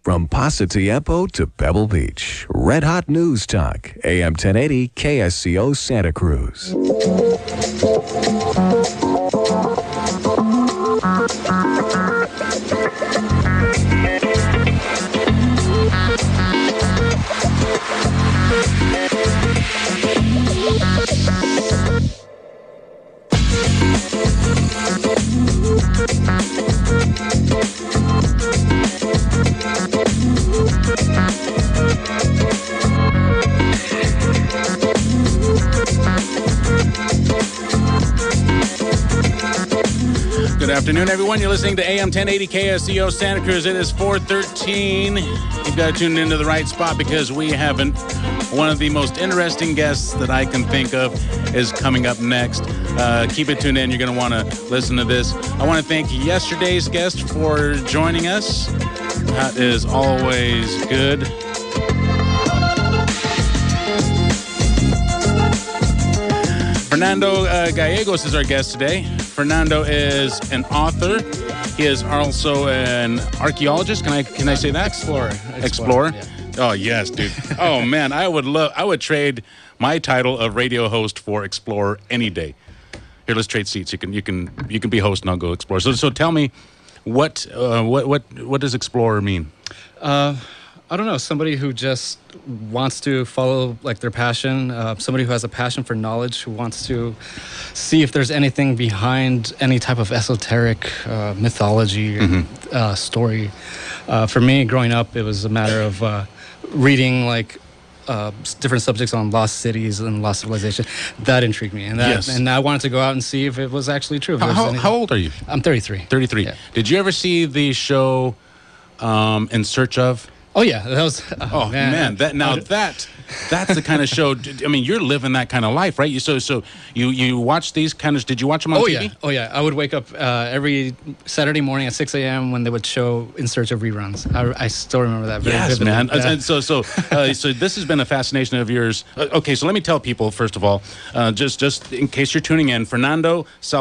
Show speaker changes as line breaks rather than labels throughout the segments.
From Pasatiempo to Pebble Beach, Red Hot News Talk, AM 1080 KSCO Santa Cruz.
Good afternoon, everyone. You're listening to AM 1080 KSCO Santa Cruz. It is 4:13. You've got to tune into the right spot because we haven't. One of the most interesting guests that I can think of is coming up next. Keep it tuned in. You're going to want to listen to this. I want to thank yesterday's guest for joining us. That is always good. Fernando Gallegos is our guest today. Fernando is an author. He is also an archaeologist. Can I say that? Explorer. Yeah. Oh yes, dude. Oh man, I would trade my title of radio host for explorer any day. Here, let's trade seats. You can be host and I'll go explorer. So tell me, what does explorer mean?
I don't know. Somebody who just wants to follow their passion. Somebody who has a passion for knowledge, who wants to see if there's anything behind any type of esoteric mythology story. For me, growing up, it was a matter of reading different subjects on lost cities and lost civilization. That intrigued me, and I wanted to go out and see if it was actually true.
How old are you?
I'm 33.
33. Yeah. Did you ever see the show In Search Of?
Oh yeah, that was.
Oh man, that's the kind of show. I mean, you're living that kind of life, right? So you watch these kind of. Did you watch them on TV?
Oh yeah. I would wake up every Saturday morning at 6 a.m. when they would show In Search of reruns. I still remember that very vividly.
Man.
Yeah.
And so this has been a fascination of yours. Okay, so let me tell people first of all, just in case you're tuning in, Fernando S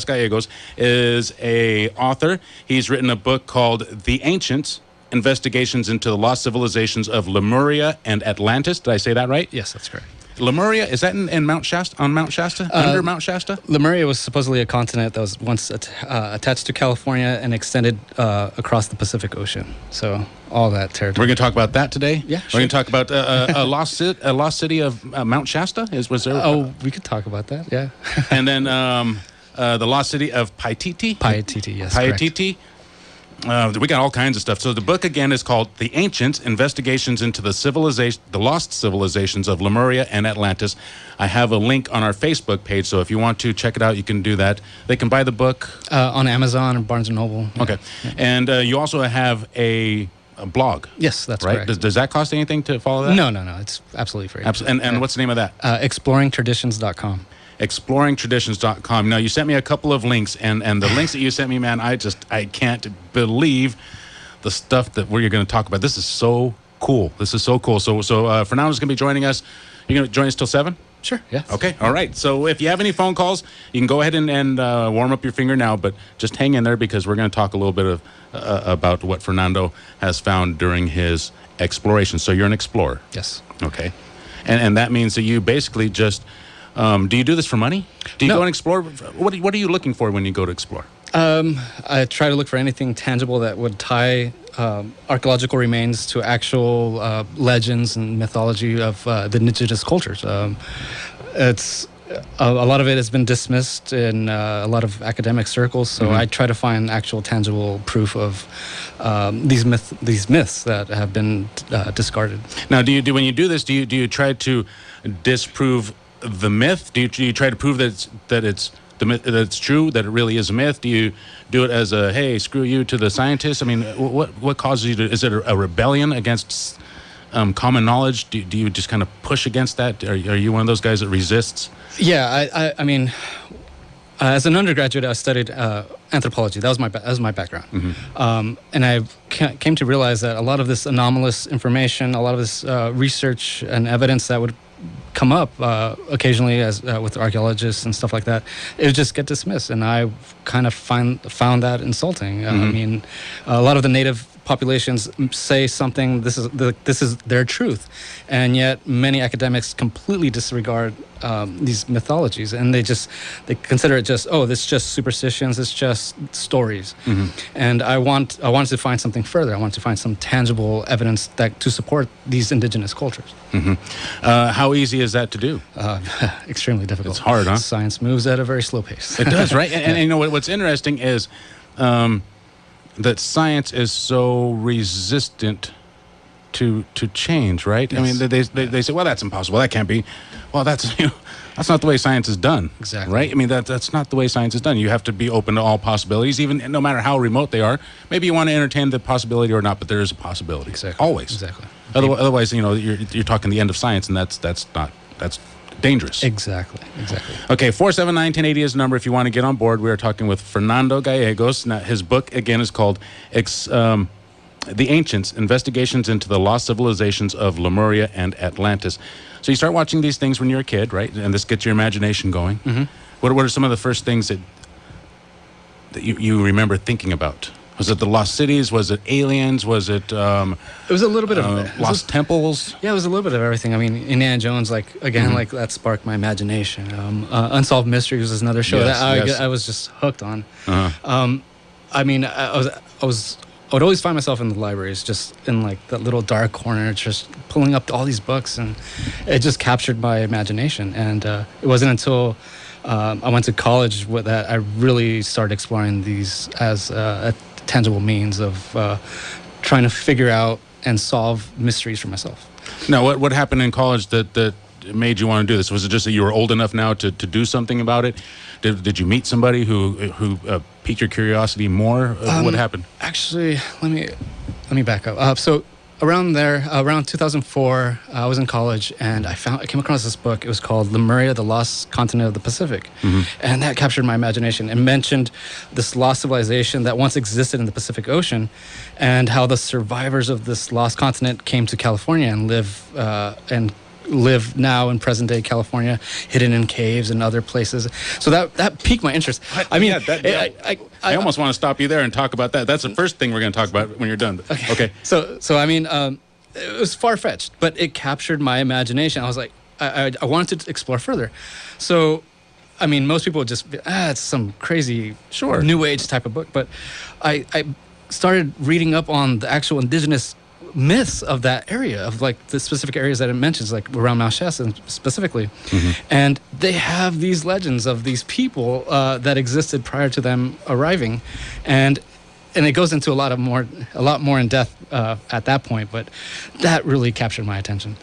Gallegos is a author. He's written a book called The Ancients: Investigations into the Lost Civilizations of Lemuria and Atlantis. Did I say that right?
Yes, that's correct.
Lemuria, is that in Mount Shasta? On Mount Shasta? Under Mount Shasta?
Lemuria was supposedly a continent that was once attached to California and extended across the Pacific Ocean. So all that territory.
We're going to talk about that today?
Yeah,
sure. We're going to talk about a lost city of Mount Shasta? Was there?
We could talk about that, yeah.
And then the lost city of Paititi?
Paititi, yes,
Paititi.
Correct.
We got all kinds of stuff. So the book again is called The Ancients: Investigations into the Lost Civilizations of Lemuria and Atlantis. I have a link on our Facebook page, so if you want to check it out, you can do that. They can buy the book
on Amazon or Barnes & Noble.
Okay, yeah. And you also have a blog.
Yes, that's
right.
Correct.
Does that cost anything to follow that?
No. It's absolutely free.
And what's the name of that?
ExploringTraditions.com.
ExploringTraditions.com. Now, you sent me a couple of links, and the links that you sent me, man, I can't believe the stuff that we're going to talk about. This is so cool. So Fernando's going to be joining us. You're going to join us till 7?
Sure, yeah.
Okay, all right. So if you have any phone calls, you can go ahead and warm up your finger now, but just hang in there because we're going to talk a little bit about what Fernando has found during his exploration. So you're an explorer?
Yes.
Okay. And that means that you basically just... do you do this for money? Do you go and explore? What are you looking for when you go to explore?
I try to look for anything tangible that would tie archaeological remains to actual legends and mythology of the indigenous cultures. It's a lot of it has been dismissed in a lot of academic circles, so I try to find actual tangible proof of these myths that have been discarded.
Now, when you do this, do you try to disprove the myth? Do you try to prove that it's true, that it really is a myth? Do you do it as a, hey, screw you to the scientists? I mean, what causes you to? Is it a rebellion against common knowledge? Do you just kind of push against that? Are you one of those guys that resists?
Yeah, I mean, as an undergraduate, I studied anthropology. That was my background, and I came to realize that a lot of this anomalous information, a lot of this research and evidence that would come up occasionally as with archaeologists and stuff like that, it would just get dismissed, and I kind of found that insulting. I mean, a lot of the native populations say something, this is their truth, and yet many academics completely disregard these mythologies, and they consider it just, this is just superstitions, it's just stories. And I wanted to find something further. I wanted to find some tangible evidence to support these indigenous cultures.
How easy is that to do?
Extremely difficult.
It's hard, huh?
Science moves at a very slow pace.
It does, right? And you know what's interesting is that science is so resistant to change, right? Yes. I mean, they say, well, that's impossible. That can't be. Well, that's that's not the way science is done.
Exactly.
Right? I mean, that's not the way science is done. You have to be open to all possibilities, even no matter how remote they are. Maybe you want to entertain the possibility or not, but there is a possibility.
Exactly.
Always.
Exactly.
Otherwise, you're talking the end of science, and that's dangerous.
Exactly.
Okay, 479-1080 is the number if you want to get on board. We are talking with Fernando Gallegos. Now, his book, again, is called The Ancients, Investigations into the Lost Civilizations of Lemuria and Atlantis. So you start watching these things when you're a kid, right? And this gets your imagination going. What are some of the first things that you remember thinking about? Was it the lost cities? Was it aliens? Was it...
it was a little bit of...
lost temples?
Yeah, it was a little bit of everything. I mean, Indiana Jones, like that sparked my imagination. Unsolved Mysteries was another show that I was just hooked on. I mean, I would always find myself in the libraries, just in like that little dark corner, just pulling up all these books, and it just captured my imagination. And it wasn't until I went to college that I really started exploring these as a tangible means of trying to figure out and solve mysteries for myself.
Now, what happened in college that made you want to do this? Was it just that you were old enough now to do something about it? Did you meet somebody who piqued your curiosity more? What happened?
Actually, let me back up. So around 2004, I was in college, and I came across this book. It was called Lemuria, the Lost Continent of the Pacific. And that captured my imagination. It mentioned this lost civilization that once existed in the Pacific Ocean, and how the survivors of this lost continent came to California and live now in present-day California, hidden in caves and other places. So that piqued my interest. I mean,
I almost want to stop you there and talk about that. That's the first thing we're going to talk about when you're done. Okay.
So I mean, it was far-fetched, but it captured my imagination. I was like, I wanted to explore further. So, I mean, most people would just be, it's some crazy, New Age type of book. But I started reading up on the actual indigenous myths of that area, of like the specific areas that it mentions, like around Mount Shasta specifically. And they have these legends of these people that existed prior to them arriving, and it goes into a lot more in depth at that point. But that really captured my attention.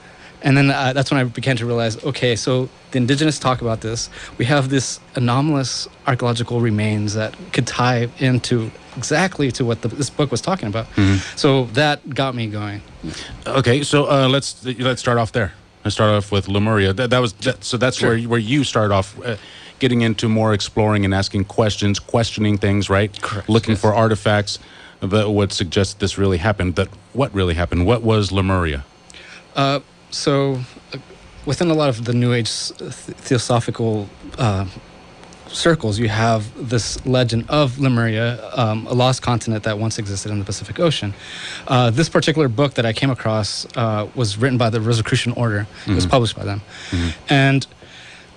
And then that's when I began to realize, okay, so the indigenous talk about this. We have this anomalous archaeological remains that could tie into exactly to what this book was talking about. So that got me going.
Okay, so let's start off there. Let's start off with Lemuria. So that's where you start off, getting into more exploring and asking questions, questioning things, right?
Correct.
Looking for artifacts that would suggest this really happened. What really happened? What was Lemuria?
So within a lot of the New Age theosophical circles, you have this legend of Lemuria, a lost continent that once existed in the Pacific Ocean. This particular book that I came across was written by the Rosicrucian Order. It was published by them. And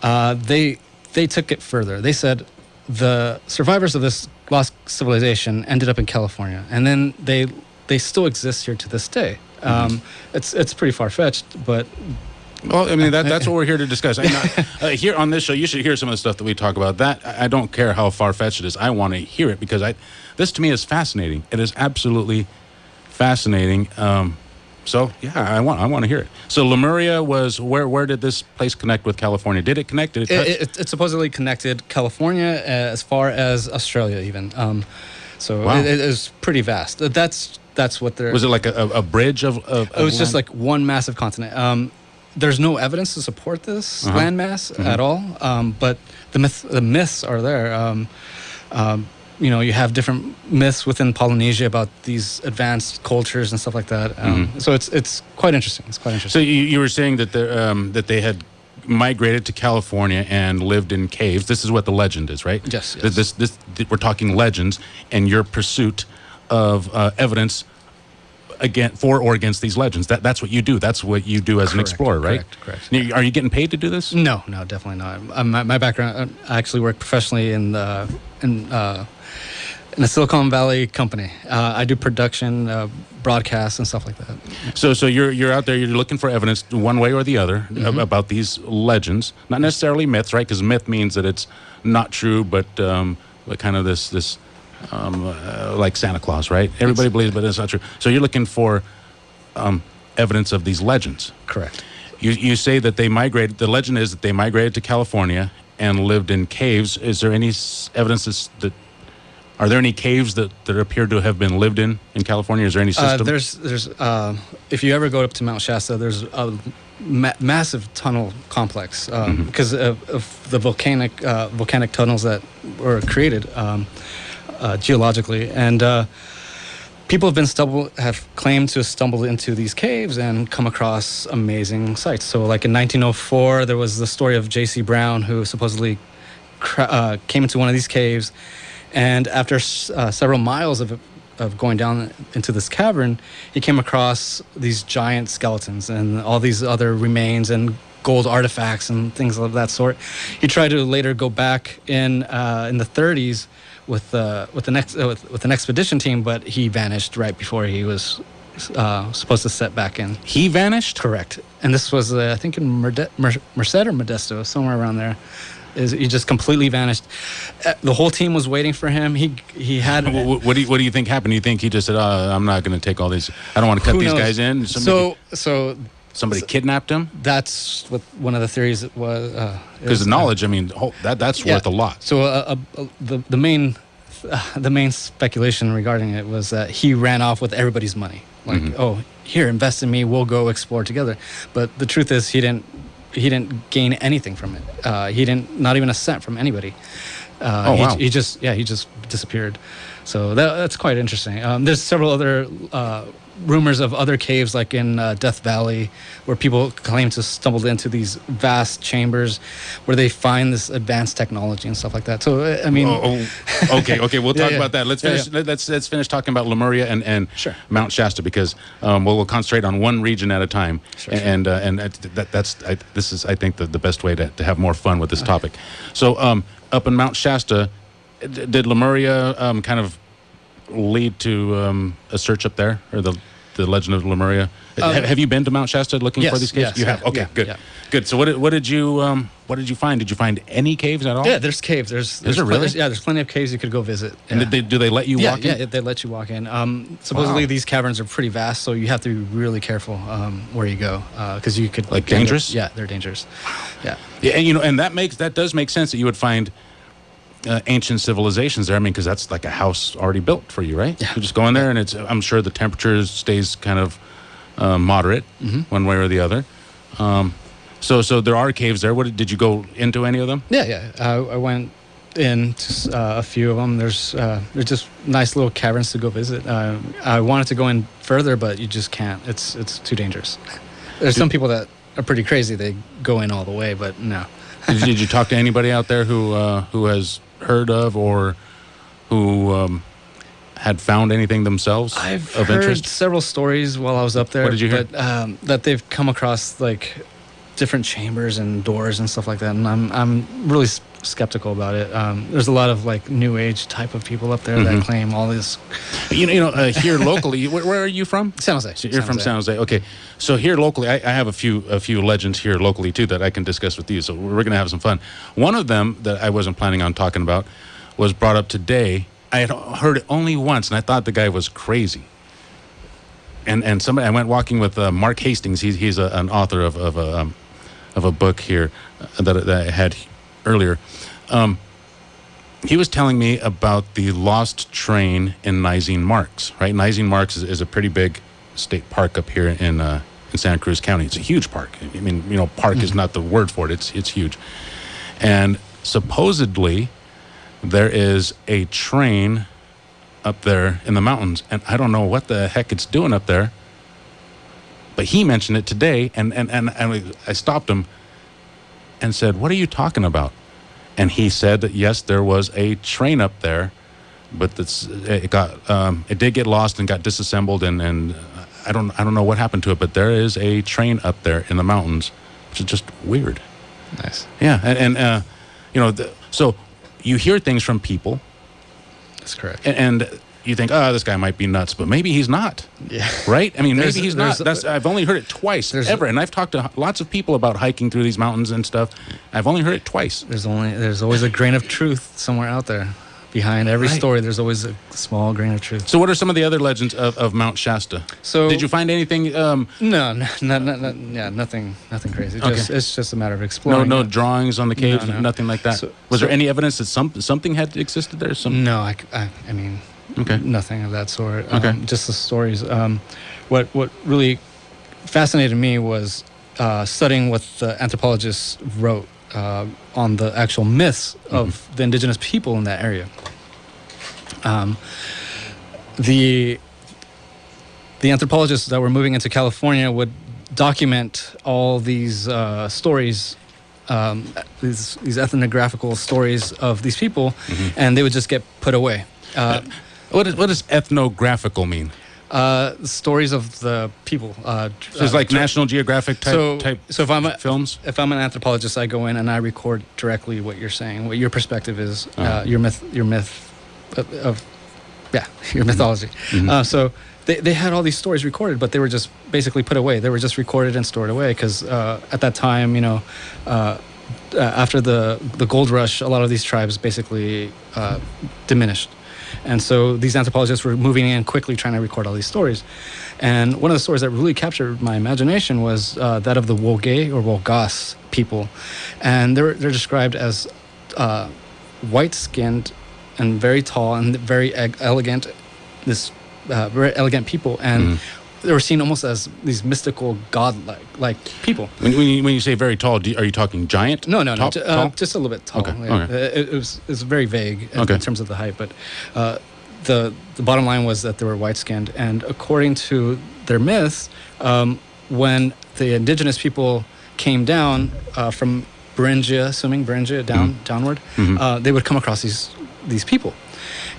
they took it further. They said the survivors of this lost civilization ended up in California, and then they still exist here to this day. It's pretty far-fetched, but...
Well, I mean, that's what we're here to discuss. Here on this show, you should hear some of the stuff that we talk about. That I don't care how far-fetched it is. I want to hear it because this to me is fascinating. It is absolutely fascinating. So yeah, I want to hear it. So Lemuria was where did this place connect with California? Did it connect? Did it touch?
It supposedly connected California as far as Australia, even. So
wow.
it is pretty vast. That's what they're...
Was it like a bridge of
it was
land?
just like one massive continent. There's no evidence to support this landmass at all, but the myths are there. You have different myths within Polynesia about these advanced cultures and stuff like that. So it's quite interesting. It's quite interesting.
So you were saying that that they had migrated to California and lived in caves. This is what the legend is, right?
Yes.
This we're talking legends, and your pursuit of evidence for or against these legends. That's what you do. That's what you do as an explorer, right?
Correct.
Are you getting paid to do this?
No, definitely not. My background, I actually work professionally in a Silicon Valley company. I do production, broadcasts, and stuff like that.
So you're out there. You're looking for evidence, one way or the other, about these legends. Not necessarily myths, right? Because myth means that it's not true, but kind of this like Santa Claus, right? Everybody believes, but it's not true. So you're looking for evidence of these legends.
Correct.
You say that they migrated. The legend is that they migrated to California and lived in caves. Is there any evidence that? Are there any caves that appear to have been lived in California? Is there any system?
There's if you ever go up to Mount Shasta, there's a massive tunnel complex because of the volcanic tunnels that were created geologically, and people have claimed to have stumbled into these caves and come across amazing sights. So, like in 1904, there was the story of J.C. Brown, who supposedly came into one of these caves. And after several miles of going down into this cavern, he came across these giant skeletons and all these other remains and gold artifacts and things of that sort. He tried to later go back in the 30s with an expedition team, but he vanished right before he was supposed to set back in.
He vanished?
Correct. And this was I think in Merced or Modesto, somewhere around there. He just completely vanished. The whole team was waiting for him. He had.
What do you think happened? Do you think he just said, "I'm not going to take all these. I don't want to cut these guys in." Somebody kidnapped him.
That's what one of the theories was.
Because the knowledge, I mean, that's worth a lot.
So the main speculation regarding it was that he ran off with everybody's money. Like, oh, here, invest in me. We'll go explore together. But the truth is, he didn't gain anything from it. He didn't, not even a cent from anybody.
Wow.
He just disappeared. So that's quite interesting. There's several other rumors of other caves, like in Death Valley, where people claim to stumbled into these vast chambers where they find this advanced technology and stuff like that. So I mean,
okay, we'll talk about that. Let's finish. Let's finish talking about Lemuria and
Sure.
Mount Shasta, because we'll concentrate on one region at a time.
Sure.
And this is I think the best way to have more fun with this topic. So up in Mount Shasta, did Lemuria kind of lead to a search up there, or the legend of Lemuria? Have you been to Mount Shasta looking for these caves?
Yes,
you have. Okay, good.
Yeah.
Good. So what did you find? Did you find any caves at all?
Yeah, there's caves. There's
really?
There's plenty of caves you could go visit.
And do they let you walk in?
Yeah, they let you walk in. Supposedly these caverns are pretty vast, so you have to be really careful where you go, because you could
dangerous.
Yeah, they're dangerous. Yeah.
Yeah, and that does make sense that you would find ancient civilizations there. I mean, because that's like a house already built for you, right?
Yeah.
You just go in there, and I'm sure the temperature stays kind of moderate, one way or the other. So there are caves there. Did you go into any of them?
Yeah. I went into a few of them. There's just nice little caverns to go visit. I wanted to go in further, but you just can't. It's too dangerous. There's some people that are pretty crazy. They go in all the way, but no.
Did you talk to anybody out there who has heard of or who had found anything themselves
I've
of
heard
interest?
several stories while I was up there.
What did you hear?
That they've come across like different chambers and doors and stuff like that, and I'm really skeptical about it. There's a lot of like new age type of people up there that claim all this.
Here locally, where are you from?
San Jose.
So you're from San Jose. Okay, so here locally, I have a few legends here locally too that I can discuss with you. So we're going to have some fun. One of them that I wasn't planning on talking about was brought up today. I had heard it only once, and I thought the guy was crazy. And somebody, I went walking with Mark Hastings. He's an author of a book here that I had earlier. He was telling me about the lost train in Nizheen Marks, right? Nizheen Marks is a pretty big state park up here in Santa Cruz County. It's a huge park. I mean, park is not the word for it. It's huge. And supposedly there is a train up there in the mountains, and I don't know what the heck it's doing up there, but he mentioned it today, and I stopped him and said, "What are you talking about?" And he said that yes, there was a train up there, but it did get lost and got disassembled, and I don't know what happened to it, but there is a train up there in the mountains, which is just weird.
Nice.
Yeah, and so you hear things from people.
That's correct.
And you think, oh, this guy might be nuts, but maybe he's not.
Yeah.
Right? I mean, maybe he's not. I've only heard it twice ever, and I've talked to lots of people about hiking through these mountains and stuff. I've only heard it twice.
There's always a grain of truth somewhere out there. Behind every story, there's always a small grain of truth.
So what are some of the other legends of Mount Shasta?
So
did you find anything?
Nothing crazy. It's just a matter of exploring.
No drawings on the caves,
No.
nothing like that. Was there any evidence that something had existed there?
No, I mean,
okay,
nothing of that sort.
Okay,
just the stories. What really fascinated me was studying what the anthropologists wrote on the actual myths of the indigenous people in that area. The anthropologists that were moving into California would document all these stories, these ethnographical stories of these people, and they would just get put away.
What does ethnographical mean?
Stories of the people.
So it's like National Geographic type
so if I'm
films?
If I'm an anthropologist, I go in and I record directly what you're saying, what your perspective is, your mythology. So they had all these stories recorded, but they were just basically put away. They were just recorded and stored away because at that time, after the gold rush, a lot of these tribes basically diminished. And so these anthropologists were moving in quickly trying to record all these stories. And one of the stories that really captured my imagination was that of the Woge or Wogas people. And they're described as white-skinned and very tall and very elegant, very elegant people. And they were seen almost as these mystical, god-like people.
When you say very tall, are you talking giant?
No,
Tall?
just a little bit tall.
Okay.
Yeah.
Okay.
It was very vague in terms of the height, but the bottom line was that they were white-skinned. And according to their myths, when the indigenous people came down from Beringia, swimming Beringia downward, they would come across these people,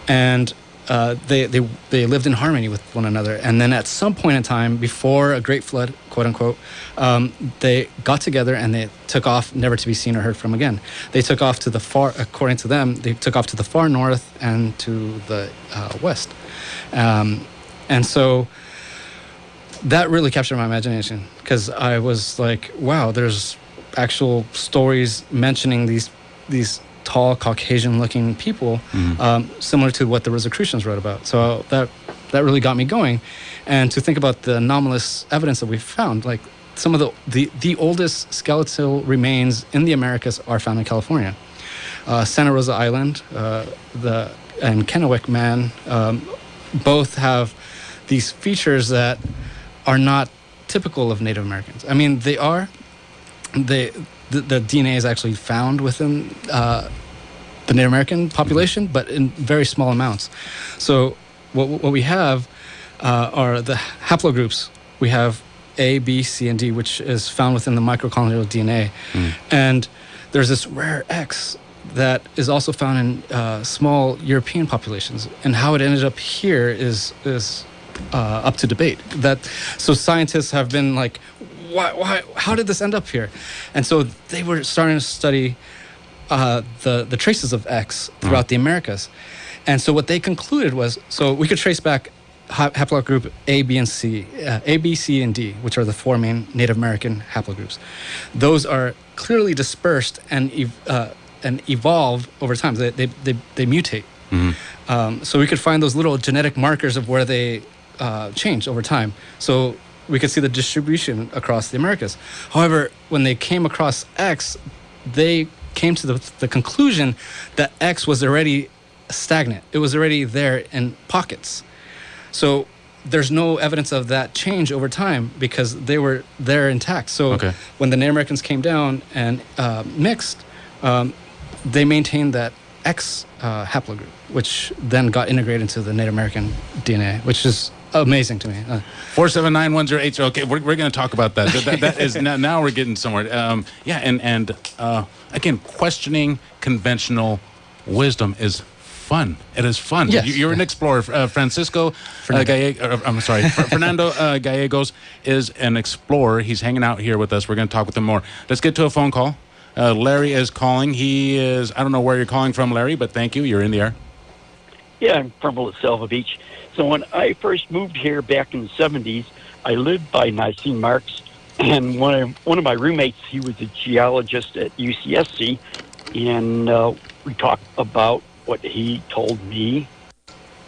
and they lived in harmony with one another. And then at some point in time, before a great flood, quote unquote, they got together and they took off, never to be seen or heard from again. They took off to the far, according to them, they took off to the far north and to the west. And so that really captured my imagination, because I was like, wow, there's actual stories mentioning these tall Caucasian-looking people, similar to what the Rosicrucians wrote about. So that really got me going, and to think about the anomalous evidence that we found. Like some of the oldest skeletal remains in the Americas are found in California. Santa Rosa Island, and Kennewick Man, both have these features that are not typical of Native Americans. I mean, they are. The DNA is actually found within the Native American population, but in very small amounts. So what we have are the haplogroups. We have A, B, C, and D, which is found within the microcolonial DNA. And there's this rare X that is also found in small European populations. And how it ended up here is up to debate. So scientists have been like, why? How did this end up here? And so they were starting to study the traces of X throughout the Americas. And so what they concluded was, so we could trace back haplogroup A, B, and C, A, B, C, and D, which are the four main Native American haplogroups. Those are clearly dispersed and evolve over time. They mutate. So we could find those little genetic markers of where they change over time. So we could see the distribution across the Americas. However, when they came across X, they came to the conclusion that X was already stagnant. It was already there in pockets. So there's no evidence of that change over time because they were there intact. So when the Native Americans came down and mixed, they maintained that X haplogroup, which then got integrated into the Native American DNA, which is amazing to me.
479-1080. Okay, we're going to talk about that. That is now we're getting somewhere. And again, questioning conventional wisdom is fun. It is fun.
Yes.
You're an explorer. Fernando Gallegos is an explorer. He's hanging out here with us. We're going to talk with him more. Let's get to a phone call. Larry is calling. I don't know where you're calling from, Larry, but thank you. You're in the air.
Yeah, I'm from La Selva Beach. So when I first moved here back in the 70s, I lived by Nicene Marks, and one of my roommates, he was a geologist at UCSC, and we talked about what he told me,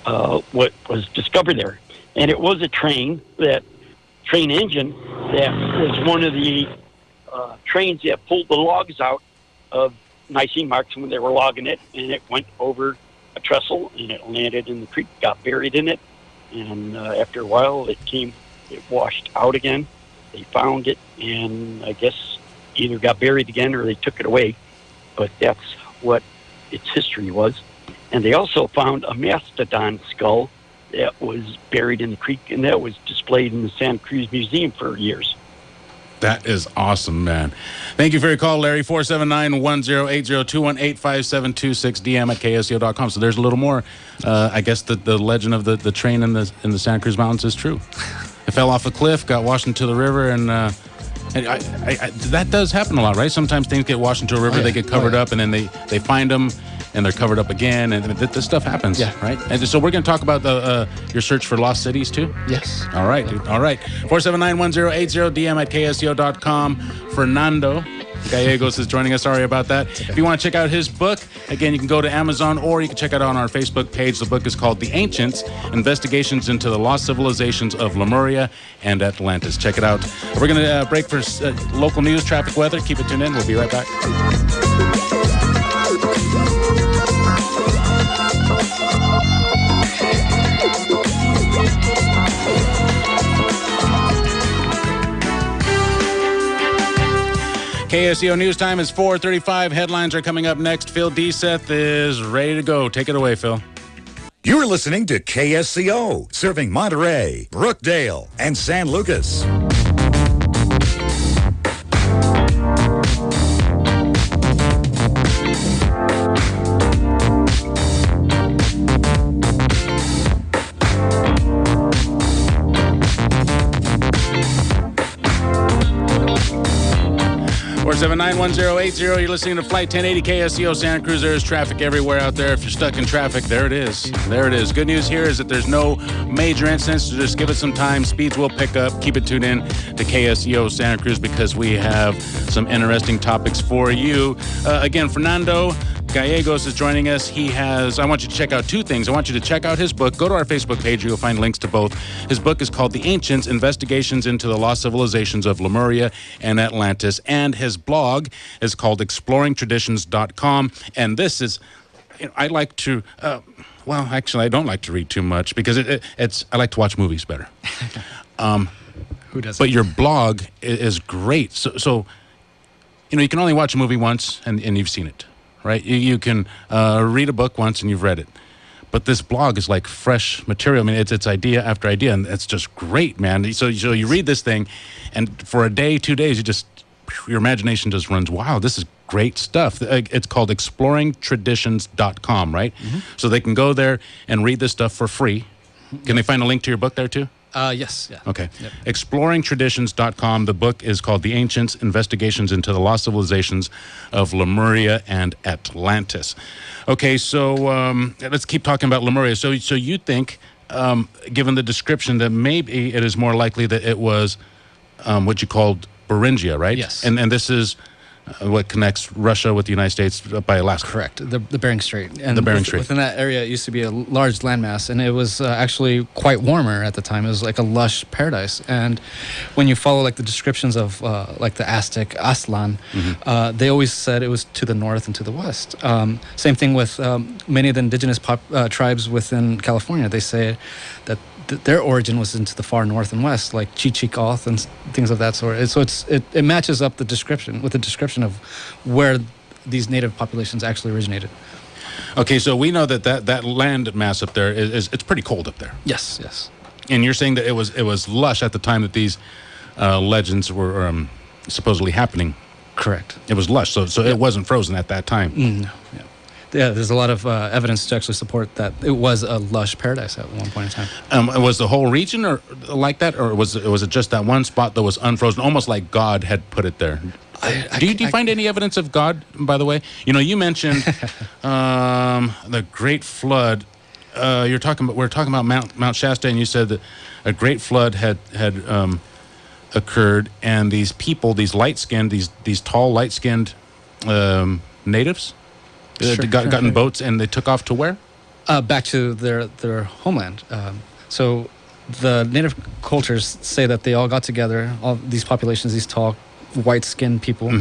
what was discovered there. And it was a train engine that was one of the trains that pulled the logs out of Nicene Marks when they were logging it, and it went over a trestle, and it landed in the creek, got buried in it, and after a while it washed out again. They found it, and I guess either got buried again or they took it away, but that's what its history was. And they also found a mastodon skull that was buried in the creek, and that was displayed in the Santa Cruz Museum for years.
That is awesome, man. Thank you for your call, Larry. 479-1080-218-5726, DM at KSCO.com. So there's a little more. I guess the legend of the train in the Santa Cruz Mountains is true. It fell off a cliff, got washed into the river, and that does happen a lot, right? Sometimes things get washed into a river, they get covered up, and then they find them, and they're covered up again, and this stuff happens, right? And so we're going to talk about your search for lost cities, too?
Yes.
All right, dude. All right. 479-1080, DM at KSCO.com. Fernando Gallegos is joining us. Sorry about that. If you want to check out his book, again, you can go to Amazon, or you can check it out on our Facebook page. The book is called The Ancients, Investigations into the Lost Civilizations of Lemuria and Atlantis. Check it out. We're going to break for local news, traffic, weather. Keep it tuned in. We'll be right back. KSCO News Time is 4:35. Headlines are coming up next. Phil Deseth is ready to go. Take it away, Phil.
You're listening to KSCO, serving Monterey, Brookdale, and San Lucas.
Or 479-1080. You're listening to Flight 1080 KSCO Santa Cruz. There's traffic everywhere out there. If you're stuck in traffic, there it is. There it is. Good news here is that there's no major incidents, so just give it some time. Speeds will pick up. Keep it tuned in to KSCO Santa Cruz because we have some interesting topics for you. Again, Fernando Gallegos is joining us. I want you to check out two things. I want you to check out his book. Go to our Facebook page. You'll find links to both. His book is called The Ancients, Investigations into the Lost Civilizations of Lemuria and Atlantis. And his blog is called exploringtraditions.com. And this is, I like to, well, actually, I don't like to read too much because I like to watch movies better.
Who doesn't?
But your blog is great. So you can only watch a movie once and you've seen it. Right? You can read a book once and you've read it. But this blog is like fresh material. I mean, it's idea after idea, and it's just great, man. So you read this thing, and for a day, 2 days, your imagination just runs wild. This is great stuff. It's called exploringtraditions.com, right? Mm-hmm. So they can go there and read this stuff for free. Can they find a link to your book there, too?
Yes. Yeah.
Okay.
Yep.
Exploringtraditions.com. The book is called The Ancients, Investigations into the Lost Civilizations of Lemuria and Atlantis. Okay, so let's keep talking about Lemuria. So you think, given the description, that maybe it is more likely that it was what you called Beringia, right?
Yes.
And this is what connects Russia with the United States by Alaska.
Correct. The Bering Strait. And
the Bering Strait.
Within that area, it used to be a large landmass, and it was actually quite warmer at the time. It was like a lush paradise. And when you follow like the descriptions of like the Aztec Aztlan, they always said it was to the north and to the west. Same thing with many of the indigenous tribes within California. They say that their origin was into the far north and west, like Chichikoth and things of that sort. So it matches up the description with the description of where these native populations actually originated.
Okay, so we know that land mass up there it's pretty cold up there.
Yes.
And you're saying that it was lush at the time that these legends were supposedly happening.
Correct.
It was lush, so it wasn't frozen at that time.
No. Yeah. there's a lot of evidence to actually support that it was a lush paradise at one point in time.
Was the whole region or like that, or was it just that one spot that was unfrozen, almost like God had put it there? Do you find any evidence of God, by the way? You mentioned the Great Flood. We're talking about Mount Shasta, and you said that a great flood had occurred, and these people, these light-skinned, these tall, light-skinned natives, got in boats, and they took off to where?
Back to their homeland. So the native cultures say that they all got together, all these populations, these tall, white-skinned people,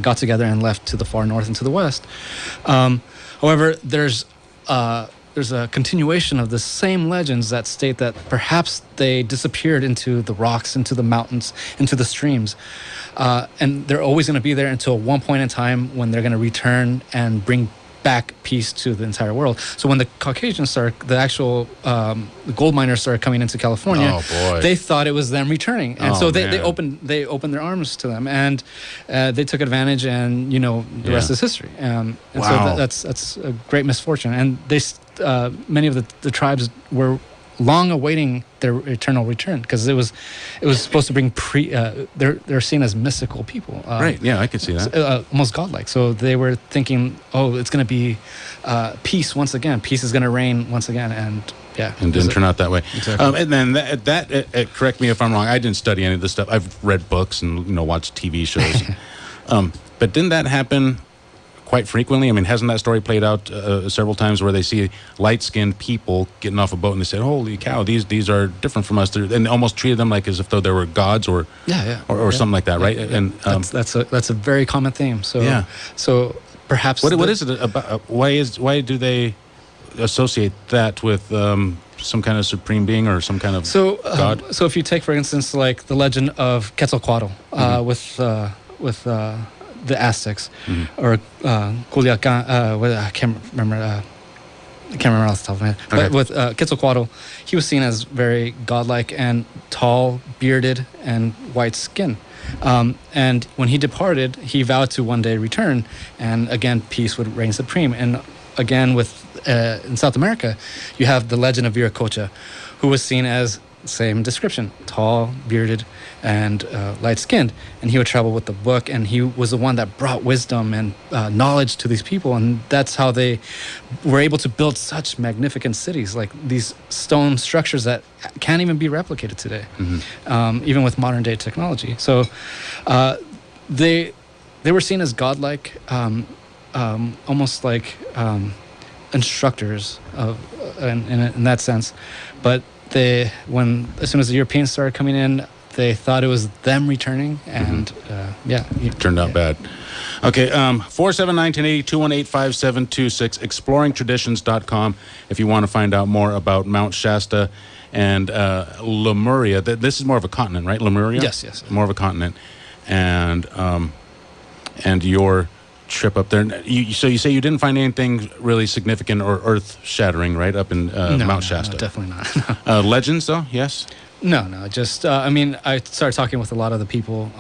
got together and left to the far north and to the west. However, there's a continuation of the same legends that state that perhaps they disappeared into the rocks, into the mountains, into the streams. And they're always going to be there until one point in time when they're going to return and bring back peace to the entire world. So when the Caucasians the actual gold miners started coming into California, they thought it was them returning, and they opened their arms to them, and they took advantage, and the rest is history. And so that's a great misfortune, and many of the tribes were long awaiting their eternal return, because it was supposed to bring they're seen as mystical people,
right? Yeah, I could see that,
almost godlike. So they were thinking, it's going to be peace once again. Peace is going to reign once again, and
and didn't turn out that way.
Exactly.
And then that correct me if I'm wrong. I didn't study any of this stuff. I've read books and watched TV shows, but didn't that happen quite frequently? I mean, hasn't that story played out several times where they see light-skinned people getting off a boat and they said, "Holy cow, these are different from us," and almost treated them like as if though they were gods or something like that, right?
Yeah.
And
that's a very common theme. So so perhaps
what is it about? Why do they associate that with some kind of supreme being or some kind of god?
So if you take, for instance, like the legend of Quetzalcoatl with the Aztecs, or Culiacan. I can't remember. I can't remember off the top of my head.
Okay.
But with Quetzalcoatl, he was seen as very godlike and tall, bearded, and white skin. And when he departed, he vowed to one day return, and again, peace would reign supreme. And again, in South America, you have the legend of Viracocha, who was seen as same description, tall, bearded, and light-skinned, and he would travel with the book, and he was the one that brought wisdom and knowledge to these people, and that's how they were able to build such magnificent cities, like these stone structures that can't even be replicated today, even with modern-day technology. So they were seen as godlike, almost like instructors in that sense, but as soon as the Europeans started coming in, they thought it was them returning, and
it turned out bad. Okay, 479-1080, 218-5726, exploringtraditions.com if you want to find out more about Mount Shasta and Lemuria. This is more of a continent, right? Lemuria?
Yes.
More of a continent. And your trip up there. So you say you didn't find anything really significant or earth-shattering, right, up in Mount Shasta?
No, definitely not.
Legends, though? Yes?
No. Just, I started talking with a lot of the people.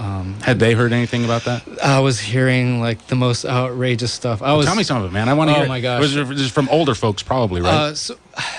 Had they heard anything about that?
I was hearing, like, the most outrageous stuff.
Tell me some of it, man. I want to hear.
Oh, my gosh.
It was from older folks, probably, right?
So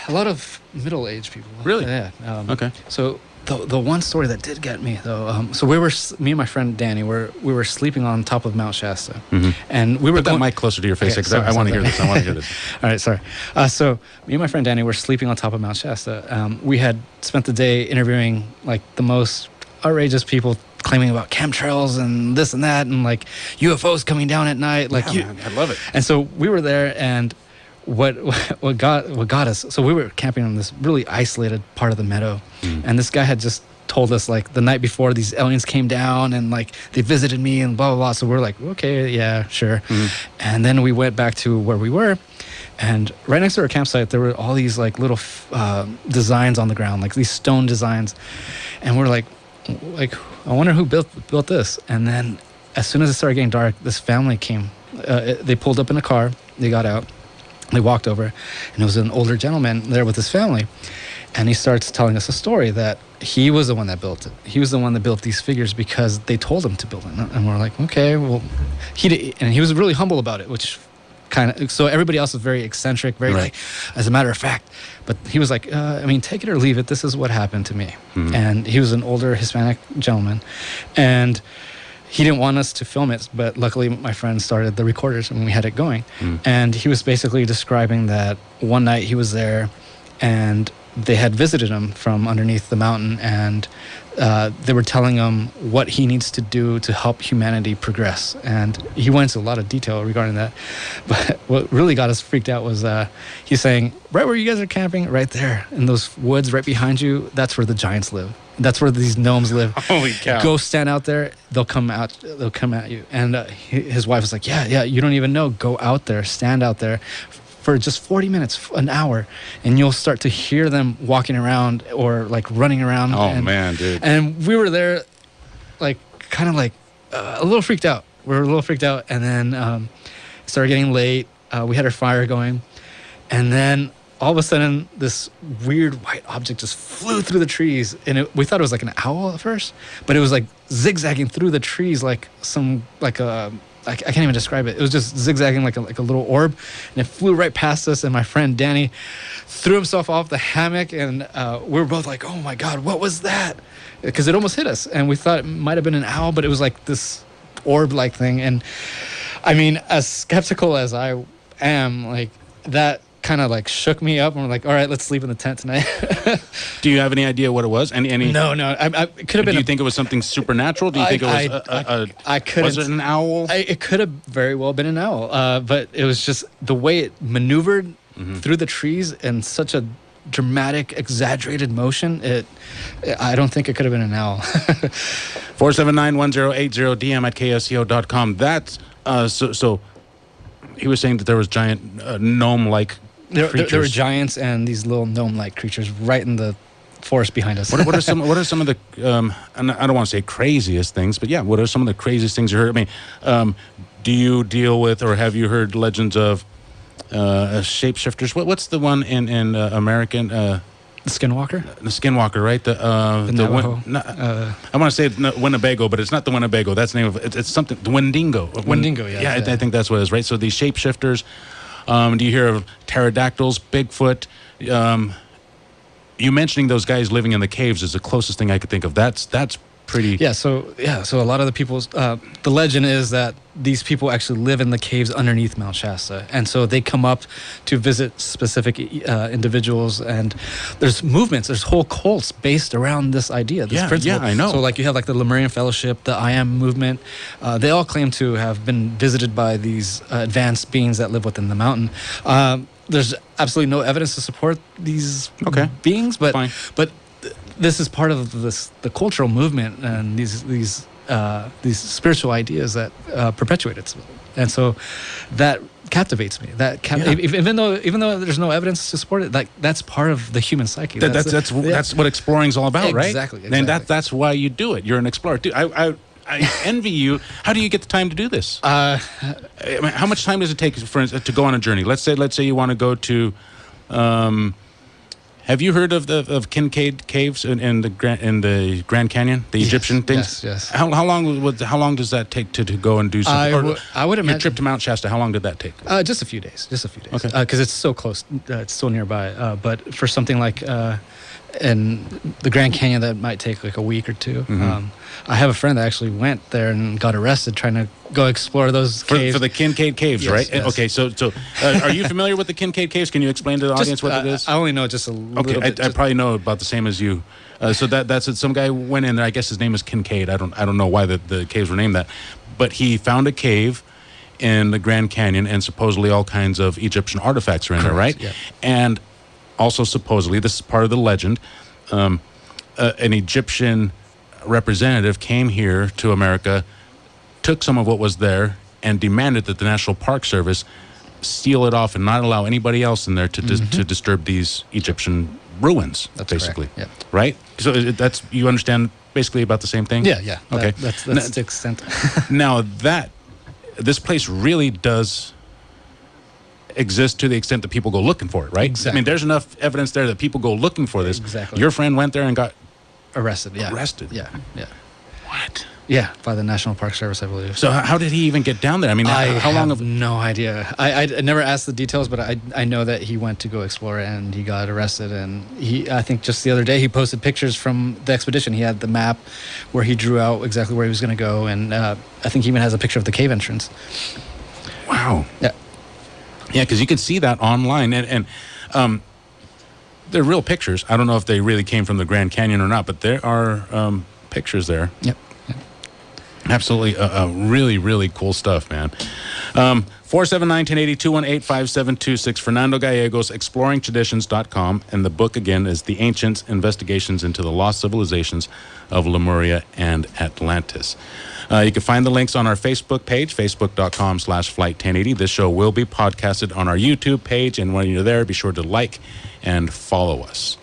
a lot of middle-aged people.
Really?
Yeah.
Okay.
So the one story that did get me, though, so me and my friend Danny, we were sleeping on top of Mount Shasta, and we were
Put that mic closer to your face, because I want to hear this. I want to hear this.
All right, sorry. So me and my friend Danny were sleeping on top of Mount Shasta. We had spent the day interviewing like the most outrageous people, claiming about chemtrails and this and that, and like UFOs coming down at night. Like,
man, I love it.
And so we were there, and what got us, so we were camping on this really isolated part of the meadow, and this guy had just told us, like, the night before these aliens came down and like they visited me and blah blah blah. So we're like, okay, yeah, sure. And then we went back to where we were, and right next to our campsite there were all these like little designs on the ground, like these stone designs, and we're like I wonder who built this. And then as soon as it started getting dark, this family came. They pulled up in a car, they got out, they walked over, and it was an older gentleman there with his family. And he starts telling us a story that he was the one that built it. He was the one that built these figures because they told him to build it. And we're like, okay, well, he was really humble about it, which So everybody else was very eccentric, very like, as a matter of fact. But he was like, I mean, take it or leave it. This is what happened to me. And he was an older Hispanic gentleman. And he didn't want us to film it, but luckily my friend started the recorders and we had it going. And he was basically describing that one night he was there and they had visited him from underneath the mountain, and they were telling him what he needs to do to help humanity progress. And he went into a lot of detail regarding that. But what really got us freaked out was he's saying, right where you guys are camping, right there in those woods right behind you, that's where the giants live. That's where these gnomes live.
Holy cow.
Go stand out there. They'll come at you. And his wife was like, yeah, you don't even know. Go out there, stand out there for just 40 minutes, an hour, and you'll start to hear them walking around or like running around.
Oh, man, dude.
And we were there like kind of like a little freaked out. We were a little freaked out, and then it started getting late. We had our fire going, and then all of a sudden this weird white object just flew through the trees, and we thought it was like an owl at first, but it was like zigzagging through the trees like I can't even describe it. It was just zigzagging like a little orb, and it flew right past us. And my friend Danny threw himself off the hammock, and we were both like, "Oh my God, what was that?" Because it almost hit us, and we thought it might have been an owl, but it was like this orb-like thing. And I mean, as skeptical as I am, like that kind of like shook me up, and we're like, all right, let's sleep in the tent tonight.
Do you have any idea what it was? Any?
No. I could have been.
Do you think it was something supernatural? Do you think it was
I couldn't.
Was it an owl?
It could have very well been an owl, but it was just the way it maneuvered through the trees in such a dramatic, exaggerated motion. I don't think it could have been an owl.
479-1080 DM at KSCO.com. That's so. He was saying that there was giant gnome-like creatures.
There were giants and these little gnome-like creatures right in the forest behind us.
What are some of the and I don't want to say craziest things, but yeah, what are some of the craziest things you heard? I mean, do you deal with or have you heard legends of shapeshifters? What's the one in American?
The Skinwalker?
The Skinwalker, right? The
Navajo.
I want to say Winnebago, but it's not the Winnebago. That's the name of it. It's something. The Wendigo.
Wendigo, yeah.
Yeah, I think that's what it is, right? So these shapeshifters. Do you hear of pterodactyls, Bigfoot? You mentioning those guys living in the caves is the closest thing I could think of. That's pretty.
Yeah. So a lot of the people's the legend is that these people actually live in the caves underneath Mount Shasta, and so they come up to visit specific individuals, and there's movements, there's whole cults based around this idea, this principle.
Yeah, I know.
So like you have like the Lemurian Fellowship, the I Am movement. They all claim to have been visited by these advanced beings that live within the mountain. There's absolutely no evidence to support these beings, but this is part of the cultural movement and these spiritual ideas that perpetuate it, and so that captivates me. Even though there's no evidence to support it, that's part of the human psyche.
That's what exploring's all about, right?
Exactly.
And that's why you do it. You're an explorer. Dude, I envy you. How do you get the time to do this? I mean, how much time does it take to go on a journey? Let's say you want to go to. Have you heard of Kincaid Caves in the Grand Canyon, the Egyptian things?
Yes.
How long does that take to go and do something?
I would imagine
your trip to Mount Shasta. How long did that take?
Just a few days.
Okay.
Because it's so close. It's so nearby. But for something like in the Grand Canyon, that might take like a week or two. I have a friend that actually went there and got arrested trying to go explore those caves.
For the Kincaid Caves,
yes,
right?
Yes.
Okay, so are you familiar with the Kincaid Caves? Can you explain to the audience what it is?
I only know just a little bit.
I probably know about the same as you. So that's it. Some guy went in there. I guess his name is Kincaid. I don't know why the caves were named that, but he found a cave in the Grand Canyon, and supposedly all kinds of Egyptian artifacts are in there, right?
Yeah.
And also supposedly, this is part of the legend, an Egyptian representative came here to America, took some of what was there, and demanded that the National Park Service seal it off and not allow anybody else in there to disturb these Egyptian ruins.
That's
basically
correct. Yeah.
Right. So that's, you understand basically about the same thing.
Yeah.
Okay.
That's the extent.
Now this place really does exist to the extent that people go looking for it, right?
Exactly.
I mean, there's enough evidence there that people go looking for this.
Exactly.
Your friend went there and got
arrested. Yeah.
Arrested.
Yeah.
What?
Yeah, by the National Park Service, I believe.
So how did he even get down there? I mean, how long
have no idea. I never asked the details, but I know that he went to go explore and he got arrested. And I think just the other day he posted pictures from the expedition. He had the map where he drew out exactly where he was going to go, and I think he even has a picture of the cave entrance.
Wow.
Yeah.
Yeah, because you can see that online, and they're real pictures. I don't know if they really came from the Grand Canyon or not, but there are pictures there.
Yep.
Absolutely, really, really cool stuff, man. 479-1080-218-5726. Fernando Gallegos, exploringtraditions.com. And the book, again, is The Ancients, Investigations into the Lost Civilizations of Lemuria and Atlantis. You can find the links on our Facebook page, facebook.com/flight1080. This show will be podcasted on our YouTube page. And when you're there, be sure to like and follow us.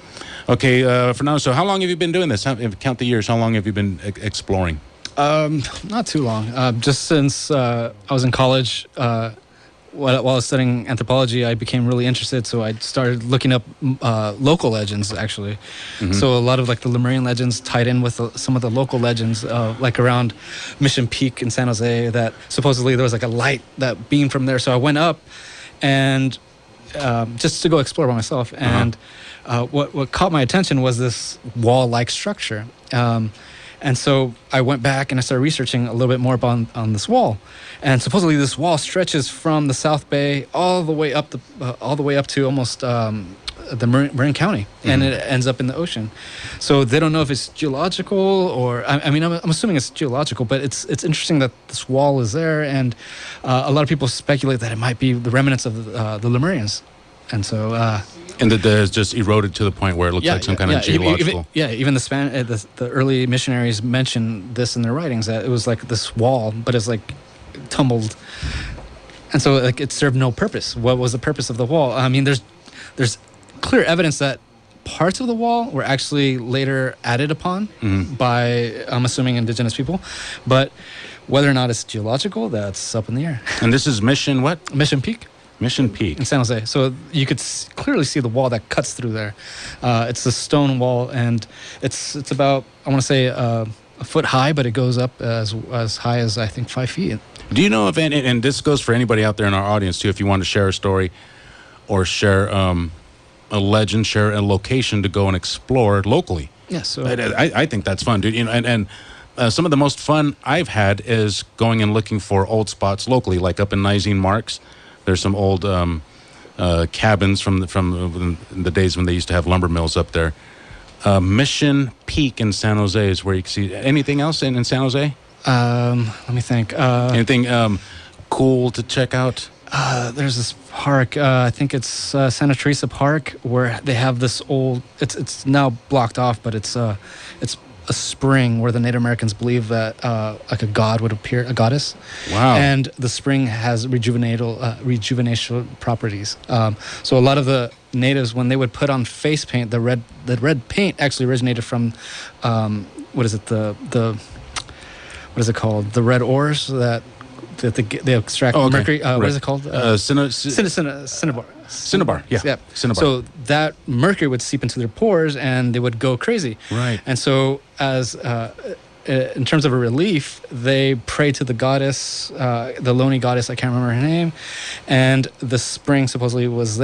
Okay, Fernando, so how long have you been doing this? Count the years. How long have you been exploring?
Not too long. Just since I was in college, while I was studying anthropology, I became really interested. So I started looking up local legends, actually. Mm-hmm. So a lot of like the Lemurian legends tied in with some of the local legends, like around Mission Peak in San Jose, that supposedly there was like a light that beamed from there. So I went up and just to go explore by myself. And what caught my attention was this wall-like structure. And so I went back and I started researching a little bit more on this wall, and supposedly this wall stretches from the South Bay all the way up to almost the Marin County, and it ends up in the ocean. So they don't know if it's geological or I'm assuming it's geological, but it's interesting that this wall is there, and a lot of people speculate that it might be the remnants of the Lemurians, and so.
And that there's just eroded to the point where it looks like some kind of geological.
Even the early missionaries mentioned this in their writings, that it was like this wall, but it's like tumbled, and so like it served no purpose. What was the purpose of the wall? I mean, there's clear evidence that parts of the wall were actually later added upon by, I'm assuming, indigenous people, but whether or not it's geological, that's up in the air.
And this is Mission what?
Mission Peak.
Mission Peak.
In San Jose. So you could clearly see the wall that cuts through there. It's a stone wall, and it's about, I want to say, a foot high, but it goes up as high as, I think, 5 feet.
Do you know of any, and this goes for anybody out there in our audience, too, if you want to share a story or share a legend, share a location to go and explore locally?
Yes. So
I think that's fun, dude. You know, and some of the most fun I've had is going and looking for old spots locally, like up in Nizine Marks. There's some old cabins from the days when they used to have lumber mills up there. Mission Peak in San Jose is where you can see. Anything else in San Jose?
Let me think.
Anything cool to check out?
There's this park. I think it's Santa Teresa Park, where they have this old. It's now blocked off, but it's a spring where the Native Americans believe that like a god would appear, a goddess.
Wow.
And the spring has rejuvenation properties. So a lot of the natives, when they would put on face paint, the red paint actually originated from what is it called? The red ores that they extract mercury. What is it called? Cinnabar.
Cinnabar, yeah. Cinnabar.
So that mercury would seep into their pores, and they would go crazy.
Right.
And so, as in terms of a relief, they pray to the goddess, the Loni goddess. I can't remember her name, and the spring supposedly was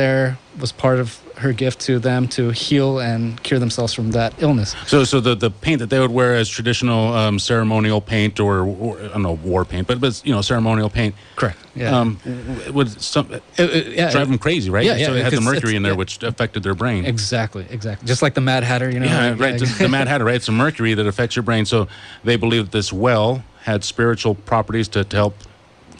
part of her gift to them to heal and cure themselves from that illness.
So the paint that they would wear as traditional ceremonial paint, or I don't know, war paint, but ceremonial paint.
Correct. Yeah.
Would drive them crazy, right?
Yeah.
So it had the mercury in there, which affected their brain.
Exactly. Just like the Mad Hatter,
Yeah, right. The Mad Hatter, right? It's the mercury that affects your brain. So they believed this well had spiritual properties to help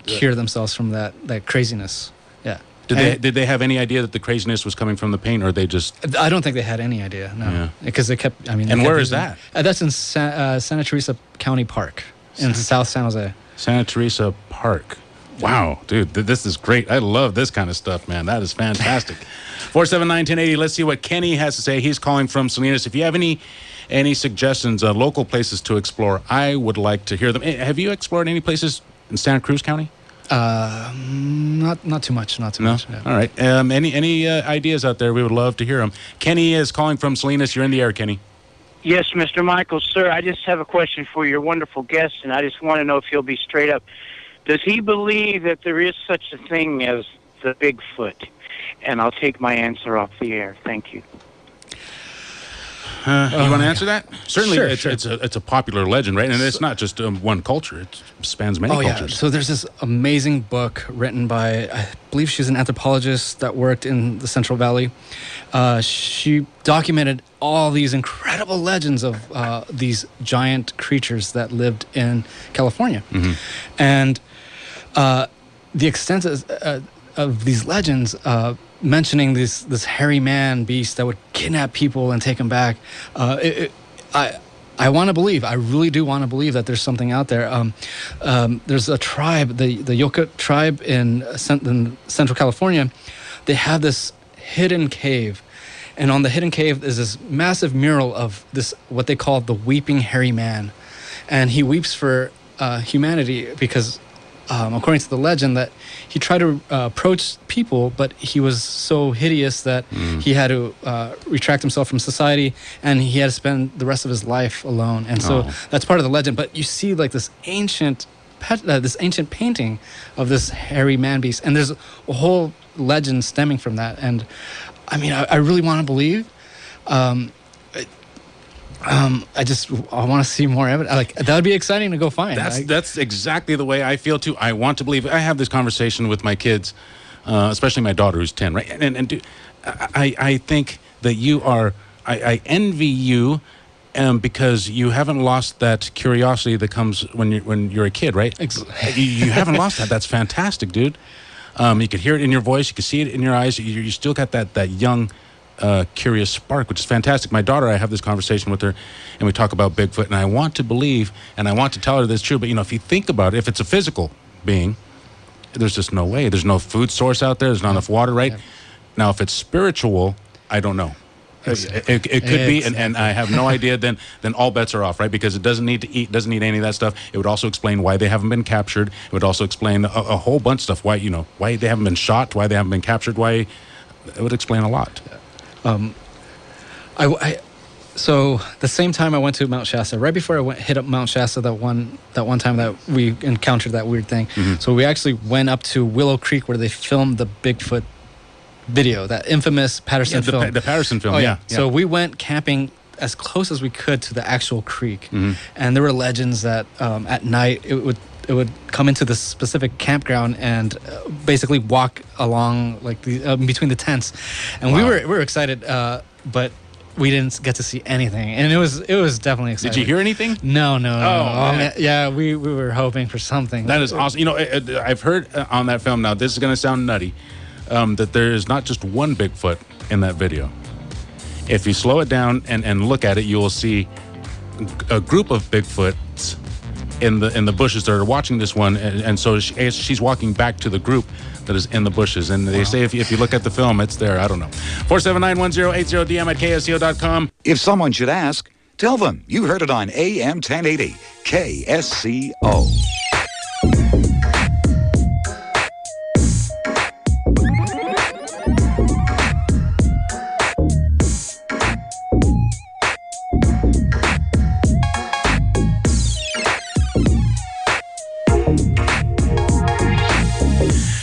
cure themselves from that craziness. Yeah.
Did they have any idea that the craziness was coming from the paint, or they just?
I don't think they had any idea. No, because they kept.
And where is that?
That's in Santa Teresa County Park in South San Jose.
Santa Teresa Park. Wow, dude, this is great. I love this kind of stuff, man. That is fantastic. 479-1080. Let's see what Kenny has to say. He's calling from Salinas. If you have any suggestions, local places to explore, I would like to hear them. Have you explored any places in Santa Cruz County?
Not too much. Not too much. Yeah.
All right. Any ideas out there? We would love to hear them. Kenny is calling from Salinas. You're in the air, Kenny.
Yes, Mr. Michaels, sir. I just have a question for your wonderful guest, and I just want to know if he'll be straight up. Does he believe that there is such a thing as the Bigfoot? And I'll take my answer off the air. Thank you.
You want to answer that? Certainly,
Sure.
it's a popular legend, right? And it's not just one culture; it spans many cultures.
Yeah. So there's this amazing book written by, I believe she's an anthropologist that worked in the Central Valley. She documented all these incredible legends of these giant creatures that lived in California, and the extent of these legends. Mentioning this hairy man beast that would kidnap people and take them back. I want to believe. I really do want to believe that there's something out there. There's a tribe, the Yoka tribe in Central California. They have this hidden cave, and on the hidden cave is this massive mural of this what they call the weeping hairy man, and he weeps for humanity because. According to the legend, that he tried to approach people, but he was so hideous that he had to retract himself from society, and he had to spend the rest of his life alone. And so that's part of the legend. But you see, like this ancient painting of this hairy man beast, and there's a whole legend stemming from that. And I mean, I really want to believe. I want to see more evidence. Like that would be exciting to go find.
That's exactly the way I feel too. I want to believe. I have this conversation with my kids, especially my daughter who's 10, right? And I think that you are. I envy you, because you haven't lost that curiosity that comes when you're a kid, right?
Exactly.
You haven't lost that. That's fantastic, dude. You could hear it in your voice. You could see it in your eyes. You still got that young. Curious spark, which is fantastic. My daughter, I have this conversation with her, and we talk about Bigfoot, and I want to believe, and I want to tell her that's true, but if you think about it, if it's a physical being, there's just no way. There's no food source out there. There's not enough water, right? Yeah. Now, if it's spiritual, I don't know. It could be, and I have no idea, then all bets are off, right? Because it doesn't need to eat, doesn't need any of that stuff. It would also explain why they haven't been captured. It would also explain a whole bunch of stuff, why they haven't been shot, why they haven't been captured, it would explain a lot.
So the same time I went to Mount Shasta, right before I hit up Mount Shasta that one time that we encountered that weird thing. So we actually went up to Willow Creek where they filmed the Bigfoot video, that infamous Patterson film.
The Patterson film, yeah.
So we went camping as close as we could to the actual creek, and there were legends that at night it would come into this specific campground and basically walk along like between the tents, and we were excited, but we didn't get to see anything, and it was definitely exciting.
Did you hear anything?
No. Yeah, we were hoping for something.
That is awesome. I've heard on that film. Now this is going to sound nutty, that there is not just one Bigfoot in that video. If you slow it down and look at it, you will see a group of Bigfoots in the bushes that are watching this one, and so she's walking back to the group that is in the bushes, and they say if you look at the film, it's there. I don't know. 479-1080 DM at KSCO.com.
If someone should ask, tell them you heard it on AM 1080 KSCO.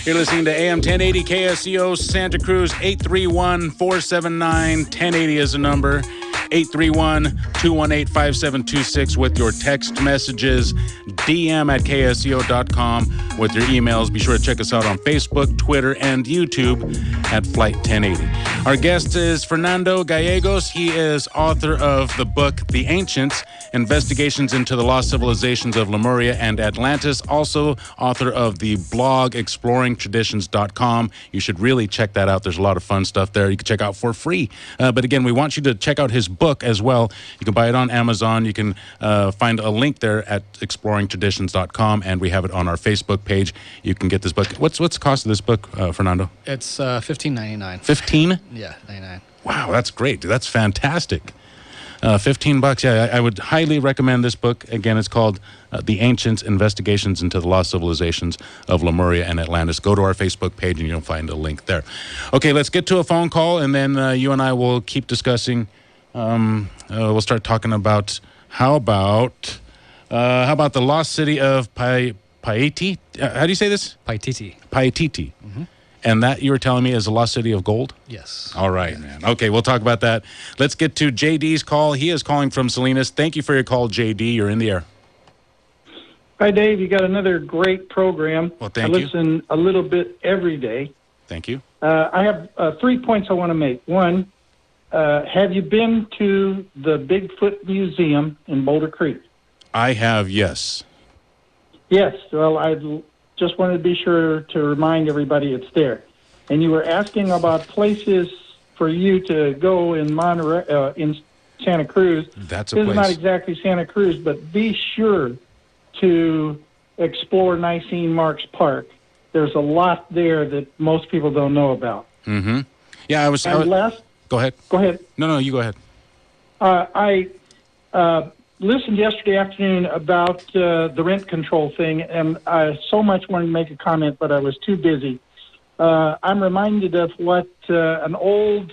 You're listening to AM 1080 KSCO Santa Cruz. 831-479-1080 is the number. 831-218-5726 with your text messages. DM at KSCO.com with your emails. Be sure to check us out on Facebook, Twitter, and YouTube at Flight 1080. Our guest is Fernando Gallegos. He is author of the book The Ancients, Investigations into the Lost Civilizations of Lemuria and Atlantis. Also author of the blog exploringtraditions.com. You should really check that out. There's a lot of fun stuff there you can check out for free. But again, we want you to check out his book as well. You can buy it on Amazon. You can find a link there at exploringtraditions.com, and we have it on our Facebook page. You can get this book. What's the cost of this book, Fernando?
It's $15.99.
15?
Yeah, 99.
Wow, that's great. That's fantastic. $15. Yeah, I would highly recommend this book. Again, it's called The Ancients, Investigations into the Lost Civilizations of Lemuria and Atlantis. Go to our Facebook page and you'll find a link there. Okay, let's get to a phone call, and then you and I will keep discussing We'll start talking about how about the lost city of Paititi? How do you say this?
Paititi.
Paititi. And that, you were telling me, is a lost city of gold?
Yes.
All right, man. Okay, we'll talk about that. Let's get to JD's call. He is calling from Salinas. Thank you for your call, JD. You're in the air.
Hi, Dave. You got another great program.
Well, thank you.
I listen a little bit every day.
Thank you.
I have 3 points I want to make. One, have you been to the Bigfoot Museum in Boulder Creek?
I have, yes.
Yes. Well, I just wanted to be sure to remind everybody it's there. And you were asking about places for you to go in Monterey, in Santa Cruz.
That's a
This
place.
is not exactly Santa Cruz, but be sure to explore Nicene Marks Park. There's a lot there that most people don't know about.
Mm-hmm. Yeah, I was... Go ahead.
Go ahead.
No, you go ahead.
I listened yesterday afternoon about the rent control thing, and I so much wanted to make a comment, but I was too busy. I'm reminded of what an old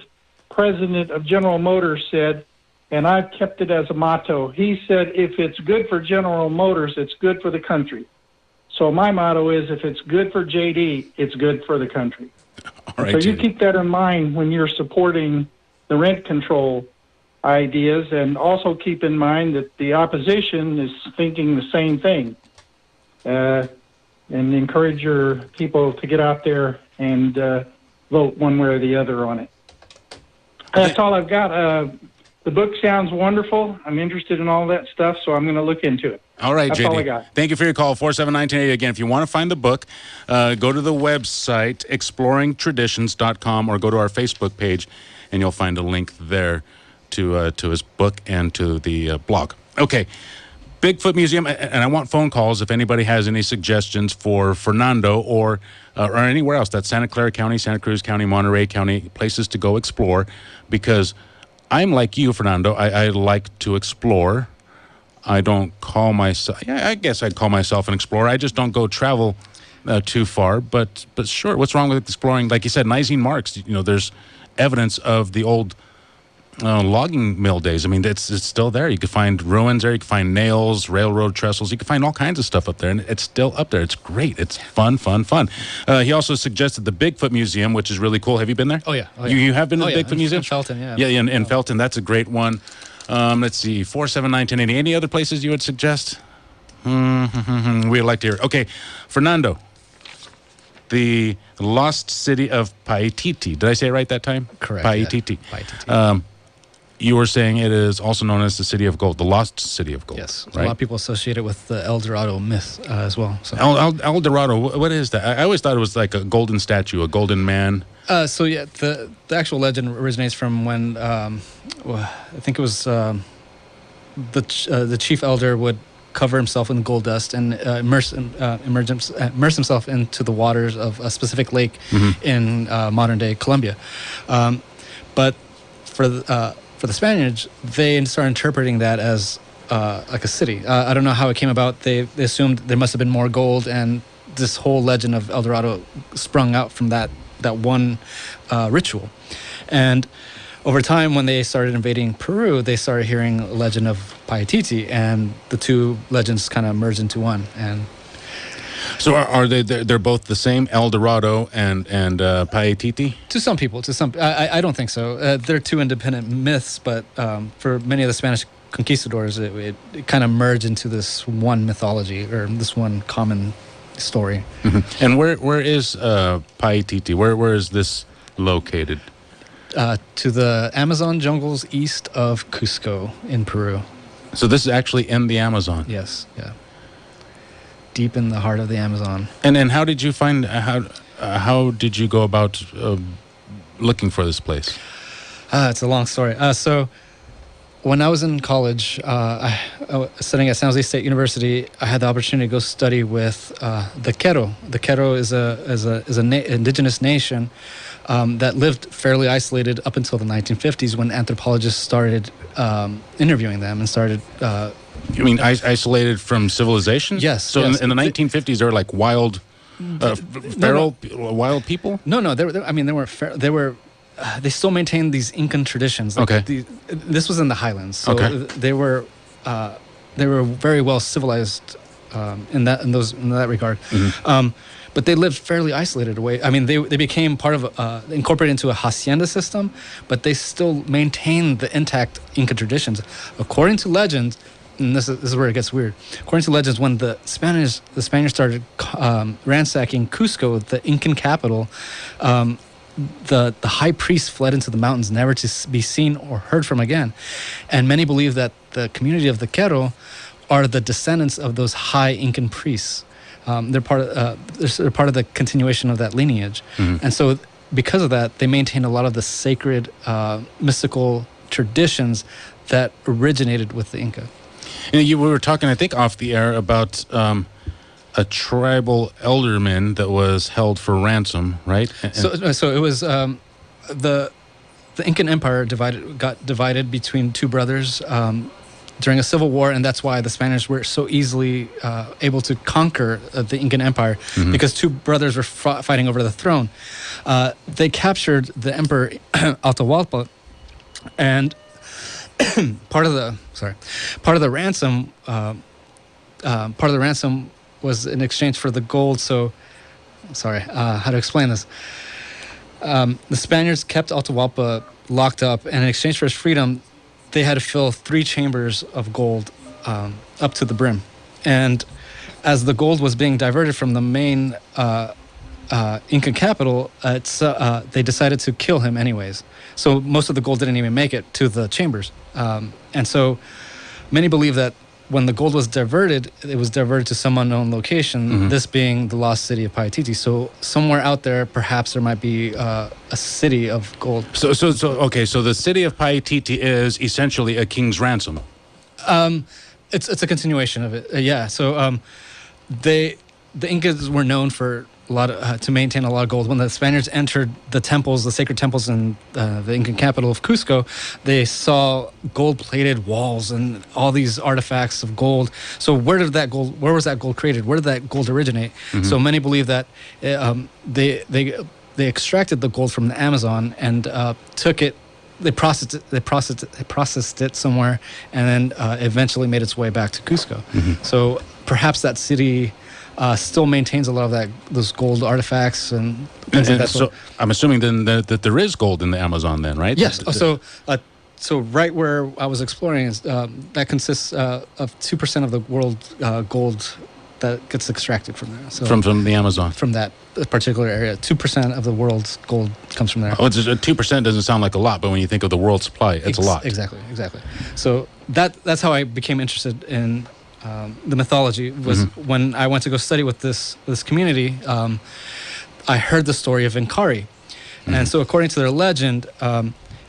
president of General Motors said, and I've kept it as a motto. He said, if it's good for General Motors, it's good for the country. So my motto is, if it's good for JD, it's good for the country.
All right,
So you
JD.
keep that in mind when you're supporting the rent control ideas, and also keep in mind that the opposition is thinking the same thing. And encourage your people to get out there and vote one way or the other on it. That's all I've got. The book sounds wonderful. I'm interested in all that stuff, so I'm going to look into it.
All right,
That's
JD.
all I got.
Thank you for your call, 479-1080. Again, if you want to find the book, go to the website, exploringtraditions.com, or go to our Facebook page, and you'll find a link there to his book and to the blog. Okay, Bigfoot Museum, and I want phone calls if anybody has any suggestions for Fernando or anywhere else. That's Santa Clara County, Santa Cruz County, Monterey County, places to go explore, because I'm like you, Fernando. I like to explore. I don't call myself, I guess I'd call myself an explorer. I just don't go travel too far. But sure, what's wrong with exploring? Like you said, Nicene Marks, there's evidence of the old logging mill days. I mean, it's still there. You can find ruins there. You can find nails, railroad trestles. You can find all kinds of stuff up there, and it's still up there. It's great. It's fun. He also suggested the Bigfoot Museum, which is really cool. Have you been there?
Oh, yeah.
You have been to the Bigfoot Museum?
In Felton, yeah.
Yeah, in Felton. That's a great one. Let's see, 479-1080. Any other places you would suggest? We'd like to hear. Okay, Fernando, the lost city of Paititi. Did I say it right that time?
Correct.
Paititi.
Yeah. Paititi.
You were saying it is also known as the City of Gold, the Lost City of Gold.
Yes.
Right?
A lot of people associate it with the El Dorado myth as well. So.
El Dorado, what is that? I always thought it was like a golden statue, a golden man.
So yeah, the actual legend originates from when I think it was the chief elder would cover himself in gold dust and immerse himself into the waters of a specific lake in modern day Colombia. But for the Spaniards, they started interpreting that as like a city. I don't know how it came about. They assumed there must have been more gold, and this whole legend of El Dorado sprung out from that one ritual. And over time, when they started invading Peru, they started hearing a legend of Paititi, and the two legends kind of merged into one. And
so are they? They're both the same, El Dorado and Paititi?
To some people, I don't think so. They're two independent myths, but for many of the Spanish conquistadors, it kind of merged into this one mythology, or this one common story.
Mm-hmm. And where is Paititi? Where is this located?
To the Amazon jungles east of Cusco in Peru.
So this is actually in the Amazon?
Yes, yeah. Deep in the heart of the Amazon.
And then how did you find, how did you go about looking for this place?
It's a long story. So when I was in college, I was studying at San Jose State University, I had the opportunity to go study with the Quero. The Quero is an indigenous nation that lived fairly isolated up until the 1950s, when anthropologists started interviewing them and started...
You mean isolated from civilization?
Yes.
So
yes.
in the 1950s, they were like wild, feral, wild people?
No. They were they still maintain these Incan traditions. Like this was in the highlands, so they were very well civilized in that regard. But they lived fairly isolated away. I mean, they became part of incorporated into a hacienda system, but they still maintained the intact Inca traditions. According to legends, and this is where it gets weird. According to legends, when the Spaniards started ransacking Cusco, the Incan capital, the high priest fled into the mountains, never to be seen or heard from again. And many believe that the community of the Quero are the descendants of those high Incan priests. They're part of the continuation of that lineage. And so because of that, they maintain a lot of the sacred mystical traditions that originated with the Inca.
We were talking, I think, off the air about a tribal elderman that was held for ransom, right?
So it was the Incan Empire got divided between two brothers during a civil war, and that's why the Spaniards were so easily able to conquer the Incan Empire, because two brothers were fighting over the throne. They captured the Emperor Atahualpa, and part of the ransom was in exchange for the gold. So, how to explain this? The Spaniards kept Atahualpa locked up, and in exchange for his freedom, they had to fill 3 chambers of gold up to the brim. And as the gold was being diverted from the main Incan capital, they decided to kill him anyways. So most of the gold didn't even make it to the chambers. And so many believe that when the gold was diverted, it was diverted to some unknown location, this being the lost city of Paititi. So somewhere out there, perhaps there might be a city of gold.
So the city of Paititi is essentially a king's ransom.
It's a continuation of it. So the Incas were known for to maintain a lot of gold. When the Spaniards entered the temples, the sacred temples in the Incan capital of Cusco, they saw gold-plated walls and all these artifacts of gold. So where was that gold created? Where did that gold originate? So many believe that they extracted the gold from the Amazon and took it. They processed it somewhere, and then eventually made its way back to Cusco. So perhaps that city still maintains a lot of those gold artifacts and things like that.
So I'm assuming then that there is gold in the Amazon then, right?
Yes. So right where I was exploring is that consists of 2% of the world gold that gets extracted from there. So
from the Amazon.
From that particular area, 2% of the world's gold comes from there.
2% doesn't sound like a lot, but when you think of the world supply, it's a lot.
Exactly. So that's how I became interested in the mythology. Was when I went to go study with this community. I heard the story of Inkari, and so according to their legend,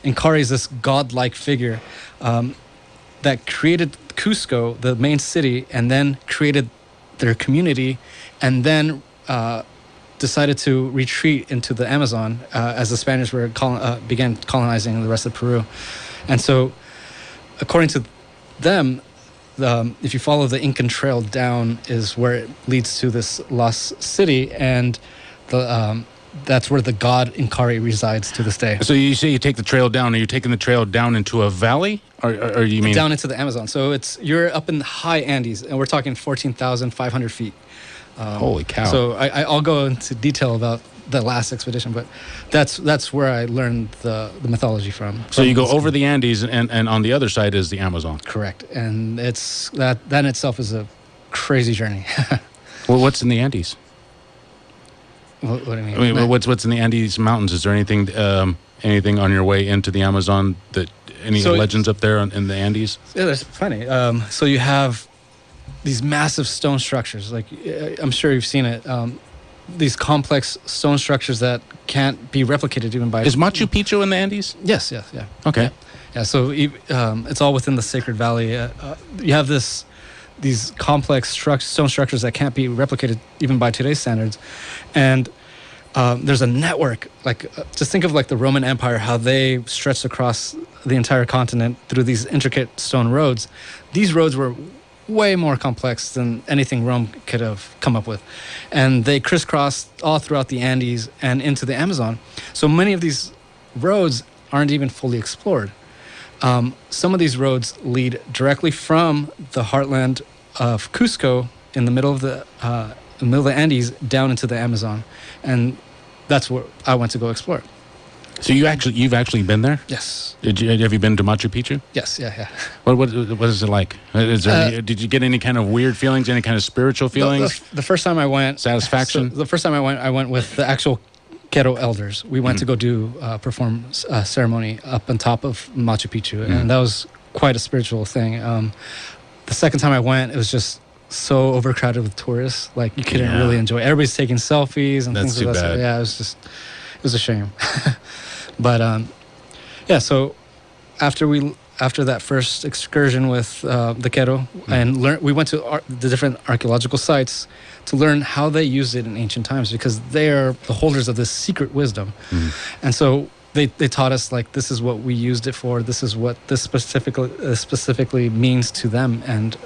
Inkari is this godlike figure that created Cusco, the main city, and then created their community, and then decided to retreat into the Amazon as the Spaniards were began colonizing the rest of Peru. And so, according to them, if you follow the Incan trail down, is where it leads to this lost city, and that's where the god Inkari resides to this day.
So you say you take the trail down. Are you taking the trail down into a valley, or you mean
down into the Amazon? So you're up in the high Andes, and we're talking 14,500 feet.
Holy cow!
So I'll go into detail about the last expedition, but that's where I learned the mythology from.
So you go over the Andes, and on the other side is the Amazon.
Correct, and it's that in itself is a crazy journey.
Well, what's in the Andes?
What do you mean?
I mean, what's in the Andes Mountains? Is there anything on your way into the Amazon any legends up there in the Andes?
Yeah, there's plenty. So you have these massive stone structures. Like I'm sure you've seen it. These complex stone structures that can't be replicated even by...
Is Machu Picchu in the Andes?
Yes. Yeah.
Okay.
Yeah, so it's all within the Sacred Valley. You have these complex stone structures that can't be replicated even by today's standards. And there's a network. Just think of the Roman Empire, how they stretched across the entire continent through these intricate stone roads. These roads were way more complex than anything Rome could have come up with. And they crisscrossed all throughout the Andes and into the Amazon. So many of these roads aren't even fully explored. Some of these roads lead directly from the heartland of Cusco in the middle of the Andes down into the Amazon, and that's where I went to go explore.
So you've actually been there?
Yes.
Have you been to Machu Picchu?
Yes. Yeah.
What is it like? Is there did you get any kind of weird feelings? Any kind of spiritual feelings?
The first time I went,
satisfaction.
The first time I went with the actual Quero elders. We went to go perform a ceremony up on top of Machu Picchu, and that was quite a spiritual thing. The second time I went, it was just so overcrowded with tourists. Like you couldn't really enjoy it. Everybody's taking selfies and things like that. So, yeah, it was a shame. But so after that first excursion with the Quero, and we went to the different archaeological sites to learn how they used it in ancient times, because they are the holders of this secret wisdom. And so they taught us, like, this is what we used it for, this is what this specifically means to them, and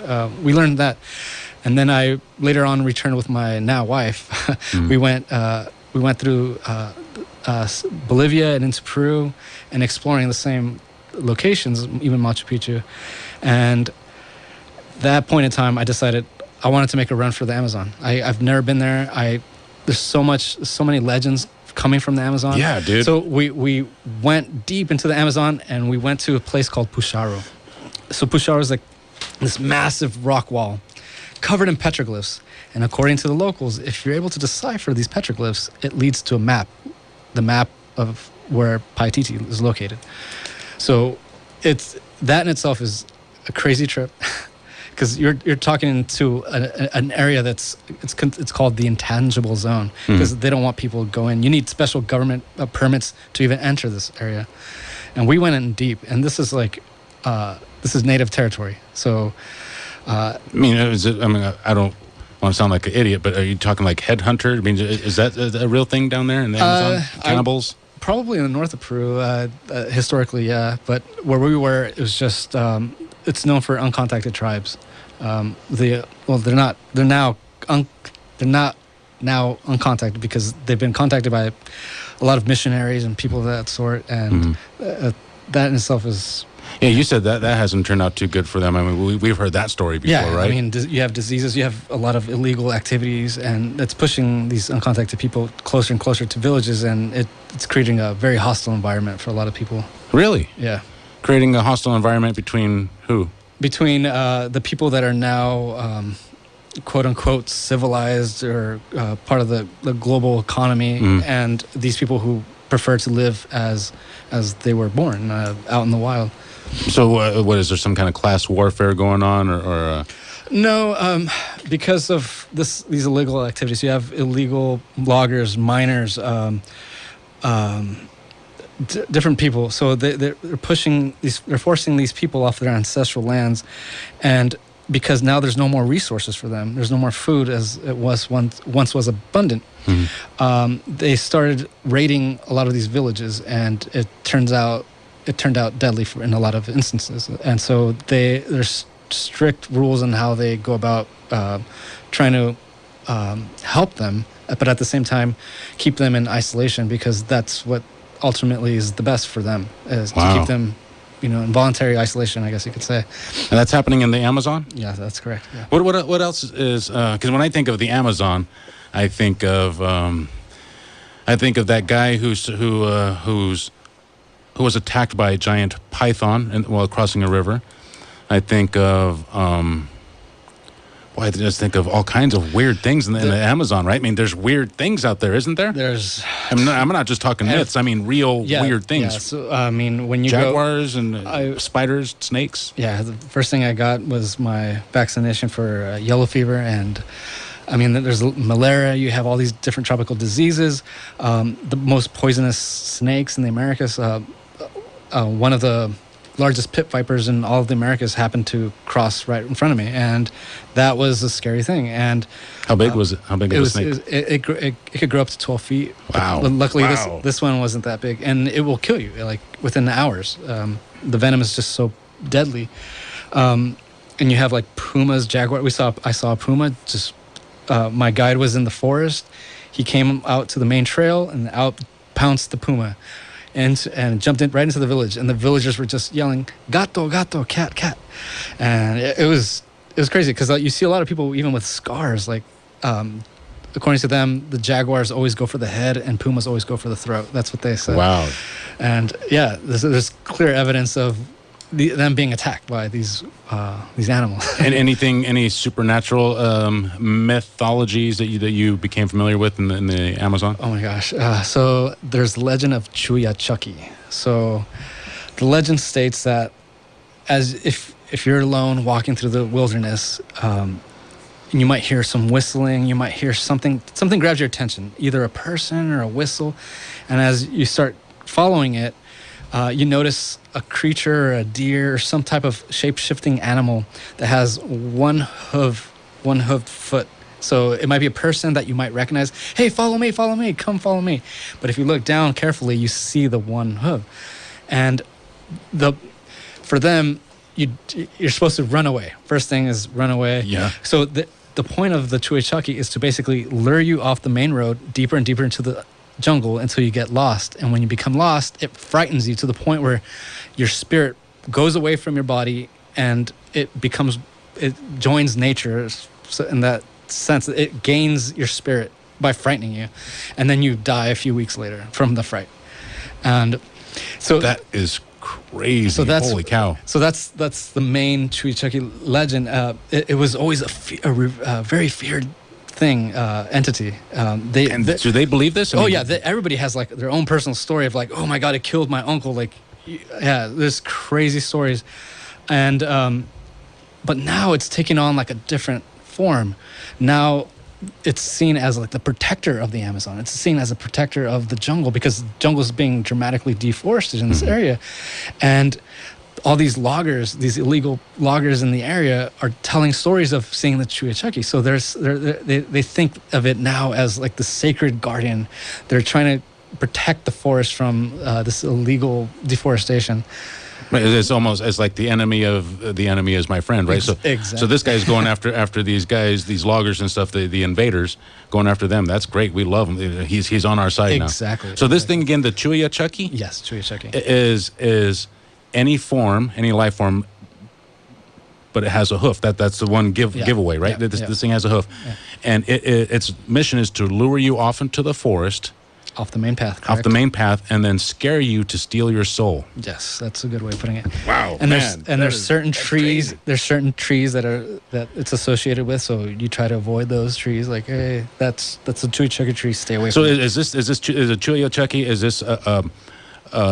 we learned that. And then I later on returned with my now wife. We went through Bolivia and into Peru, and exploring the same locations, even Machu Picchu. And that point in time, I decided I wanted to make a run for the Amazon. I've never been there. There's so many legends coming from the Amazon.
Yeah, dude.
So we went deep into the Amazon, and we went to a place called Puxaro. So Puxaro is like this massive rock wall covered in petroglyphs. And according to the locals, if you're able to decipher these petroglyphs, it leads to a map, the map of where Paititi is located. So that in itself is a crazy trip, because you're talking into an area it's called the intangible zone, because they don't want people to go in. You need special government permits to even enter this area, and we went in deep. And this is this is native territory. So I don't want to sound like an idiot, but are you talking like headhunter? I mean, is that a real thing down there in the Amazon? Cannibals? Probably in the north of Peru, historically, yeah. But where we were, it was just it's known for uncontacted tribes. They're not now uncontacted, because they've been contacted by a lot of missionaries and people of that sort, and that in itself is.
Yeah, you said that hasn't turned out too good for them. I mean, we've heard that story before, right?
I mean, you have diseases, you have a lot of illegal activities, and it's pushing these uncontacted people closer and closer to villages, and it's creating a very hostile environment for a lot of people.
Really?
Yeah.
Creating a hostile environment between who?
Between the people that are now, quote-unquote, civilized, or part of the global economy, and these people who prefer to live as they were born, out in the wild.
So what is there, some kind of class warfare going on, or
No, because of these illegal activities, you have illegal loggers, miners, different people. So they're forcing these people off their ancestral lands, and because now there's no more resources for them, there's no more food as it was once was abundant. They started raiding a lot of these villages, and it turned out deadly in a lot of instances. And so there's strict rules on how they go about trying to help them, but at the same time keep them in isolation, because that's what ultimately is the best for them, is to keep them, in voluntary isolation, I guess you could say.
And that's happening in the Amazon?
Yeah, that's correct. Yeah.
What else is? Because when I think of the Amazon, I think of that guy who was attacked by a giant python while crossing a river. I think of I just think of all kinds of weird things in the Amazon, right? I mean, there's weird things out there, isn't there? I'm not just talking myths. I mean, real weird things.
Yeah. So, I mean, when you
Jaguars and spiders, snakes.
Yeah, the first thing I got was my vaccination for yellow fever, and I mean, there's malaria. You have all these different tropical diseases. The most poisonous snakes in the Americas. One of the largest pit vipers in all of the Americas happened to cross right in front of me, and that was a scary thing. And
how big was it? How big was the snake?
It could grow up to 12 feet.
Wow!
Luckily, this one wasn't that big, and it will kill you like within hours. The venom is just so deadly. And you have like pumas, jaguar. I saw a puma. Just my guide was in the forest. He came out to the main trail and out pounced the puma. and jumped right into the village, and the villagers were just yelling, "Gato, gato, cat, cat," and it was crazy because you see a lot of people even with scars. Like, according to them, the jaguars always go for the head, and pumas always go for the throat. That's what they said.
Wow.
And yeah, there's clear evidence of them being attacked by these animals.
And any supernatural mythologies that you became familiar with in the Amazon?
Oh my gosh! So there's the legend of Chuya Chucky. So the legend states that as if you're alone walking through the wilderness, you might hear some whistling. You might hear something grabs your attention, either a person or a whistle, and as you start following it, you notice a creature or a deer or some type of shape-shifting animal that has one hooved foot. So it might be a person that you might recognize. Hey, follow me, come follow me. But if you look down carefully, you see the one hoof. And for them, you're supposed to run away. First thing is run away.
Yeah.
So the point of the Chuechaki is to basically lure you off the main road deeper and deeper into the jungle until you get lost. And when you become lost, it frightens you to the point where your spirit goes away from your body and it joins nature. So in that sense, it gains your spirit by frightening you, and then you die a few weeks later from the fright. And so
that is crazy.
So
holy cow.
So that's the main Chuechaki legend. It was always a very feared entity.
Do they believe this?
Everybody has like their own personal story of like, oh my God, it killed my uncle. Like, yeah, there's crazy stories, and but now it's taking on like a different form. Now it's seen as like the protector of the Amazon. It's seen as a protector of the jungle because the jungle is being dramatically deforested in this area, and all these loggers, these illegal loggers in the area, are telling stories of seeing the Chuechaki. So they think of it now as like the sacred guardian. They're trying to protect the forest from this illegal deforestation.
It's almost as like the enemy is my friend, right?
Exactly.
So this guy's going after these guys, these loggers and stuff, the invaders, going after them. That's great. We love him. He's on our side now.
Exactly.
So this thing again, the Chuechaki?
Yes, Chuechaki.
Is any life form, but it has a hoof. That's the one giveaway, right?
Yeah,
This thing has a hoof. Yeah. And its mission is to lure you off into the forest.
Off the main path, correct?
Off the main path, and then scare you to steal your soul.
Yes, that's a good way of putting it.
Wow,
and there's certain trees.
Crazy.
There's certain trees that it's associated with, so you try to avoid those trees. Like, hey, that's a Chuechaki tree. Stay away.
So
from
is a Chuechaki? Is this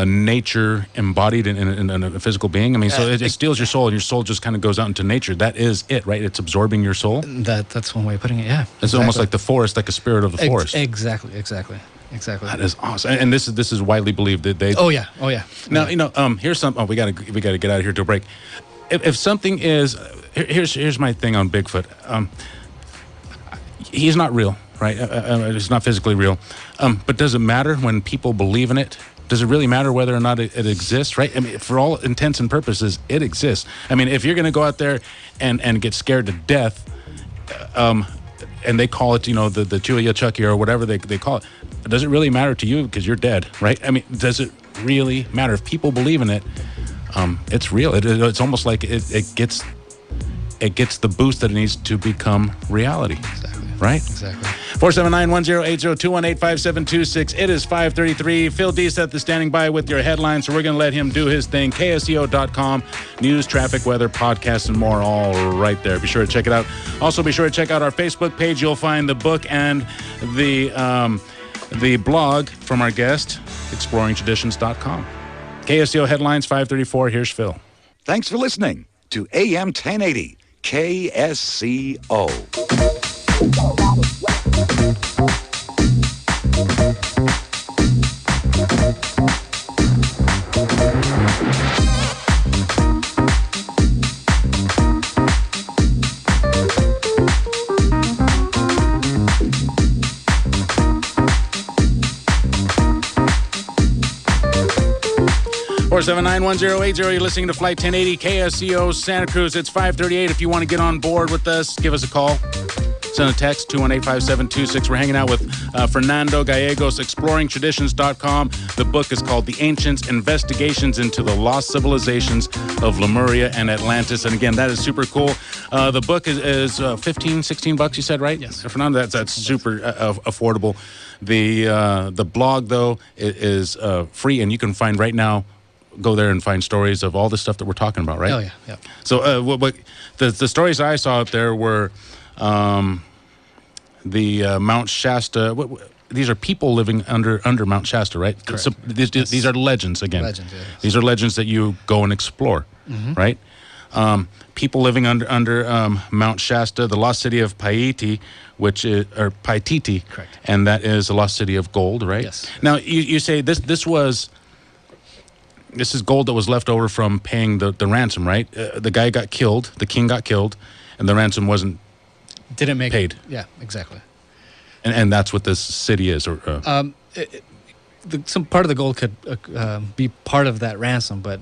nature embodied in a physical being? I mean, so it steals your soul, and your soul just kind of goes out into nature. That is it, right? It's absorbing your soul.
That's one way of putting it. Yeah,
it's almost like the forest, like a spirit of the forest.
Exactly.
That is awesome, and this is widely believed that they.
Oh yeah.
Now here's something. We gotta get out of here to a break. If something is, here's my thing on Bigfoot. He's not real, right? It's not physically real. But does it matter when people believe in it? Does it really matter whether or not it exists, right? I mean, for all intents and purposes, it exists. I mean, if you're going to go out there and get scared to death, and they call it, the Chuechaki or whatever they call it, does it really matter to you because you're dead, right? I mean, does it really matter? If people believe in it, it's real. It's almost like it gets the boost that it needs to become reality.
Exactly.
Right?
Exactly.
479-1080-218-5726. It is 5:33. Phil Deeseth is standing by with your headlines, so we're going to let him do his thing. KSCO.com. News, traffic, weather, podcasts, and more, all right there. Be sure to check it out. Also, be sure to check out our Facebook page. You'll find the book and the blog from our guest, exploringtraditions.com. KSCO headlines, 5:34. Here's Phil.
Thanks for listening to AM 1080 KSCO.
479-1080. You're listening to Flight 1080 KSCO Santa Cruz. It's 5:38. If you want to get on board with us, give us a call. Send a text, 218-5726. We're hanging out with Fernando Gallegos, exploringtraditions.com. The book is called The Ancients, Investigations into the Lost Civilizations of Lemuria and Atlantis. And again, that is super cool. The book is $15-16, you said, right?
Yes.
Fernando, that's super affordable. The blog, though, is free, and you can find right now, go there and find stories of all the stuff that we're talking about, right?
Oh, yeah.
So the stories I saw out there were the Mount Shasta. These are people living under Mount Shasta, right?
Correct.
So these are legends, again.
Legends, yeah.
These are legends that you go and explore, right? People living under Mount Shasta, the lost city of Paititi, Paititi,
correct,
and that is the lost city of gold, right?
Yes.
Now you say this is gold that was left over from paying the ransom, right? The guy got killed, the king got killed, and the ransom
didn't make
paid.
Yeah, exactly.
And that's what this city is.
Some part of the gold could be part of that ransom, but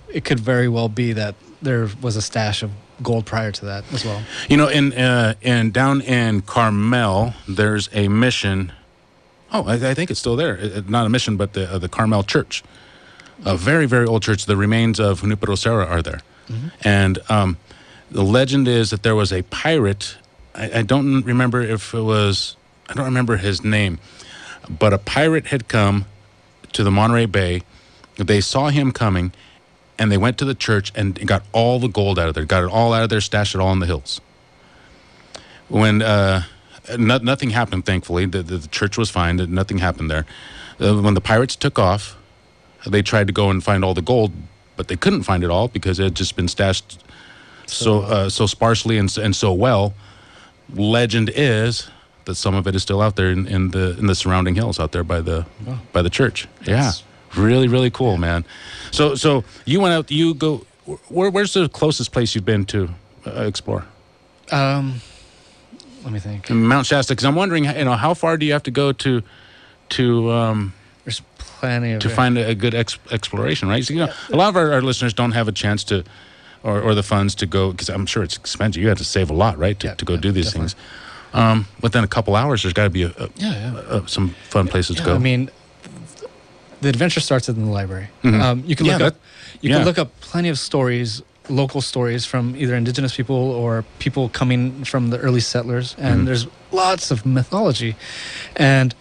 it could very well be that there was a stash of gold prior to that as well.
You know, in down in Carmel, there's a mission. Oh, I think it's still there. Not a mission, but the Carmel Church, a very, very old church. The remains of Junipero Serra are there, and the legend is that there was a pirate. I don't remember if it was. I don't remember his name, but a pirate had come to the Monterey Bay. They saw him coming, and they went to the church and got all the gold out of there. Got it all out of there, stashed it all in the hills. When nothing happened, thankfully, the church was fine. Nothing happened there. When the pirates took off, they tried to go and find all the gold, but they couldn't find it all because it had just been stashed so sparsely and so well. Legend is that some of it is still out there in the surrounding hills out there by the church.
That's
really, really cool, man. So you went out. You go. Where's the closest place you've been to explore?
Let me think.
Mount Shasta, because I'm wondering, how far do you have to go to
There's plenty of
find a good exploration, right? So, a lot of our listeners don't have a chance to, or the funds to go, because I'm sure it's expensive. You have to save a lot, right, to go do these
definitely
things. Within a couple hours, there's got to be some fun places to go.
I mean, the adventure starts in the library.
Mm-hmm.
You can look up plenty of stories, local stories from either indigenous people or people coming from the early settlers, and there's lots of mythology, and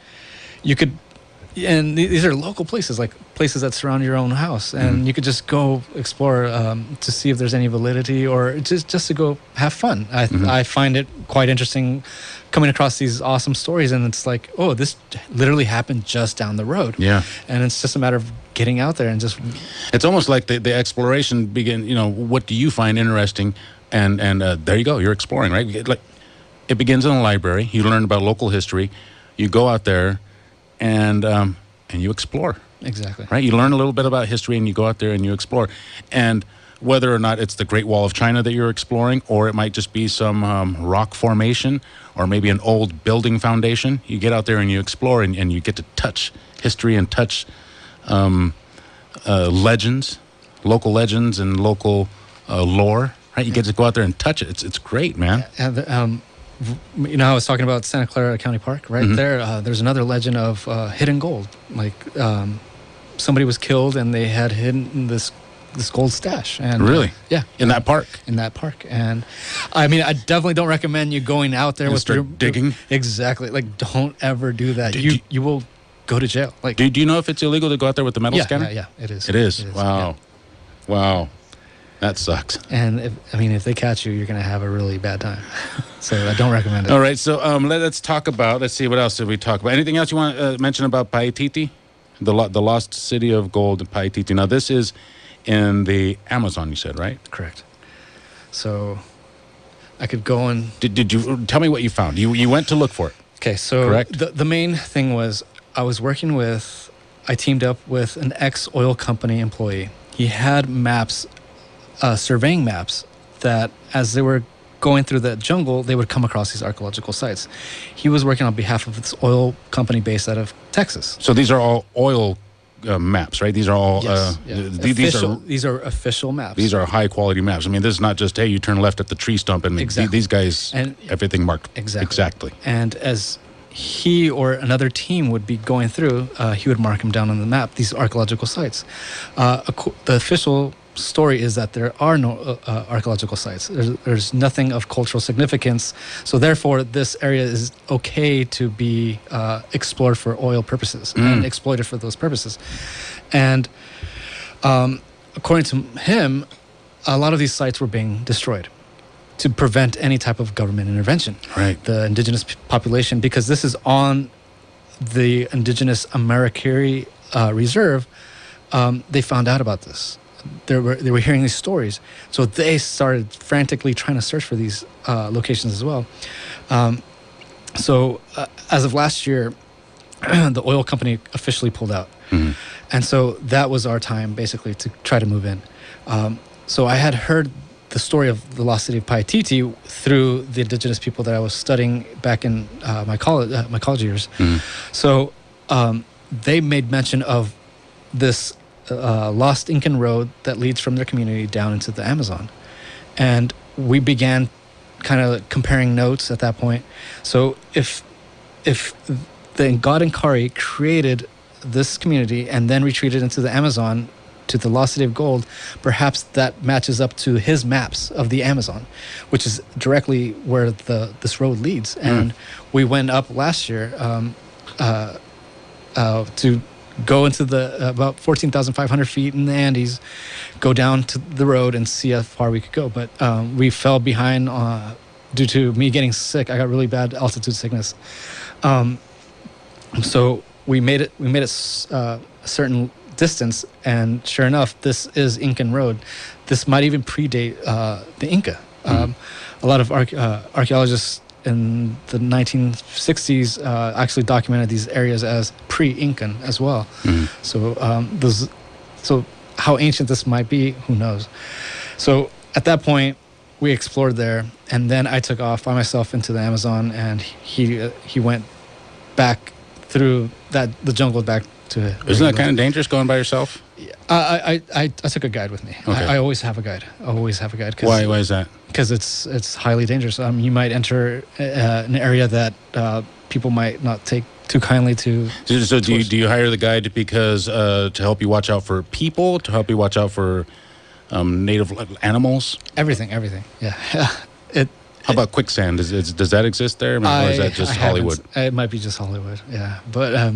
these are local places, like places that surround your own house, and you could just go explore to see if there's any validity, or just to go have fun. I find it quite interesting coming across these awesome stories, and it's like, oh, this literally happened just down the road. Yeah. And it's just a matter of getting out there and just...
It's almost like the exploration begin, what do you find interesting? And there you go, you're exploring, right? It begins in a library. You learn about local history. You go out there and you explore.
Exactly.
Right? You learn a little bit about history and you go out there and you explore. And whether or not it's the Great Wall of China that you're exploring, or it might just be some rock formation, or maybe an old building foundation, you get out there and you explore, and you get to touch history and touch legends, local legends and local lore. Right? You get to go out there and touch it. It's great, man.
I was talking about Santa Clara County Park, right? There's another legend of hidden gold. Like somebody was killed and they had hidden this gold stash. And
really?
Yeah.
In that park?
In that park. And I mean, I definitely don't recommend you going out there with your
digging.
Exactly. Like, don't ever do that. You will go to jail. Like,
do you know if it's illegal to go out there with the metal scanner?
Yeah, it is.
It is. Wow.
Yeah.
Wow. That sucks.
And if they catch you, you're going to have a really bad time. So I don't recommend it.
All right. So let's talk about, let's see, what else did we talk about? Anything else you want to mention about Paititi? The lost city of gold in Paititi. Now, this is in the Amazon, you said, right?
Correct. So I could go and...
Did you tell me what you found? You went to look for it.
Okay, so
correct?
The main thing was I teamed up with an ex-oil company employee. He had maps, surveying maps, that as they were going through the jungle, they would come across these archaeological sites. He was working on behalf of this oil company based out of Texas.
So these are all oil maps, right? These are all
these are official maps.
These are high quality maps. I mean, this is not just, hey, you turn left at the tree stump, and these guys, and everything marked exactly. And
as he or another team would be going through, he would mark them down on the map, these archaeological sites. The official story is that there are no archaeological sites. There's nothing of cultural significance. So therefore, this area is okay to be explored for oil purposes and exploited for those purposes. And according to him, a lot of these sites were being destroyed to prevent any type of government intervention.
Right.
The indigenous population, because this is on the Indigenous Americari Reserve, they found out about this. They were hearing these stories, so they started frantically trying to search for these locations as well. So as of last year, the oil company officially pulled out, and so that was our time basically to try to move in. So I had heard the story of the lost city of Paititi through the indigenous people that I was studying back in my college years. So they made mention of this lost Incan road that leads from their community down into the Amazon. And we began kind of comparing notes at that point. So if the God Nkari created this community and then retreated into the Amazon to the lost city of gold, perhaps that matches up to his maps of the Amazon, which is directly where this road leads. And we went up last year to go into the about 14,500 feet in the Andes, go down to the road and see how far we could go. But we fell behind due to me getting sick. I got really bad altitude sickness. So we made it a certain distance, and sure enough, this is Incan Road. This might even predate the Inca. A lot of archaeologists in the 1960s actually documented these areas as pre-Incan as well. So how ancient this might be, who knows? So at that point, we explored there, and then I took off by myself into the Amazon, and he went back through the jungle back to.
Isn't that kind of dangerous going by yourself?
I took a guide with me.
Okay.
I always have a guide.
Why is that?
Because it's highly dangerous. You might enter an area that people might not take too kindly to.
So do you hire the guide because to help you watch out for people, to help you watch out for native animals?
Everything. Yeah.
How about quicksand? Does that exist there? Or is that just Hollywood?
It might be just Hollywood. Yeah, but.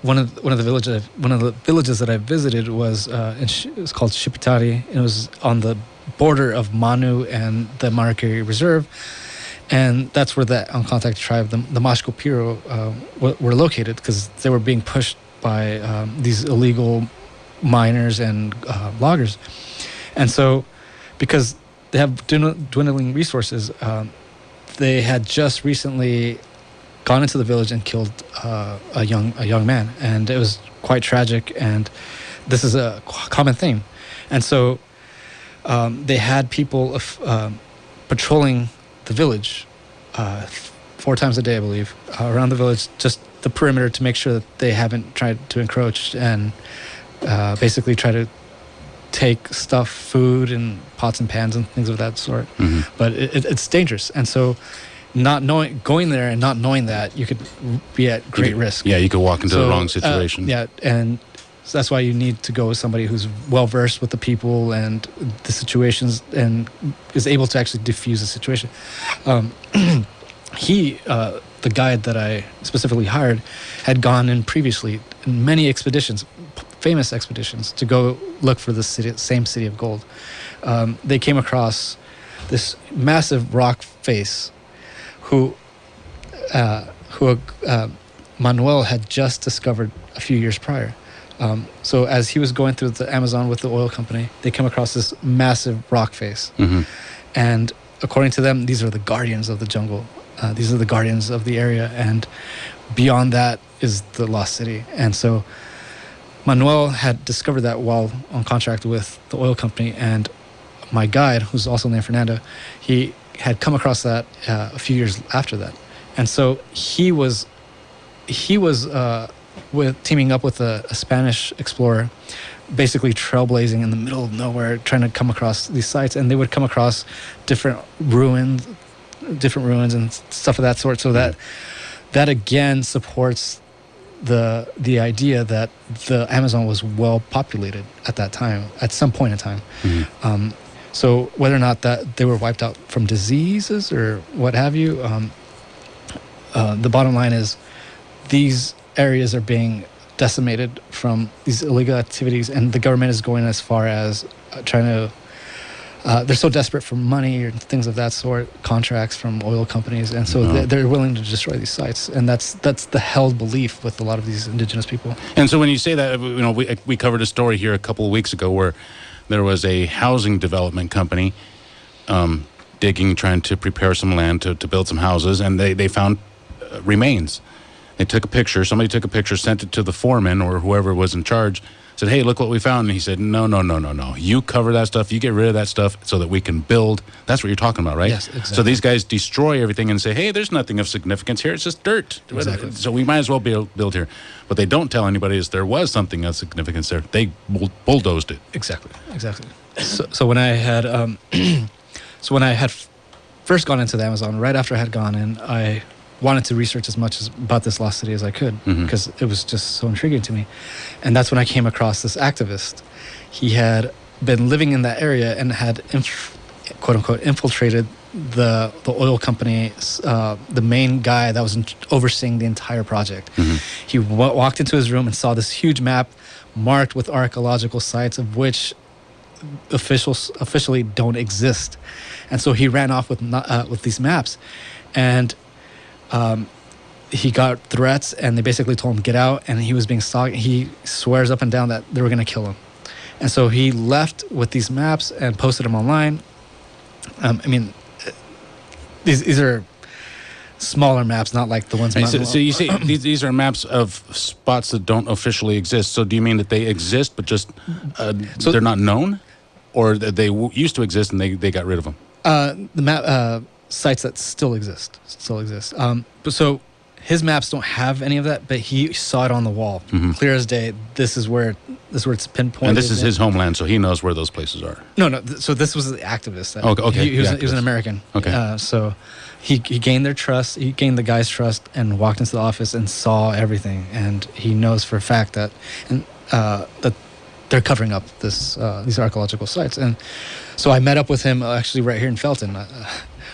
One of the villages that I visited was it was called Shipitari, and it was on the border of Manu and the Maracay Reserve, and that's where the uncontacted tribe, the Mashco Piro, were located, because they were being pushed by these illegal miners and loggers, and so because they have dwindling resources, they had just recently gone into the village and killed a young man, and it was quite tragic. And this is a common theme, and so they had people patrolling the village 4 times a day, I believe, around the village, just the perimeter, to make sure that they haven't tried to encroach and basically try to take stuff, food, and pots and pans and things of that sort. But it's dangerous, and so. Going there and not knowing that, you could be at great risk.
Yeah, you could walk into the wrong situation.
And so that's why you need to go with somebody who's well versed with the people and the situations, and is able to actually diffuse the situation. The guide that I specifically hired, had gone in previously in many expeditions, famous expeditions, to go look for the same city of gold. They came across this massive rock face, who Manuel had just discovered a few years prior. So as he was going through the Amazon with the oil company, they come across this massive rock face. And according to them, these are the guardians of the jungle. These are the guardians of the area. And beyond that is the lost city. And so Manuel had discovered that while on contract with the oil company. And my guide, who's also named Fernando, he had come across that a few years after that, and so he was with teaming up with a Spanish explorer, basically trailblazing in the middle of nowhere, trying to come across these sites, and they would come across different ruins and stuff of that sort. So that again supports the idea that the Amazon was well populated at that time, at some point in time. Mm-hmm. So whether or not that they were wiped out from diseases or what have you, the bottom line is these areas are being decimated from these illegal activities, and the government is going as far as trying to they're so desperate for money or things of that sort, contracts from oil companies, and so they're willing to destroy these sites, and that's the held belief with a lot of these indigenous people.
And so when you say that, we covered a story here a couple of weeks ago where there was a housing development company digging, trying to prepare some land to build some houses, and they found remains. They took a picture. Somebody took a picture, sent it to the foreman or whoever was in charge, said, hey, look what we found. And he said, no. You cover that stuff. You get rid of that stuff so that we can build. That's what you're talking about, right?
Yes, exactly.
So these guys destroy everything and say, hey, there's nothing of significance here. It's just dirt.
Exactly.
So we might as well build here. What they don't tell anybody is there was something of significance there. They bulldozed it.
Exactly. So when I had first gone into the Amazon, right after I had gone in, I wanted to research as much about this lost city as I could, because it was just so intriguing to me. And that's when I came across this activist. He had been living in that area and had quote unquote infiltrated the oil company, the main guy that was overseeing the entire project. He walked into his room and saw this huge map marked with archaeological sites, of which officially don't exist. And so he ran off with these maps, and he got threats, and they basically told him get out, and he was being stalked. He swears up and down that they were going to kill him. And so he left with these maps and posted them online. These are smaller maps, not like the ones.
So you see, these are maps of spots that don't officially exist. So do you mean that they exist, but just they're not known, or that they used to exist and they got rid of them?
The map sites that still exist. But so his maps don't have any of that, but he saw it on the wall, clear as day. This is where it's pinpointed.
And this is his homeland, so he knows where those places are.
No. So this was the activist.
Okay.
He was an American.
Okay.
So he gained their trust. He gained the guy's trust and walked into the office and saw everything. And he knows for a fact that they're covering up these archaeological sites. And so I met up with him actually right here in Felton.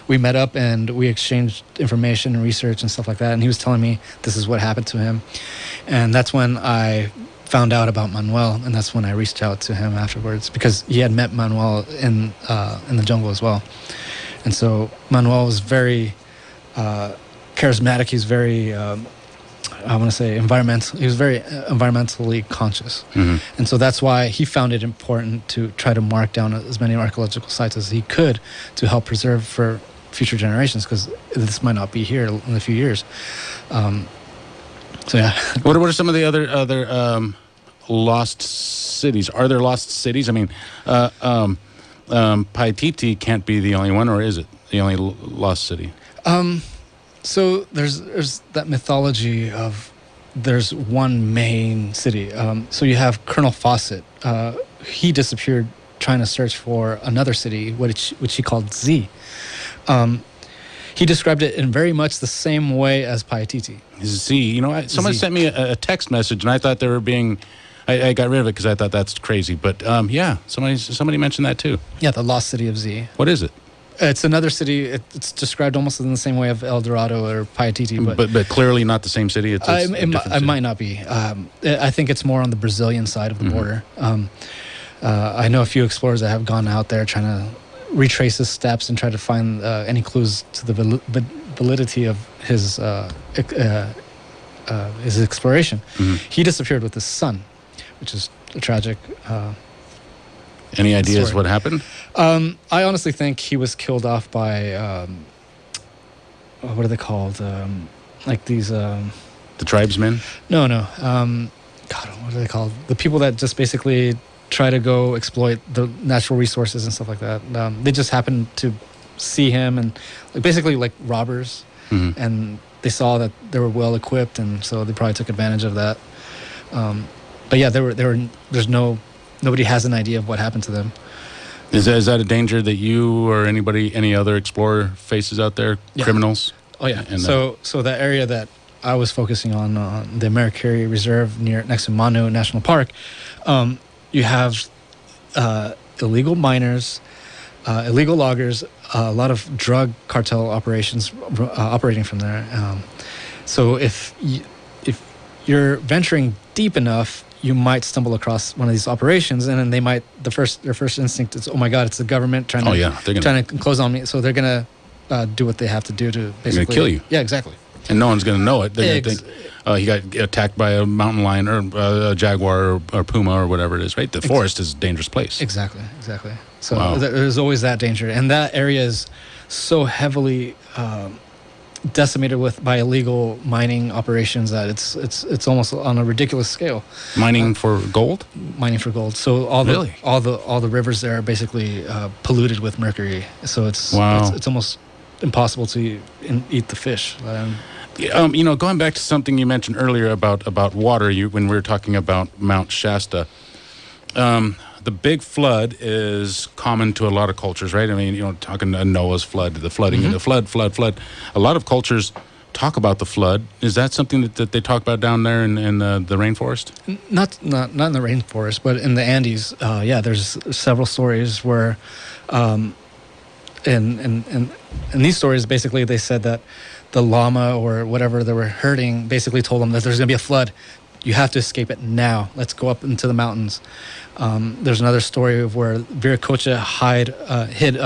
We met up and we exchanged information and research and stuff like that. And he was telling me this is what happened to him. And that's when I found out about Manuel. And that's when I reached out to him afterwards, because he had met Manuel in the jungle as well. And so Manuel was very charismatic. He's very, environmental. He was very environmentally conscious. And so that's why he found it important to try to mark down as many archaeological sites as he could to help preserve for future generations, because this might not be here in a few years. So yeah.
What are some of the other lost cities? Are there lost cities? I mean, Paititi can't be the only one, or is it the only lost city?
So there's that mythology of there's one main city. So you have Colonel Fawcett. He disappeared trying to search for another city, which he called Z. He described it in very much the same way as Paititi.
Z. Someone sent me a text message, and I thought they were being... I got rid of it because I thought that's crazy. But yeah, somebody mentioned that too.
Yeah, the lost city of Z.
What is it?
It's another city. It's described almost in the same way of El Dorado or Paititi,
but clearly not the same city.
It might not be. I think it's more on the Brazilian side of the border. I know a few explorers that have gone out there trying to retrace his steps and try to find any clues to the validity of his exploration. He disappeared with his son, which is tragic.
Any ideas what happened?
I honestly think he was killed off by what are they called? Like these
the tribesmen?
No. God, what are they called? The people that just basically try to go exploit the natural resources and stuff like that. They just happened to see him, and basically like robbers, and they saw that they were well equipped, and so they probably took advantage of that. But yeah, nobody has an idea of what happened to them.
Is that a danger that you or any other explorer faces out there?
Yeah.
Criminals?
Oh yeah. So the area that I was focusing on, the Americari Reserve next to Manu National Park, you have illegal miners, illegal loggers, a lot of drug cartel operations operating from there. So if you're venturing deep enough, you might stumble across one of these operations, and then their first instinct is, oh my God, it's the government trying to close on me. So they're gonna do what they have to do to basically
kill you.
Yeah, exactly.
And no one's gonna know it. They're gonna think he got attacked by a mountain lion or a jaguar or puma or whatever it is. Right? The forest is a dangerous place.
Exactly. So there's always that danger, and that area is so heavily decimated by illegal mining operations that it's almost on a ridiculous scale.
Mining for gold.
Mining for gold. So all the rivers there are basically polluted with mercury. So it's almost impossible to eat the fish.
Going back to something you mentioned earlier about water, when we were talking about Mount Shasta. The big flood is common to a lot of cultures, right? I mean, talking Noah's flood, the flooding, and the flood. A lot of cultures talk about the flood. Is that something that they talk about down there in the rainforest?
Not in the rainforest, but in the Andes. There's several stories where, in these stories, basically they said that the llama or whatever they were herding basically told them that there's going to be a flood. You have to escape it now. Let's go up into the mountains. There's another story of where Viracocha hid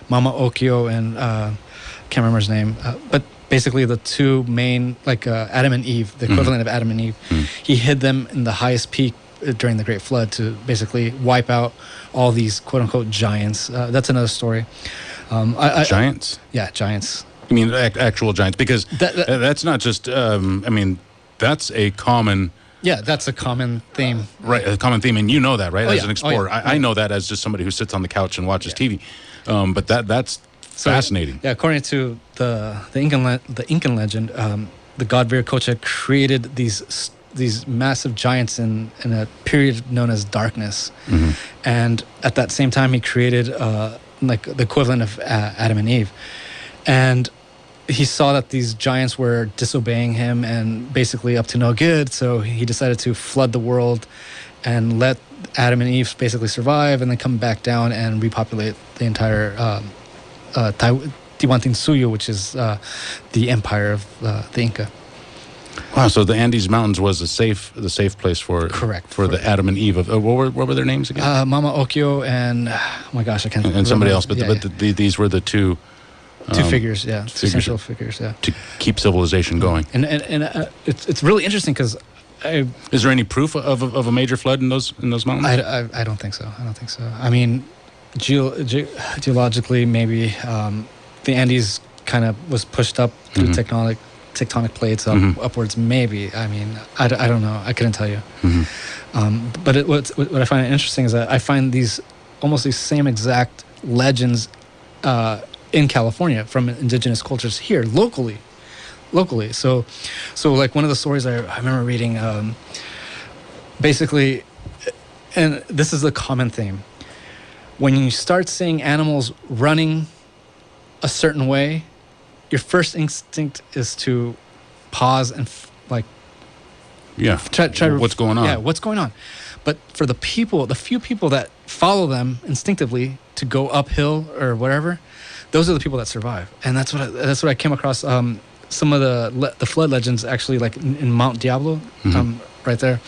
Mama Okio and can't remember his name, but basically the two main, Adam and Eve, the equivalent of Adam and Eve. He hid them in the highest peak during the Great Flood to basically wipe out all these quote unquote giants. That's another story.
Giants?
Yeah, giants.
You mean actual giants? Because that's not just. That's a common.
Yeah, that's a common theme.
Right, a common theme, and you know that, right? As an explorer, I know that as just somebody who sits on the couch and watches TV. But that's fascinating.
Yeah, according to the Incan legend, the god Viracocha created these massive giants in a period known as darkness, and at that same time he created the equivalent of Adam and Eve, and he saw that these giants were disobeying him and basically up to no good, so he decided to flood the world and let Adam and Eve basically survive and then come back down and repopulate the entire Tiwantinsuyo, which is the empire of the Inca.
Wow, so the Andes Mountains was the safe place for the Adam and Eve. What were their names again?
Mama Okio and, oh my gosh, I can't remember.
And somebody else, but these were the two...
Two figures, yeah. Essential figures, yeah.
To keep civilization going.
And it's really interesting because
is there any proof of a major flood in those mountains?
I don't think so. I mean, geologically, maybe the Andes kind of was pushed up through tectonic plates upwards. Maybe. I mean, I don't know. I couldn't tell you. But what I find interesting is that I find these same exact legends in California from indigenous cultures here locally. So like one of the stories I remember reading, basically, and this is a common theme. When you start seeing animals running a certain way, your first instinct is to pause and try
what's going on?
Yeah, what's going on? But for the few people that follow them instinctively to go uphill or whatever, those are the people that survive, and that's what I came across. Some of the flood legends actually, like in Mount Diablo, right there.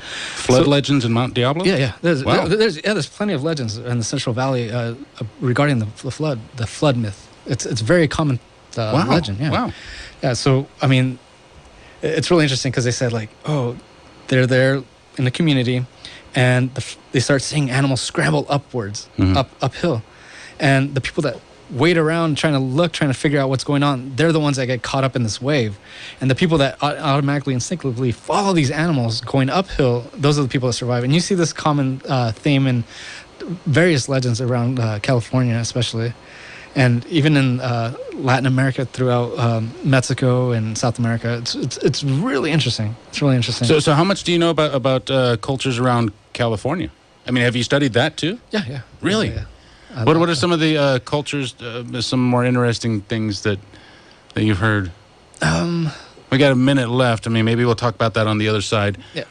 Flood legends in Mount Diablo.
Yeah. There's plenty of legends in the Central Valley regarding the flood myth. It's very common legend. Yeah.
Wow.
Yeah. So I mean, it's really interesting because they said they're there in the community, and they start seeing animals scramble upwards, uphill, and the people that wait around trying to figure out what's going on, they're the ones that get caught up in this wave. And the people that automatically, instinctively follow these animals going uphill, those are the people that survive. And you see this common theme in various legends around California especially. and even in Latin America, throughout Mexico and South America, it's really interesting. It's really interesting.
So how much do you know about cultures around California? I mean, have you studied that too?
Yeah.
Really?
Yeah.
What are some of the cultures? Some more interesting things that you've heard? We got a minute left. I mean, maybe we'll talk about that on the other side.
Yeah.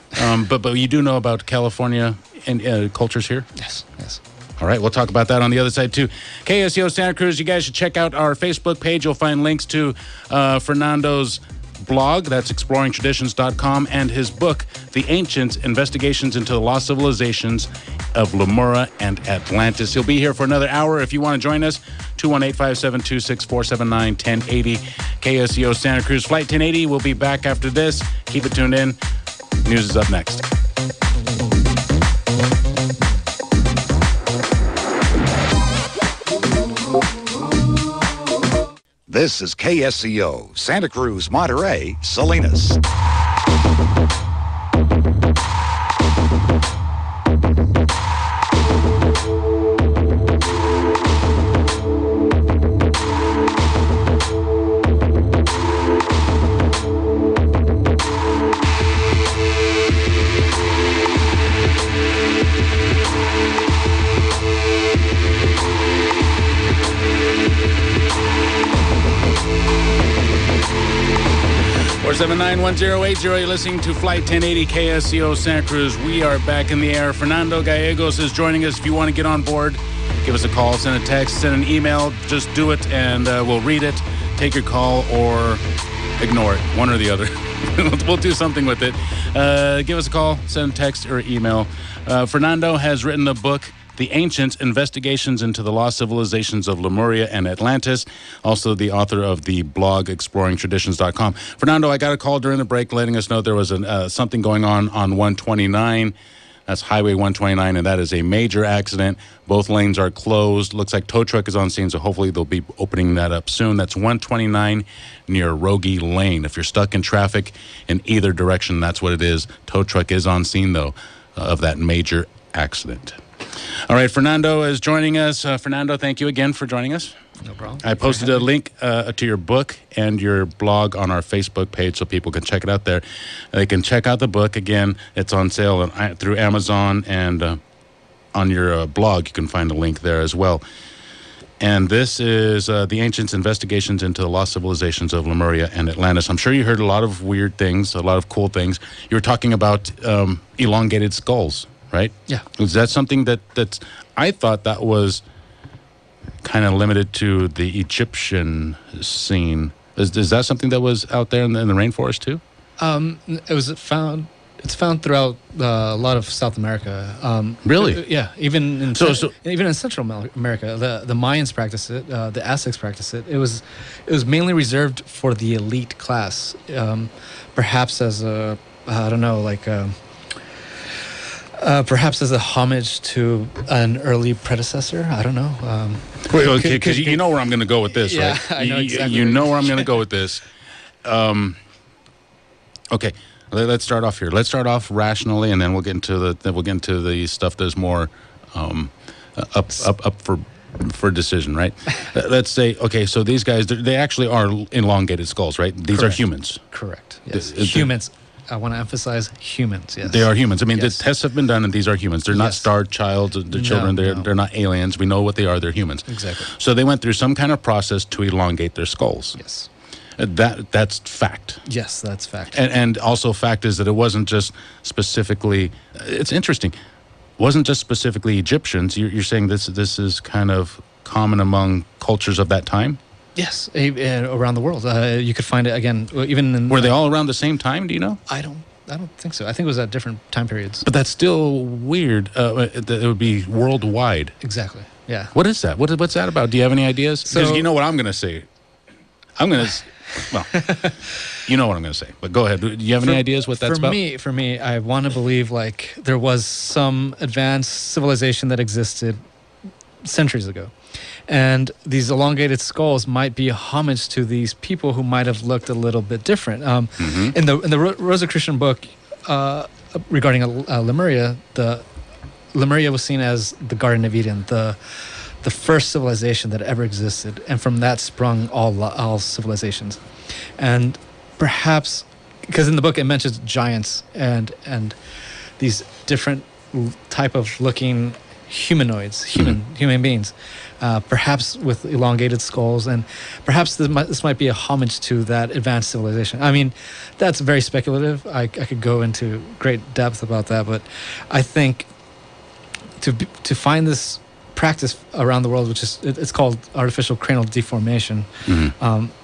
But you do know about California and cultures here?
Yes.
All right, we'll talk about that on the other side too. KSCO Santa Cruz, you guys should check out our Facebook page. You'll find links to Fernando's blog, that's exploringtraditions.com, and his book, The Ancients, Investigations into the Lost Civilizations of Lemuria and Atlantis. He'll be here for another hour. If you want to join us, 218-572-6479-1080, KSCO Santa Cruz. Flight 1080 will be back after this. Keep it tuned in. News is up next.
This is KSCO, Santa Cruz, Monterey, Salinas.
Four 479-1080. You're listening to Flight 1080 KSCO Santa Cruz. We are back in the air. Fernando Gallegos is joining us. If you want to get on board, give us a call, send a text, send an email. Just do it, and we'll read it, take your call, or ignore it, one or the other. We'll do something with it. Give us a call, send a text, or email. Fernando has written a book, The Ancients, Investigations into the Lost Civilizations of Lemuria and Atlantis. Also the author of the blog, exploringtraditions.com. Fernando, I got a call during the break letting us know there was something going on 129. That's Highway 129, and that is a major accident. Both lanes are closed. Looks like tow truck is on scene, so hopefully they'll be opening that up soon. That's 129 near Rogie Lane. If you're stuck in traffic in either direction, that's what it is. Tow truck is on scene, though, of that major accident. All right, Fernando is joining us. Fernando, thank you again for joining us.
No problem.
I posted a link to your book and your blog on our Facebook page so people can check it out there. They can check out the book. Again, it's on sale through Amazon, and on your blog you can find a link there as well. And this is The Ancients, Investigations into the Lost Civilizations of Lemuria and Atlantis. I'm sure you heard a lot of weird things, a lot of cool things. You were talking about elongated skulls, right?
Yeah.
Is that something that's... I thought that was kind of limited to the Egyptian scene. Is that something that was out there in the rainforest too? It's found throughout a lot of South America.
Really? Yeah. Even in Central America, the Mayans practice it. The Aztecs practice it. It was mainly reserved for the elite class, perhaps as a perhaps as a homage to an early predecessor. I don't know.
Wait, okay, because you know where I'm going to go with this,
yeah,
right?
I know exactly.
You know where I'm going to go with this. Okay, let's start off here. Let's start off rationally, and then we'll get into the stuff that's more up for decision, right? Let's say, okay, so these guys, they actually are elongated skulls, right? These
Correct.
Are humans.
Correct. Yes. Humans. I want to emphasize humans, yes.
They are humans. I mean,
yes.
The tests have been done, and these are humans. They're not
Yes.
star childs, they're children. They're not aliens. We know what they are. They're humans.
Exactly.
So they went through some kind of process to elongate their skulls.
Yes.
That's fact.
Yes, that's fact.
And also fact is that it wasn't just specifically... It's interesting. It wasn't just specifically Egyptians. You're saying this is kind of common among cultures of that time?
Yes, around the world. You could find it again, even in...
Were they all around the same time, do you know?
I don't think so. I think it was at different time periods.
But that's still weird. It would be worldwide.
Exactly, yeah.
What is that? What's that about? Do you have any ideas? Because
So-
you know what I'm going to say. Well, you know what I'm going to say. But go ahead. Do you have any ideas what that's about?
For me, I want to believe like there was some advanced civilization that existed centuries ago. And these elongated skulls might be a homage to these people who might have looked a little bit different. In the Rosicrucian book regarding Lemuria, the Lemuria was seen as the Garden of Eden, the the first civilization that ever existed, and from that sprung all civilizations. And perhaps, because in the book it mentions giants and these different type of looking humanoids, human beings, perhaps with elongated skulls, and perhaps this might be a homage to that advanced civilization. I mean, that's very speculative. I could go into great depth about that, but I think to find this practice around the world, which is it's called artificial cranial deformation.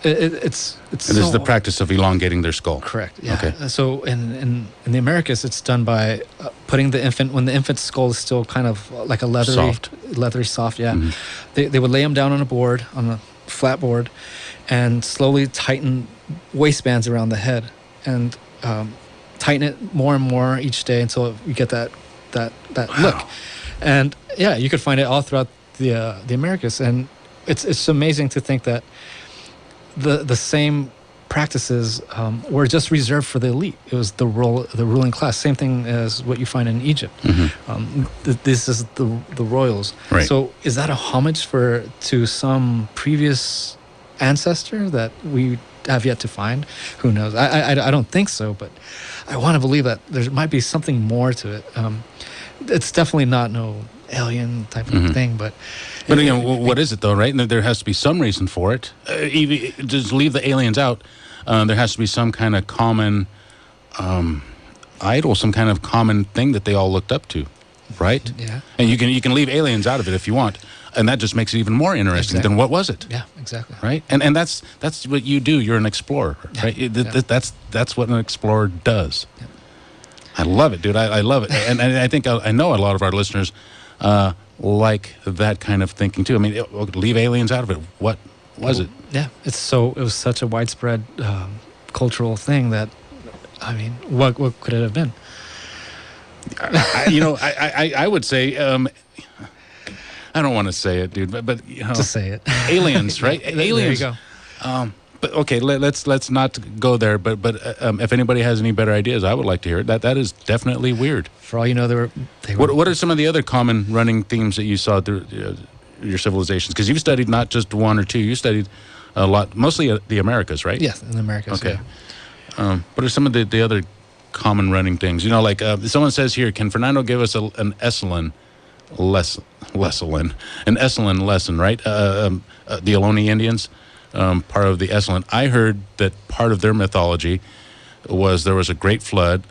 It's
this is the practice of elongating their skull.
Correct. Yeah.
Okay.
So in the Americas, it's done by putting the infant, when the infant's skull is still kind of like a leathery soft. Yeah. They would lay them down on a flat board, and slowly tighten waistbands around the head, and tighten it more and more each day until you get that look. And yeah, you could find it all throughout the Americas, and it's amazing to think that the same practices were just reserved for the elite. It was the ruling class. Same thing as what you find in Egypt. This is the royals.
Right.
So is that a homage to some previous ancestor that we have yet to find? Who knows? I don't think so, but I want to believe that there might be something more to it. It's definitely not no alien type of thing, but
again, what is it though, right? And there has to be some reason for it. Even just leave the aliens out. There has to be some kind of common idol, some kind of common thing that they all looked up to, right?
Yeah.
And you can leave aliens out of it if you want, and that just makes it even more interesting.
Exactly.
Then what was it?
Yeah, exactly.
Right. And that's what you do. You're an explorer, right? That's what an explorer does.
Yeah.
I love it, dude. I love it, and I think I know a lot of our listeners like that kind of thinking too. I mean, leave aliens out of it. What was it?
Yeah, it was such a widespread cultural thing that, I mean, what could it have been?
I would say, I don't want to say it, dude, but
just say it.
Aliens, right? Aliens.
There you go.
But okay, let's not go there. But if anybody has any better ideas, I would like to hear it. That is definitely weird.
For all you know, they were.
What are some of the other common running themes that you saw through your civilizations? Because you've studied not just one or two. You studied a lot, mostly the Americas, right?
Yes, in the Americas.
Okay.
Yeah.
What are some of the other common running things? You know, like someone says here, can Fernando give us an Esalen lesson? An Esalen lesson, right? The Ohlone Indians. Part of the Esalen. I heard that part of their mythology was there was a great flood,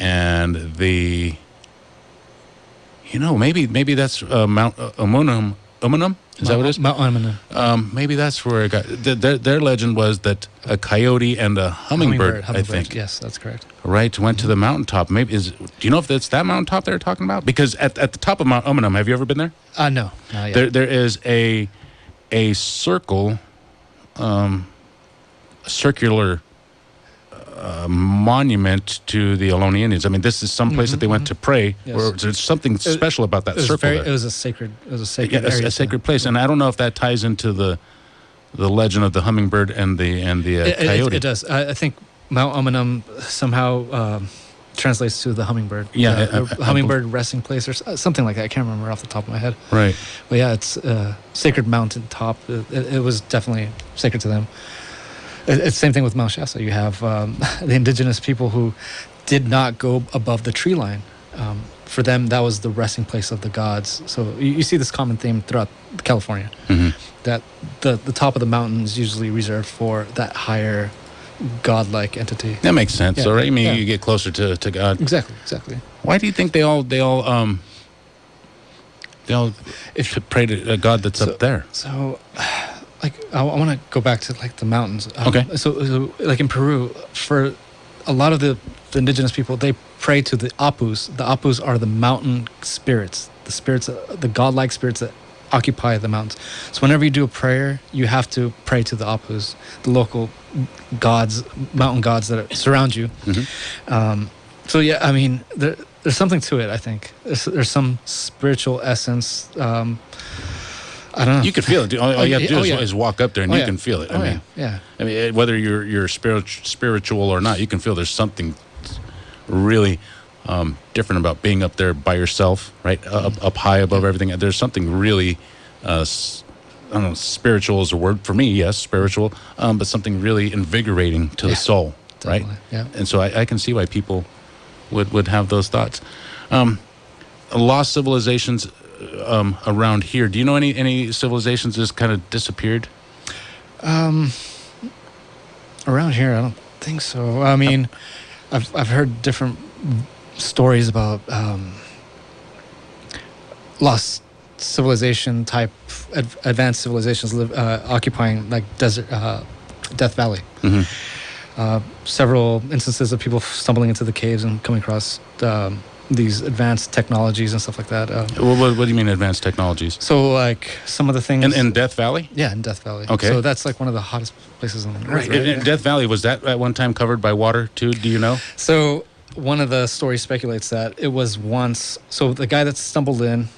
and maybe that's Mount Umunum. Is that what it is?
Mount Umunum.
Maybe that's where it got. Their legend was that a coyote and a hummingbird, I think.
Yes, that's correct.
Right, went to the mountaintop. Do you know if it's that mountaintop they're talking about? Because at the top of Mount Umunum, have you ever been there?
No, not yet.
There is a circle. Circular monument to the Ohlone Indians. I mean, this is some place that they went to pray.
Yes.
Or there's something special about that circle.
It was a sacred. Area,
a sacred place, and I don't know if that ties into the legend of the hummingbird and the coyote.
It does. I think Mount Umunum somehow translates to the hummingbird.
Yeah,
hummingbird resting place or something like that. I can't remember off the top of my head.
Right.
But yeah, it's sacred mountain top. It was definitely sacred to them. It's the same thing with Mount Shasta. You have the indigenous people who did not go above the tree line. For them, that was the resting place of the gods. So you see this common theme throughout California, that the top of the mountain is usually reserved for that higher godlike entity.
That makes sense.
Yeah.
So, right? I mean, you get closer to God.
Exactly.
Why do you think they all pray to a God that's up there?
So, like, I want to go back to like the mountains.
Okay.
So, like in Peru, for a lot of the indigenous people, they pray to the Apus. The Apus are the mountain spirits, the godlike spirits that occupy the mountains. So whenever you do a prayer, you have to pray to the Apus, the local gods, mountain gods that surround you. So yeah, I mean, there's something to it. I think there's some spiritual essence. I don't know.
You can feel it. All you have to do is walk up there, and you can feel it. I mean, whether you're spiritual or not, you can feel there's something really different about being up there by yourself, right? Up high above everything. There's something really I don't know, spiritual is a word for me, yes, spiritual, but something really invigorating to the soul, right?
Yeah.
And so I can see why people would have those thoughts. Lost civilizations around here. Do you know any civilizations that just kind of disappeared?
Around here, I don't think so. I mean, I've heard different stories about lost civilization type advanced civilizations occupying like desert Death Valley. Several instances of people stumbling into the caves and coming across these advanced technologies and stuff like that.
What do you mean advanced technologies?
So like some of the things
in Death Valley?
Yeah, in Death Valley.
Okay.
So that's like one of the hottest places on the earth.
Right. And Death Valley, was that at one time covered by water too? Do you know?
So one of the stories speculates that it was once. So the guy that stumbled in,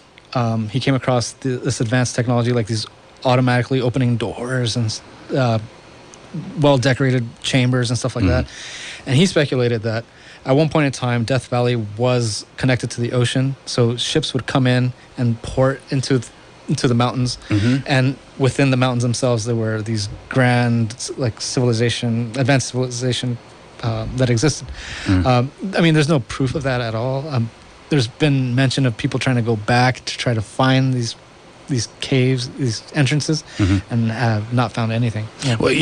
he came across this advanced technology, like these automatically opening doors and well-decorated chambers and stuff like that. And he speculated that at one point in time, Death Valley was connected to the ocean. So ships would come in and port into the mountains. And within the mountains themselves, there were these grand, like advanced civilization that existed. I mean, there's no proof of that at all. There's been mention of people trying to go back to try to find these caves, these entrances, and have not found anything. Yeah.
Well,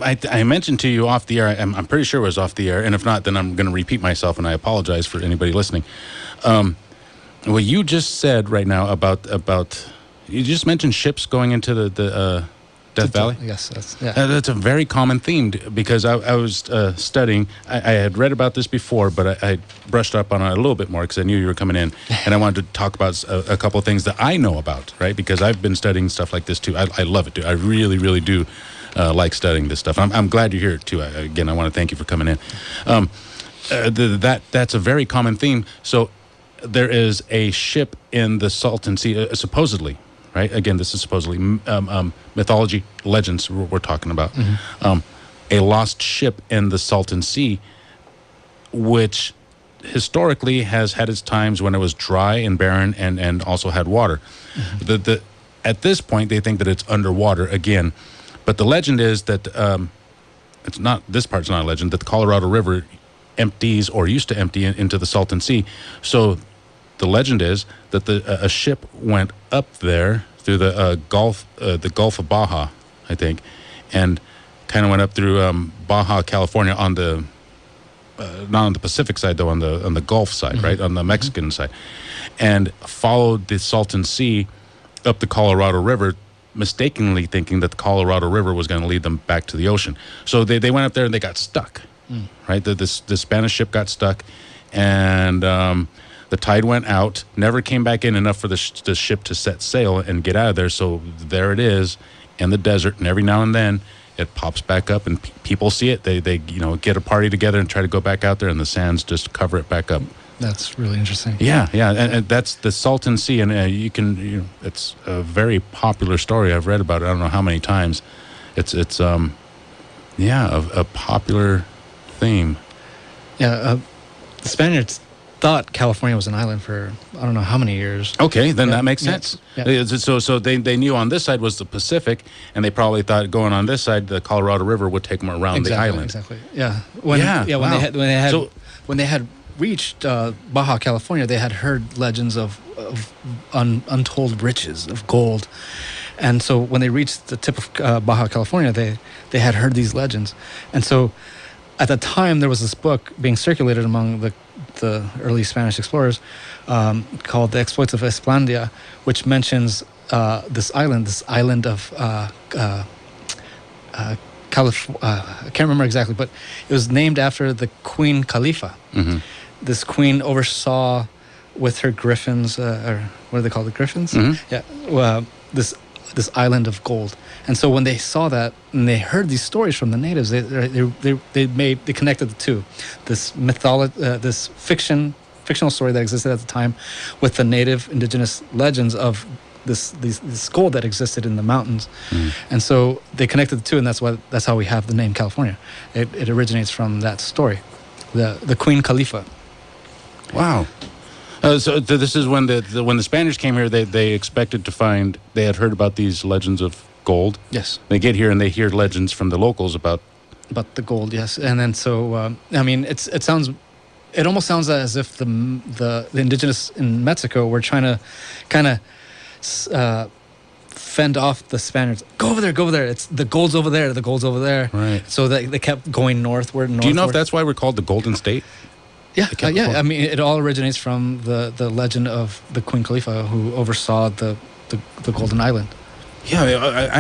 I mentioned to you off the air. I'm pretty sure it was off the air, and if not, then I'm going to repeat myself, and I apologize for anybody listening. What you just said right now about you just mentioned ships going into the Death Valley?
Yes, that's
a very common theme because I was studying. I had read about this before, but I brushed up on it a little bit more because I knew you were coming in, and I wanted to talk about a couple of things that I know about, right? Because I've been studying stuff like this too. I love it, dude. I really, really do like studying this stuff. I'm glad you're here too. Again, I want to thank you for coming in. That's a very common theme. So there is a ship in the Salton Sea, supposedly. Right. Again, this is supposedly mythology, legends we're talking about. A lost ship in the Salton Sea, which historically has had its times when it was dry and barren and also had water. At this point, they think that it's underwater again. But the legend is that it's not. This part's not a legend. That the Colorado River empties or used to empty into the Salton Sea. So the legend is that a ship went up there through the Gulf of Baja, I think, and kind of went up through Baja, California, on the not on the Pacific side though, on the Gulf side, right, on the Mexican side, and followed the Salton Sea up the Colorado River, mistakenly thinking that the Colorado River was going to lead them back to the ocean. So they went up there and they got stuck, right? The Spanish ship got stuck, and the tide went out, never came back in enough for the ship to set sail and get out of there. So there it is in the desert, and every now and then it pops back up, and people see it. They get a party together and try to go back out there, and the sands just cover it back up.
That's really interesting.
Yeah, and that's the Salton Sea, and it's a very popular story. I've read about it. I don't know how many times. It's a popular theme.
Yeah, the Spaniards thought California was an island for I don't know how many years.
Okay, then that makes sense.
Yeah.
So they knew on this side was the Pacific, and they probably thought going on this side, the Colorado River would take them around the island.
Exactly. Yeah. When they had reached Baja California, they had heard legends of untold riches of gold, and so when they reached the tip of Baja California, they had heard these legends, and so at the time there was this book being circulated among the early Spanish explorers called The Exploits of Esplandia, which mentions this island of California. I can't remember exactly, but it was named after the Queen Khalifa. This queen oversaw with her griffins, or what are they called, the griffins? Yeah, this island of gold. And so when they saw that and they heard these stories from the natives, they connected the two, this this fictional story that existed at the time, with the native indigenous legends of this gold that existed in the mountains. And so they connected the two, and that's how we have the name California. It originates from that story, the Queen Khalifa.
Wow. So this is when when the Spaniards came here, they expected to find, they had heard about these legends of gold.
Yes.
They get here and they hear legends from the locals about
the gold, yes. And then so, I mean, it almost sounds as if the indigenous in Mexico were trying to kind of fend off the Spaniards. Go over there. It's the gold's over there.
Right.
So they kept going northward.
Do you know if that's why we're called the Golden State?
Yeah. I mean, it all originates from the legend of the Queen Khalifa who oversaw the Golden Island.
Yeah,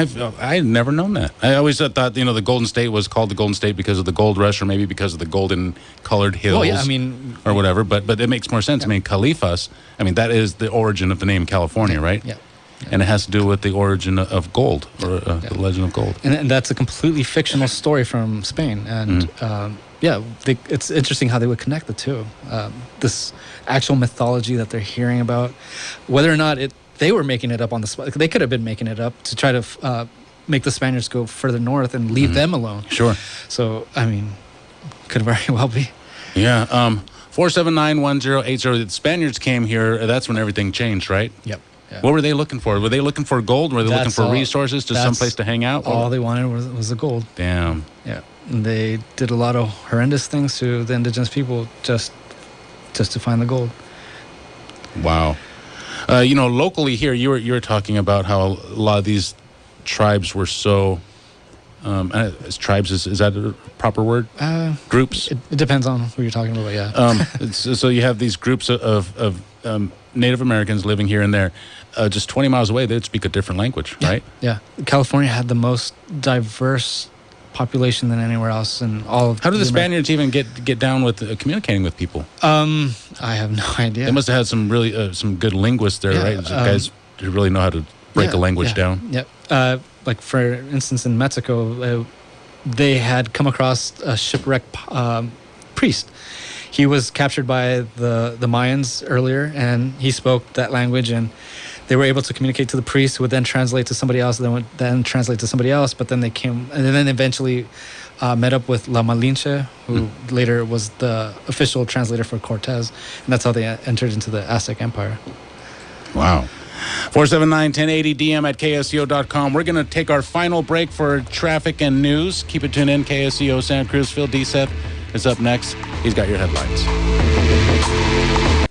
I've never known that. I always thought the Golden State was called the Golden State because of the gold rush, or maybe because of the golden colored hills.
Well, yeah, I mean,
or whatever. But it makes more sense. Yeah. I mean, Califas. I mean, that is the origin of the name California, right?
Yeah.
And it has to do with the origin of gold, or the legend of gold.
And that's a completely fictional story from Spain. And it's interesting how they would connect the two. This actual mythology that they're hearing about, whether or not they were making it up on the spot. They could have been making it up to try to make the Spaniards go further north and leave them alone.
Sure.
So, I mean, could very well be.
Yeah. 479-1080. The Spaniards came here. That's when everything changed, right?
Yep. Yeah.
What were they looking for? Were they looking for gold? Were they looking for resources, to some place to hang out?
All they wanted was the gold.
Damn.
Yeah. And they did a lot of horrendous things to the indigenous people just to find the gold.
Wow. Locally here, you were talking about how a lot of these tribes were so. Tribes is that a proper word? Groups.
It depends on who you're talking about. Yeah.
So you have these groups of Native Americans living here and there. Just 20 miles away, they'd speak a different language, right?
Yeah. California had the most diverse population than anywhere else in all of.
How did the Spaniards even get down with communicating with people?
I have no idea.
They must have had some really some good linguists there, right? Guys who really know how to break a language down.
Yeah. Like for instance, in Mexico, they had come across a shipwrecked priest. He was captured by the Mayans earlier, and he spoke that language, and they were able to communicate to the priest, who would then translate to somebody else, then translate to somebody else. But then they came, and then eventually met up with La Malinche, who later was the official translator for Cortez, and that's how they entered into the Aztec Empire.
Wow. 479-1080 DM at KSCO.com. We're going to take our final break for traffic and news. Keep it tuned in. KSCO Santa Cruz. Phil Deseth is up next. He's got your headlines.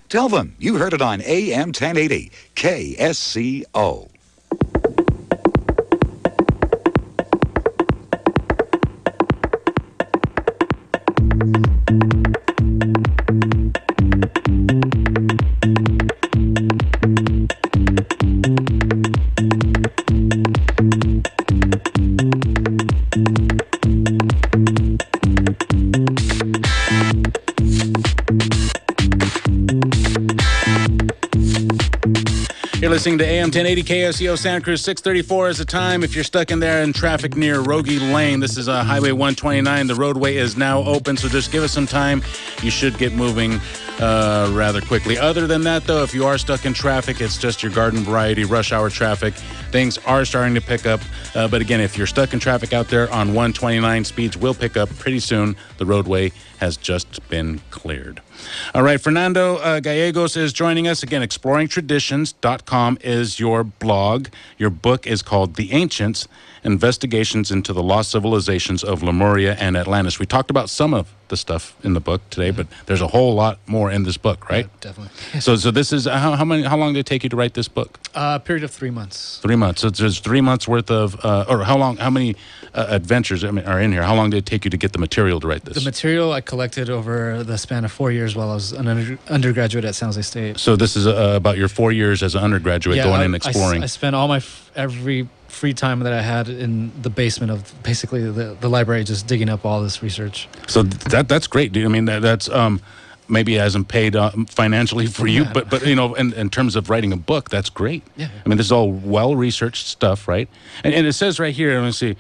Tell them you heard it on AM 1080 KSCO.
You're listening to AM 1080 KSCO Santa Cruz. 6:34 is the time. If you're stuck in there in traffic near Rogie Lane, this is Highway 129. The roadway is now open, so just give us some time. You should get moving rather quickly. Other than that, though, if you are stuck in traffic, it's just your garden variety rush hour traffic. Things are starting to pick up. But again, if you're stuck in traffic out there on 129, speeds will pick up pretty soon. The roadway has just been cleared. All right, Fernando Gallegos is joining us. Again, exploringtraditions.com is your blog. Your book is called The Ancients, Investigations into the Lost Civilizations of Lemuria and Atlantis. We talked about some of the stuff in the book today, but there's a whole lot more in this book, right?
Yeah, definitely.
So this is, how long did it take you to write this book?
A period of 3 months.
3 months. So there's 3 months worth of, or how many adventures are in here? How long did it take you to get the material to write this?
The material I collected over the span of 4 years while I was an undergraduate at San Jose State.
So this is about your 4 years as an undergraduate going and exploring.
I spent all my every free time that I had in the basement of basically the library, just digging up all this research.
So that's great, dude. I mean, that's maybe it hasn't paid financially for you, but you know, in terms of writing a book, that's great.
Yeah.
I mean, this is all well-researched stuff, right? And it says right here, let me see,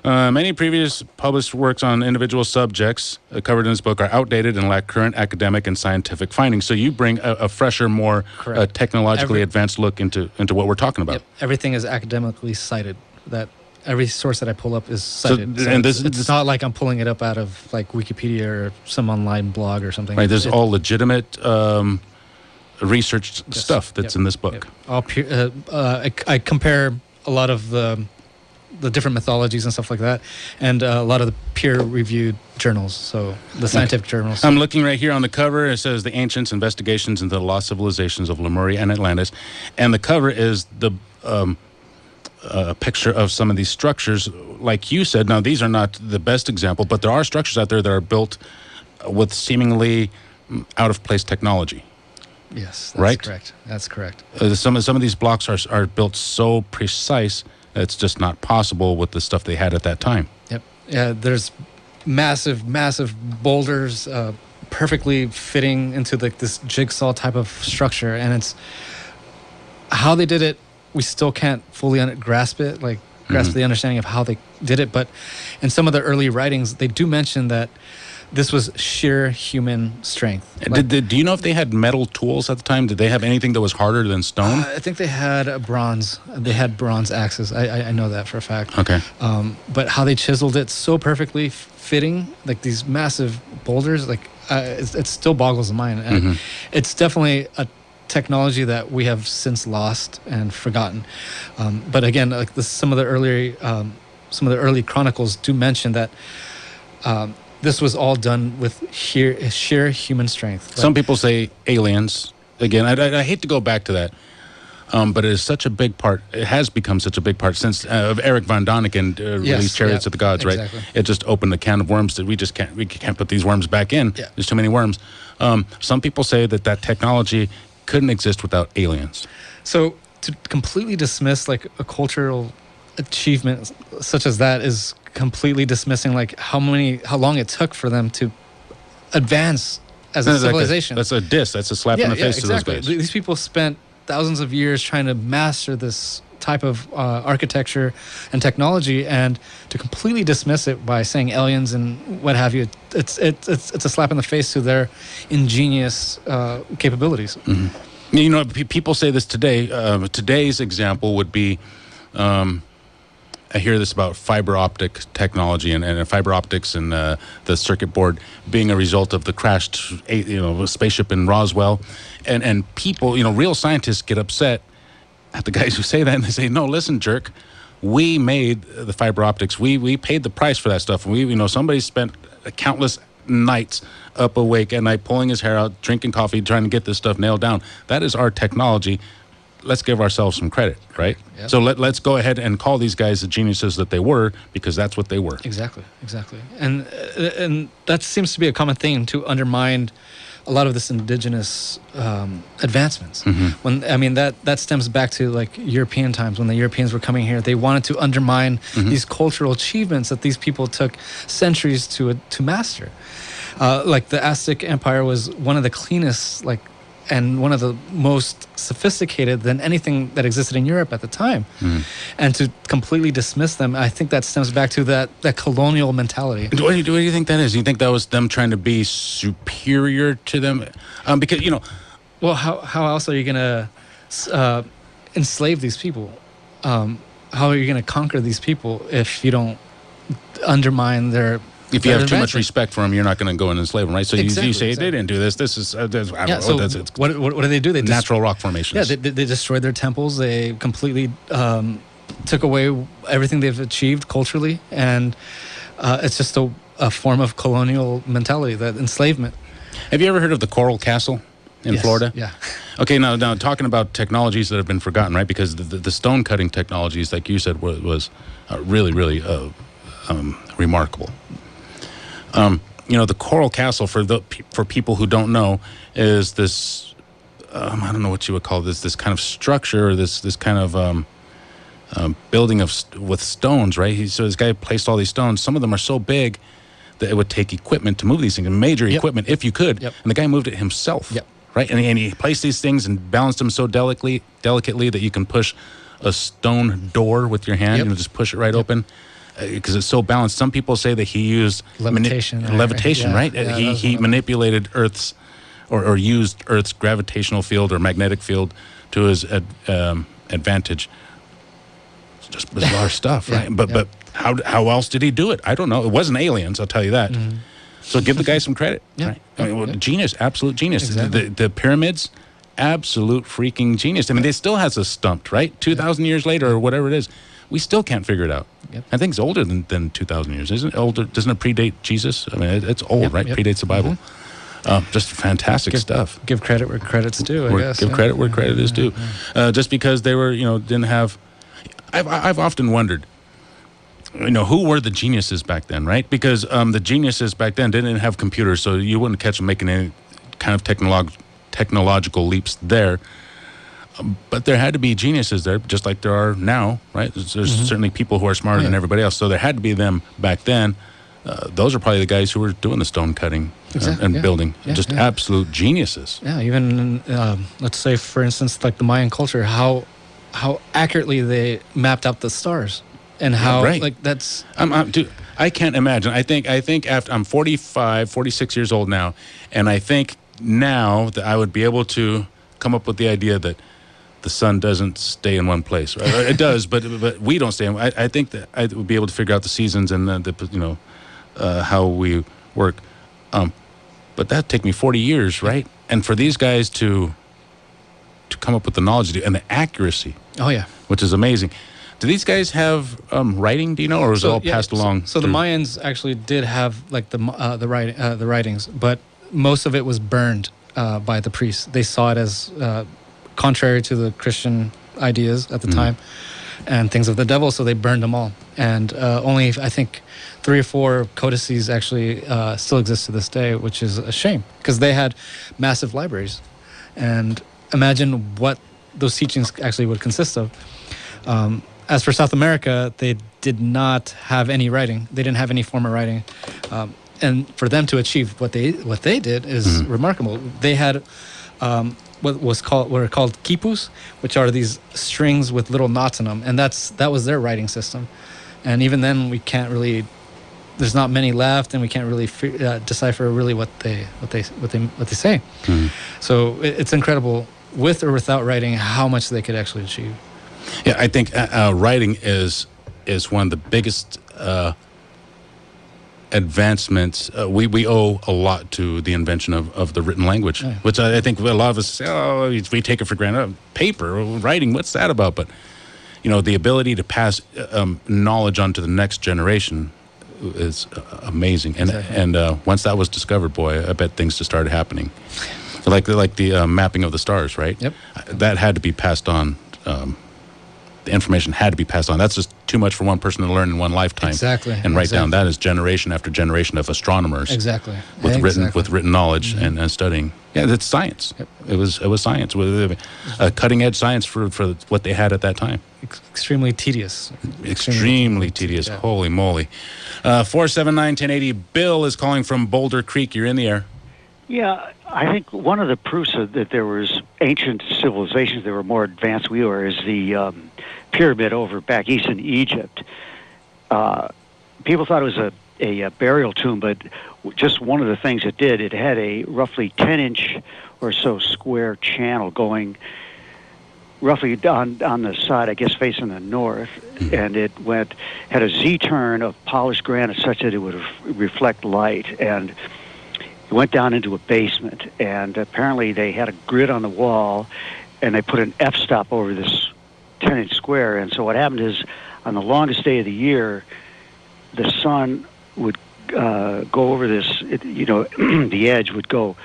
many previous published works on individual subjects covered in this book are outdated and lack current academic and scientific findings. So you bring a fresher, more technologically advanced look into what we're talking about.
Yep. Everything is academically cited. That every source that I pull up is cited. So
and
it's not like I'm pulling it up out of like Wikipedia or some online blog or something.
Right. There's all legitimate researched stuff that's in this book.
Yep. All I compare a lot of the different mythologies and stuff like that, and a lot of the peer-reviewed journals, so the scientific journals.
I'm looking right here on the cover. It says The Ancients, Investigations into the Lost Civilizations of Lemuria and Atlantis. And the cover is the picture of some of these structures. Like you said, now these are not the best example, but there are structures out there that are built with seemingly out-of-place technology.
Yes, that's
right?
correct. That's correct.
Some of these blocks are built so precise that it's just not possible with the stuff they had at that time.
Yep. Yeah, there's massive boulders perfectly fitting into this jigsaw type of structure, and it's how they did it. We still can't fully grasp the understanding of how they did it. But in some of the early writings, they do mention that this was sheer human strength.
Do you know if they had metal tools at the time? Did they have anything that was harder than stone?
I think they had bronze. They had bronze axes. I know that for a fact.
Okay.
But how they chiseled it so perfectly fitting, like these massive boulders, it still boggles the mind. And it's definitely a technology that we have since lost and forgotten. But again, some of the early chronicles do mention that this was all done with sheer human strength.
Some people say aliens. Again, I hate to go back to that, but it is such a big part. It has become such a big part since of Eric von Däniken released Chariots of the Gods,
exactly.
right? It just opened a can of worms that we can't put these worms back in.
Yeah.
There's too many worms. Some people say that technology couldn't exist without aliens.
So to completely dismiss a cultural achievement such as that is completely dismissing how long it took for them to advance as a civilization.
That's a diss. That's a slap in the face
exactly.
to those guys.
These people spent thousands of years trying to master this type of architecture and technology, and to completely dismiss it by saying aliens and what have you, it's a slap in the face to their ingenious capabilities.
Mm-hmm. You know, people say this today. Today's example would be. I hear this about fiber optic technology and fiber optics and the circuit board being a result of the crashed spaceship in Roswell, and people, real scientists get upset at the guys who say that, and they say, no, listen, jerk, we made the fiber optics, we paid the price for that stuff, and somebody spent countless nights up awake at night pulling his hair out, drinking coffee, trying to get this stuff nailed down. That is our technology. Let's give ourselves some credit, right? Yep. So let's go ahead and call these guys the geniuses that they were, because that's what they were. Exactly.
And that seems to be a common theme to undermine a lot of this indigenous advancements. Mm-hmm. That stems back to European times when the Europeans were coming here. They wanted to undermine these cultural achievements that these people took centuries to master. The Aztec Empire was one of the cleanest, and one of the most sophisticated than anything that existed in Europe at the time. Mm. And to completely dismiss them, I think that stems back to that colonial mentality.
What do you think that is? Do you think that was them trying to be superior to them? Because,
Well, how else are you going to enslave these people? How are you going to conquer these people if you don't undermine their...
If you have too much respect for them, you're not going to go and enslave them, right? So you say they didn't do this. This is
what do they do? They
natural rock formations.
Yeah, they destroyed their temples. They completely took away everything they've achieved culturally, and it's just a form of colonial mentality, that enslavement.
Have you ever heard of the Coral Castle in Florida?
Yeah.
Okay, now talking about technologies that have been forgotten, right? Because the stone cutting technologies, like you said, was really, really remarkable. The Coral Castle, for people who don't know, is this I don't know what you would call this kind of structure, this kind of building with stones, right? So this guy placed all these stones. Some of them are so big that it would take equipment to move these things, major equipment, if you could. Yep. And the guy moved it himself, right? And he placed these things and balanced them so delicately that you can push a stone door with your hand and just push it right open. Because it's so balanced. Some people say that he used
levitation,
right? He manipulated Earth's or used Earth's gravitational field or magnetic field to his advantage. It's just bizarre stuff, right? But how else did he do it? I don't know. It wasn't aliens, I'll tell you that. So give the guy some credit. Right? Genius, absolute genius.
Exactly.
The pyramids, absolute freaking genius. I mean, they still has us stumped, right? 2,000 years later or whatever it is. We still can't figure it out.
Yep.
I think it's older than 2,000 years. Isn't it older? Doesn't it predate Jesus? I mean, it's old, right? Predates the Bible. Just fantastic stuff.
Give credit where credit's due, I guess.
Give credit where credit is due. Just because they were, didn't have... I've often wondered, who were the geniuses back then, right? Because the geniuses back then didn't have computers, so you wouldn't catch them making any kind of technological leaps there. But there had to be geniuses there, just like there are now, right? There's certainly people who are smarter than everybody else. So there had to be them back then. Those are probably the guys who were doing the stone cutting and building. Just absolute geniuses.
Yeah, even, let's say, for instance, like the Mayan culture, how accurately they mapped out the stars. And how, that's...
Dude, I can't imagine. I think after I'm 46 years old now, and I think now that I would be able to come up with the idea that the sun doesn't stay in one place. Right? It does, but we don't stay. I think that I would be able to figure out the seasons and how we work. But that'd take me 40 years, right? And for these guys to come up with the knowledge and the accuracy.
Oh yeah,
which is amazing. Do these guys have writing? Do you know, or is it all passed along?
So the Mayans actually did have like the writings, but most of it was burned by the priests. They saw it as contrary to the Christian ideas at the time and things of the devil, so they burned them all. And only, I think, 3 or 4 codices actually still exist to this day, which is a shame because they had massive libraries. And imagine what those teachings actually would consist of. As for South America, they did not have any writing. They didn't have any form of writing. And for them to achieve what they did is remarkable. They had what are called quipus, which are these strings with little knots in them, and that was their writing system. And even then, we can't really. There's not many left, and we can't really decipher really what they say. So it's incredible, with or without writing, how much they could actually achieve.
Yeah, I think writing is one of the biggest advancements. We owe a lot to the invention of the written language, which I think a lot of us say, we take it for granted. Paper, writing, what's that about? But, the ability to pass knowledge on to the next generation is amazing. And once that was discovered, boy, I bet things just started happening. So like the mapping of the stars, right?
Yep.
That had to be passed on. The information had to be passed on. That's just too much for one person to learn in one lifetime.
Exactly.
And write down. That is generation after generation of astronomers.
Exactly.
With written knowledge and studying. Yeah, that's science. Yep. It was science. Cutting edge science for what they had at that time.
Extremely tedious.
Extremely tedious. Yeah. Holy moly. 479-1080. Bill is calling from Boulder Creek. You're in the air.
Yeah, I think one of the proofs that there was ancient civilizations that were more advanced we were is the pyramid over back east in Egypt. People thought it was a burial tomb, but just one of the things it did, it had a roughly 10-inch or so square channel going roughly on the side, I guess, facing the north, and it had a Z-turn of polished granite such that it would reflect light, and it went down into a basement, and apparently they had a grid on the wall, and they put an f-stop over this 10-inch square. And so what happened is, on the longest day of the year, the sun would go over this, the edge would go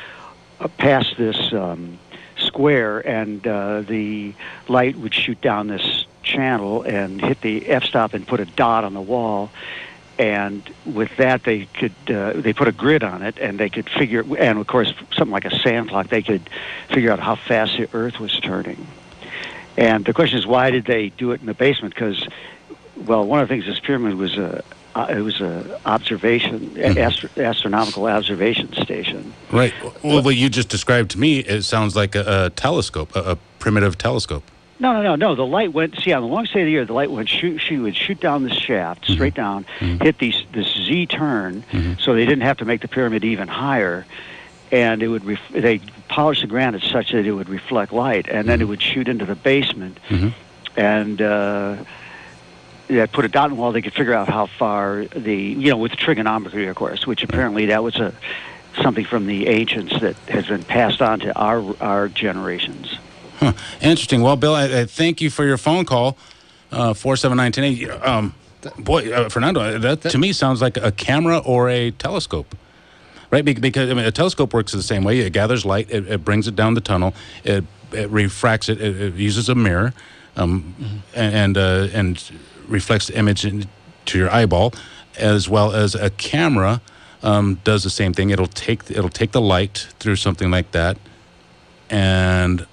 past this square, and the light would shoot down this channel and hit the f-stop and put a dot on the wall. And with that, they put a grid on it, and they could figure, and of course, something like a sand clock, they could figure out how fast the Earth was turning. And the question is, why did they do it in the basement? Because, well, one of the things this pyramid was it was a observation, astronomical observation station.
Right. Well, what you just described to me, it sounds like a telescope, a primitive telescope.
No. The light went. See, on the longest day of the year, the light went. She would shoot down this shaft straight down, hit this Z turn, so they didn't have to make the pyramid even higher, and it would. They polished the granite such that it would reflect light, and then it would shoot into the basement, and they put a dot on the wall. They could figure out how far with trigonometry, of course, which apparently that was something from the ancients that has been passed on to our generations.
Huh. Interesting. Well, Bill, I thank you for your phone call, 479-1080. Fernando, that to me sounds like a camera or a telescope, right? Because a telescope works the same way. It gathers light, it brings it down the tunnel, it refracts it, it uses a mirror, and reflects the image to your eyeball, as well as a camera does the same thing. It'll take the light through something like that, and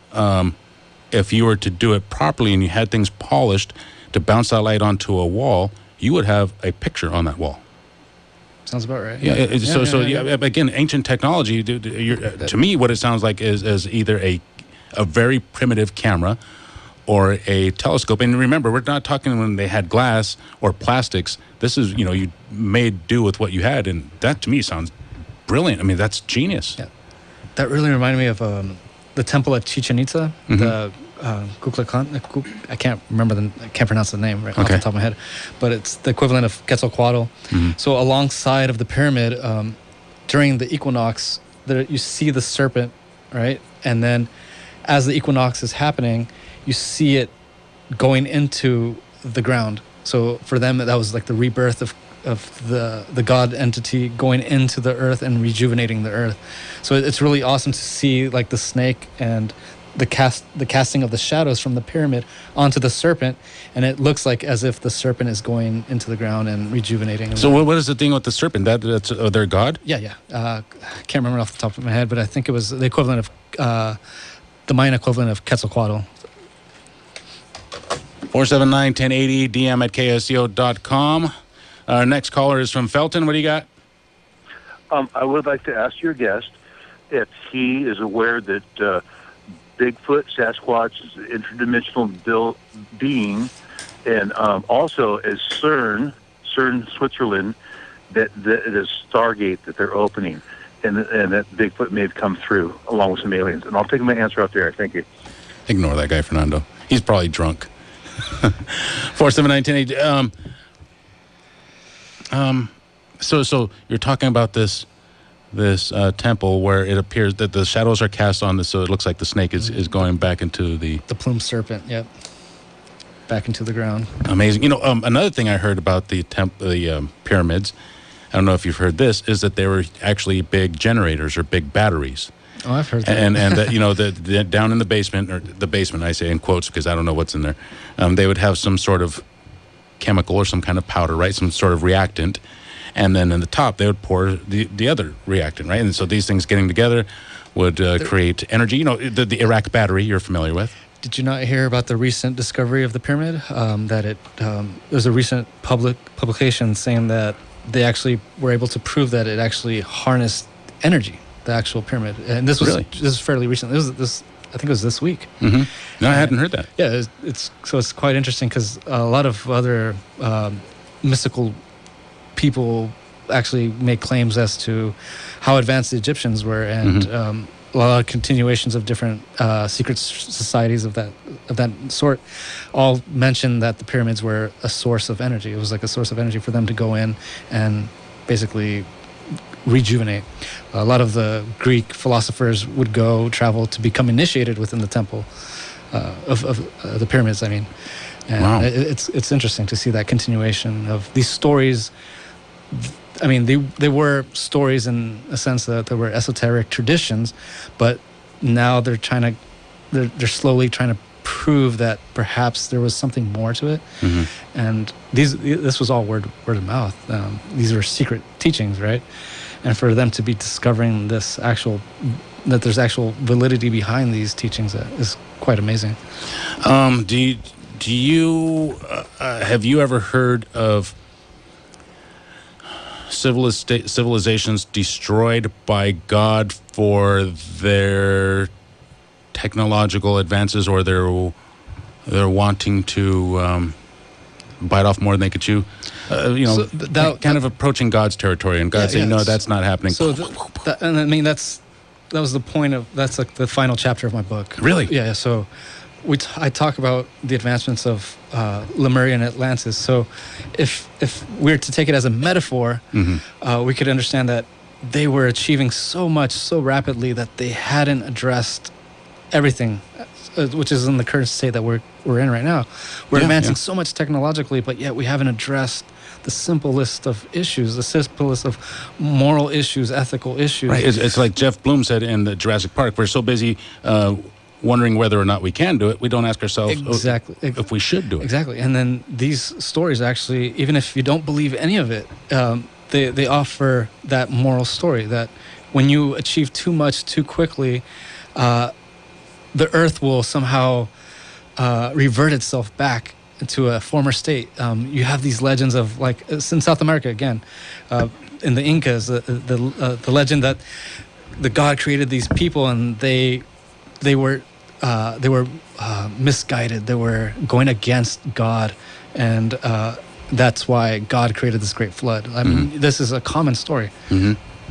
if you were to do it properly and you had things polished to bounce that light onto a wall, you would have a picture on that wall.
Sounds about right.
Yeah. Again, ancient technology. To me, what it sounds like is either a very primitive camera or a telescope. And remember, we're not talking when they had glass or plastics. This is, you made do with what you had, and that to me sounds brilliant. I mean, that's genius.
Yeah. That really reminded me of the temple at Chichen Itza, the I can't pronounce the name right off the top of my head, but it's the equivalent of Quetzalcoatl. So alongside of the pyramid, during the equinox, there you see the serpent, right? And then as the equinox is happening, you see it going into the ground. So for them, that was like the rebirth of the god entity going into the earth and rejuvenating the earth. So it's really awesome to see like the snake and the casting of the shadows from the pyramid onto the serpent, and it looks like as if the serpent is going into the ground and rejuvenating.
So what is the thing with the serpent? That's their god?
Yeah. I can't remember off the top of my head, but I think it was the equivalent of the Mayan equivalent of Quetzalcoatl.
479-1080, DM at KSCO.com. Our next caller is from Felton. What do you got?
I would like to ask your guest if he is aware that Bigfoot, Sasquatch is an interdimensional being, and also as CERN, Switzerland, that is Stargate that they're opening, and that Bigfoot may have come through along with some aliens. And I'll take my answer out there. Thank you.
Ignore that guy, Fernando. He's probably drunk. 479-1080. So you're talking about this temple where it appears that the shadows are cast on this, so it looks like the snake is going back into the
plumed serpent. Yep, back into the ground.
Amazing. Another thing I heard about the pyramids, I don't know if you've heard this, is that they were actually big generators or big batteries.
Oh, I've heard that.
And that the down in the basement, or the basement I say in quotes because I don't know what's in there, they would have some sort of chemical or some kind of powder, right? Some sort of reactant. And then in the top, they would pour the other reactant, right? And so these things getting together would create energy. The Iraq battery you're familiar with.
Did you not hear about the recent discovery of the pyramid? There's a recent publication saying that they actually were able to prove that it actually harnessed energy, the actual pyramid. And this was fairly recent. I think it was this week.
Mm-hmm. No, I hadn't heard that.
Yeah, it's quite interesting because a lot of other mystical people actually make claims as to how advanced the Egyptians were, and a lot of continuations of different secret societies of that sort all mention that the pyramids were a source of energy. It was like a source of energy for them to go in and basically rejuvenate. A lot of the Greek philosophers would travel to become initiated within the temple of the pyramids. I mean, and
wow.
It's interesting to see that continuation of these stories. I mean, they were stories in a sense that they were esoteric traditions, but now they're slowly trying to prove that perhaps there was something more to it. And this was all word of mouth. These were secret teachings, right? And for them to be discovering that there's actual validity behind these teachings is quite amazing.
Do you have you ever heard of civilizations destroyed by God for their technological advances, or they're wanting to bite off more than they could chew? Kind of approaching God's territory, and God saying, "No, that's not happening."
So, and I mean that was the point of that's like the final chapter of my book.
Really?
Yeah. So, I talk about the advancements of Lemuria and Atlantis. So if we're to take it as a metaphor, we could understand that they were achieving so much so rapidly that they hadn't addressed everything, which is in the current state that we're in right now. We're advancing so much technologically, but yet we haven't addressed the simplest of issues, the simplest of moral issues, ethical issues.
Right. It's like Jeff Bloom said in the Jurassic Park. We're so busy wondering whether or not we can do it, we don't ask ourselves if we should do it.
Exactly. And then these stories actually, even if you don't believe any of it, they offer that moral story that when you achieve too much too quickly, the earth will somehow revert itself back to a former state. You have these legends of, like, in South America again, in the Incas, the legend that the God created these people and they were misguided. They were going against God, and that's why God created this great flood. I mean, this is a common story.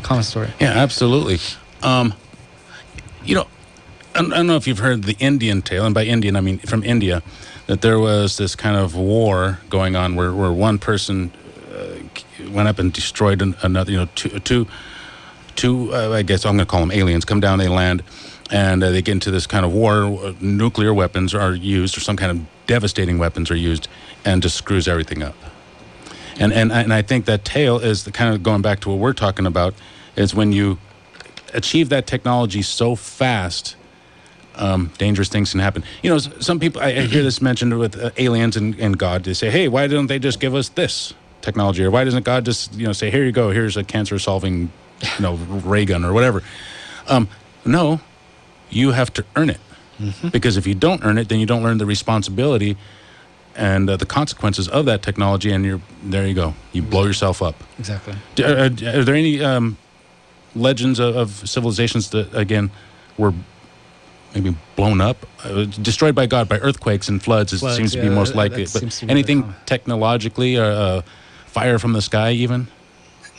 Common story.
Yeah, absolutely. You know, I don't know if you've heard the Indian tale, and by Indian I mean from India, that there was this kind of war going on where one person went up and destroyed another. You know, two I guess I'm going to call them aliens. Come down, they land, and they get into this kind of war. Nuclear weapons are used, or some kind of devastating weapons are used, and just screws everything up. And I think that tale is the kind of going back to what we're talking about, is when you achieve that technology so fast, dangerous things can happen. You know, some people, I hear this mentioned with aliens and God. They say, hey, why don't they just give us this technology? Or why doesn't God just, say, here you go, here's a cancer-solving, ray gun or whatever? No, you have to earn it. Because if you don't earn it, then you don't learn the responsibility and the consequences of that technology, and there you go. You blow yourself up.
Exactly.
Are there any legends of civilizations that, again, were maybe blown up, destroyed by God, by earthquakes and floods? It seems to be most likely. But anything technologically, fire from the sky even?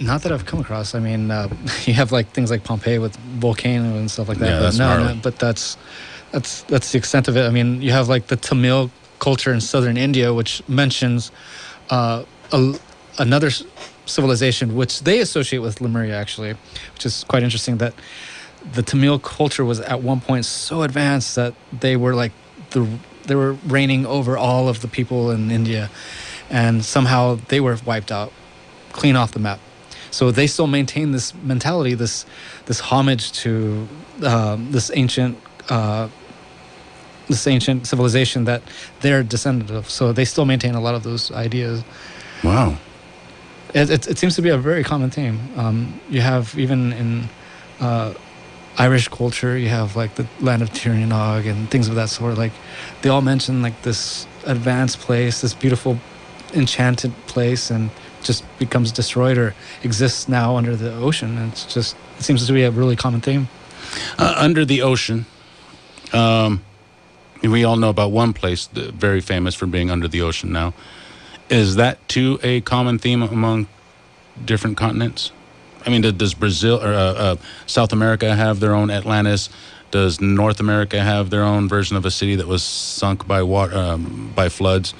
Not that I've come across. I mean, you have like things like Pompeii with volcano and stuff like that.
Yeah,
but
that's gnarly.
but that's the extent of it. I mean, you have like the Tamil culture in southern India, which mentions another civilization, which they associate with Lemuria, actually, which is quite interesting. That the Tamil culture was at one point so advanced that they were like they were reigning over all of the people in India, and somehow they were wiped out, clean off the map. So they still maintain this mentality, this homage to this ancient civilization that they're descendant of. So they still maintain a lot of those ideas.
Wow.
It seems to be a very common theme. You have even in Irish culture, you have like the land of Tirnanog and things of that sort. Like they all mention like this advanced place, this beautiful enchanted place, and just becomes destroyed or exists now under the ocean. And it seems to be a really common theme.
Under the ocean, we all know about one place very famous for being under the ocean now. Is that too a common theme among different continents? I mean, does Brazil or South America have their own Atlantis? Does North America have their own version of a city that was sunk by water, by floods?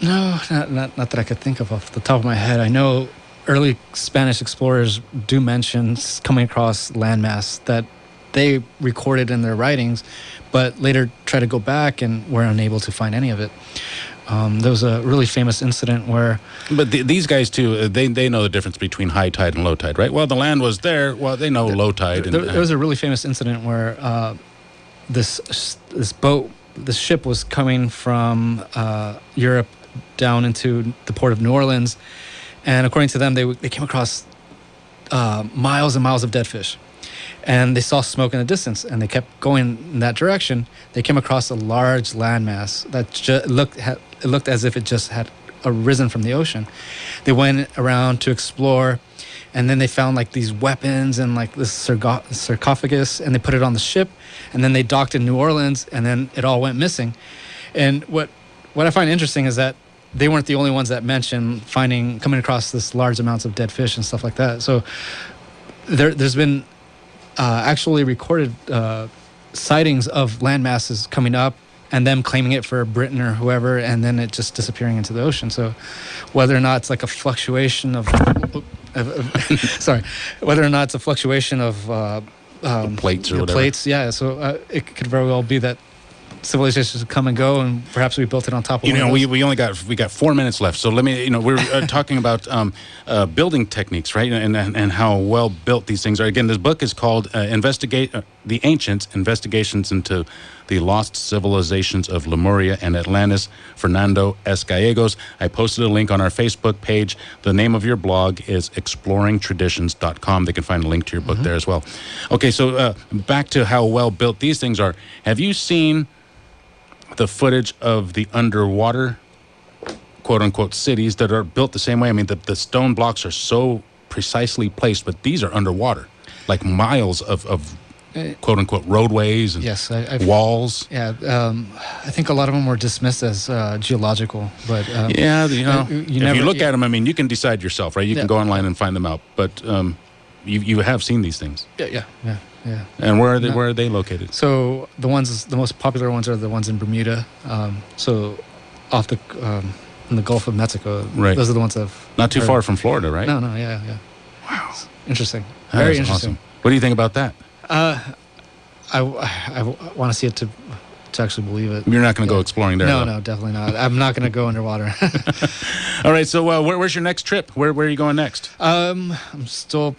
No, not that I could think of off the top of my head. I know early Spanish explorers do mention coming across landmass that they recorded in their writings, but later tried to go back and were unable to find any of it. There was a really famous incident where...
But these guys, too, they know the difference between high tide and low tide, right? Well, the land was there. Well, they know low tide.
There was a really famous incident where this ship was coming from Europe down into the port of New Orleans, and according to them, they came across miles and miles of dead fish. And they saw smoke in the distance, and they kept going in that direction. They came across a large landmass that looked as if it just had arisen from the ocean. They went around to explore, and then they found like these weapons and like this sarcophagus, and they put it on the ship, and then they docked in New Orleans, and then it all went missing. And what I find interesting is that they weren't the only ones that mentioned coming across this large amounts of dead fish and stuff like that. So there's been actually recorded sightings of land masses coming up and them claiming it for Britain or whoever, and then it just disappearing into the ocean. So whether or not it's like a fluctuation of sorry, whether or not it's a fluctuation of
plates or whatever.
Plates, yeah. So it could very well be that civilizations come and go, and perhaps we built it on top of.
We only got 4 minutes left, so let me. We're talking about building techniques, right? And how well built these things are. Again, this book is called "The Ancients: Investigations into the Lost Civilizations of Lemuria and Atlantis." Fernando S Gallegos. I posted a link on our Facebook page. The name of your blog is exploringtraditions.com. They can find a link to your book there as well. Okay, so back to how well built these things are. Have you seen the footage of the underwater, quote-unquote, cities that are built the same way? I mean, the stone blocks are so precisely placed, but these are underwater, like miles of quote-unquote, roadways and
I've,
walls.
Yeah, I think a lot of them were dismissed as geological, but...
if you look at them, I mean, you can decide yourself, right? You can go online and find them out, but you have seen these things.
Yeah.
And where are they located?
So the most popular ones are the ones in Bermuda. So off in the Gulf of Mexico.
Right.
Those are the ones I've
not too far from Florida, right?
No, yeah. Wow. It's interesting.
Very
interesting.
Awesome. What do you think about that?
I want to see it to actually believe it.
You're not going to go exploring there?
No, definitely not. I'm not going to go underwater.
All right. So where's your next trip? Where are you going next?
I'm still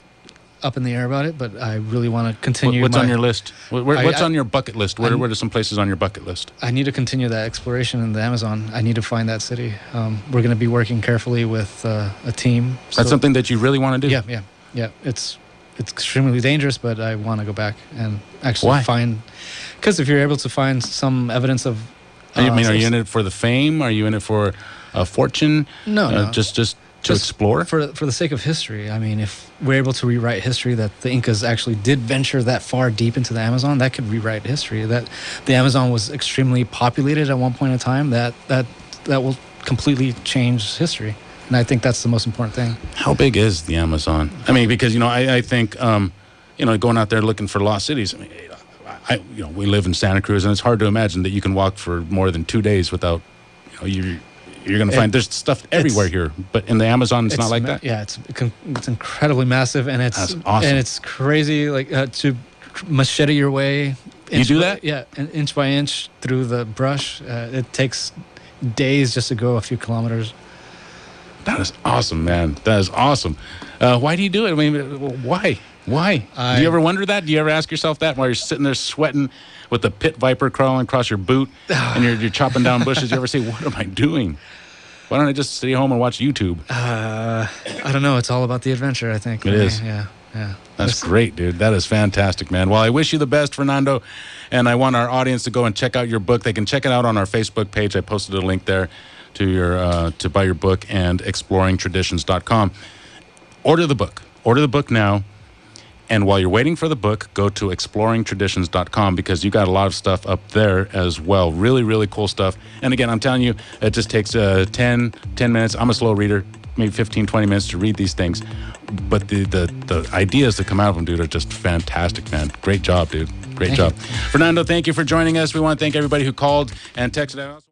up in the air about it, but I really want to continue.
What's on your list? What's on your bucket list? What are some places on your bucket list?
I need to continue that exploration in the Amazon. I need to find that city. We're going to be working carefully with a team.
That's something that you really want to do?
Yeah. It's extremely dangerous, but I want to go back and actually find... Because if you're able to find some evidence of...
are you in it for the fame? Are you in it for a fortune?
No.
Just to explore?
For the sake of history. I mean, if we're able to rewrite history that the Incas actually did venture that far deep into the Amazon, that could rewrite history. That the Amazon was extremely populated at one point in time, that will completely change history. And I think that's the most important thing.
How big is the Amazon? I mean, because, I think, going out there looking for lost cities, I mean, we live in Santa Cruz, and it's hard to imagine that you can walk for more than 2 days without, you're going to find there's stuff everywhere here. But in the Amazon, it's not like that?
Yeah, it's incredibly massive, and it's
That's awesome.
And it's crazy, like, to machete your way.
You do that?
Yeah, inch by inch through the brush. It takes days just to go a few kilometers.
That is awesome, man. That is awesome. Why do you do it? I mean, why? Do you ever wonder that? Do you ever ask yourself that while you're sitting there sweating with the pit viper crawling across your boot and you're chopping down bushes? You ever say, what am I doing? Why don't I just stay home and watch YouTube?
I don't know. It's all about the adventure, I think.
It is.
Yeah.
That's great, dude. That is fantastic, man. Well, I wish you the best, Fernando. And I want our audience to go and check out your book. They can check it out on our Facebook page. I posted a link there to buy your book, and exploringtraditions.com. Order the book now, and while you're waiting for the book, go to exploringtraditions.com, because you got a lot of stuff up there as well. Really, really cool stuff. And again, I'm telling you, it just takes 10 minutes. I'm a slow reader, maybe 15, 20 minutes to read these things, but the ideas that come out of them, dude, are just fantastic, man. Great job, dude. Great job. Fernando, thank you for joining us. We want to thank everybody who called and texted us.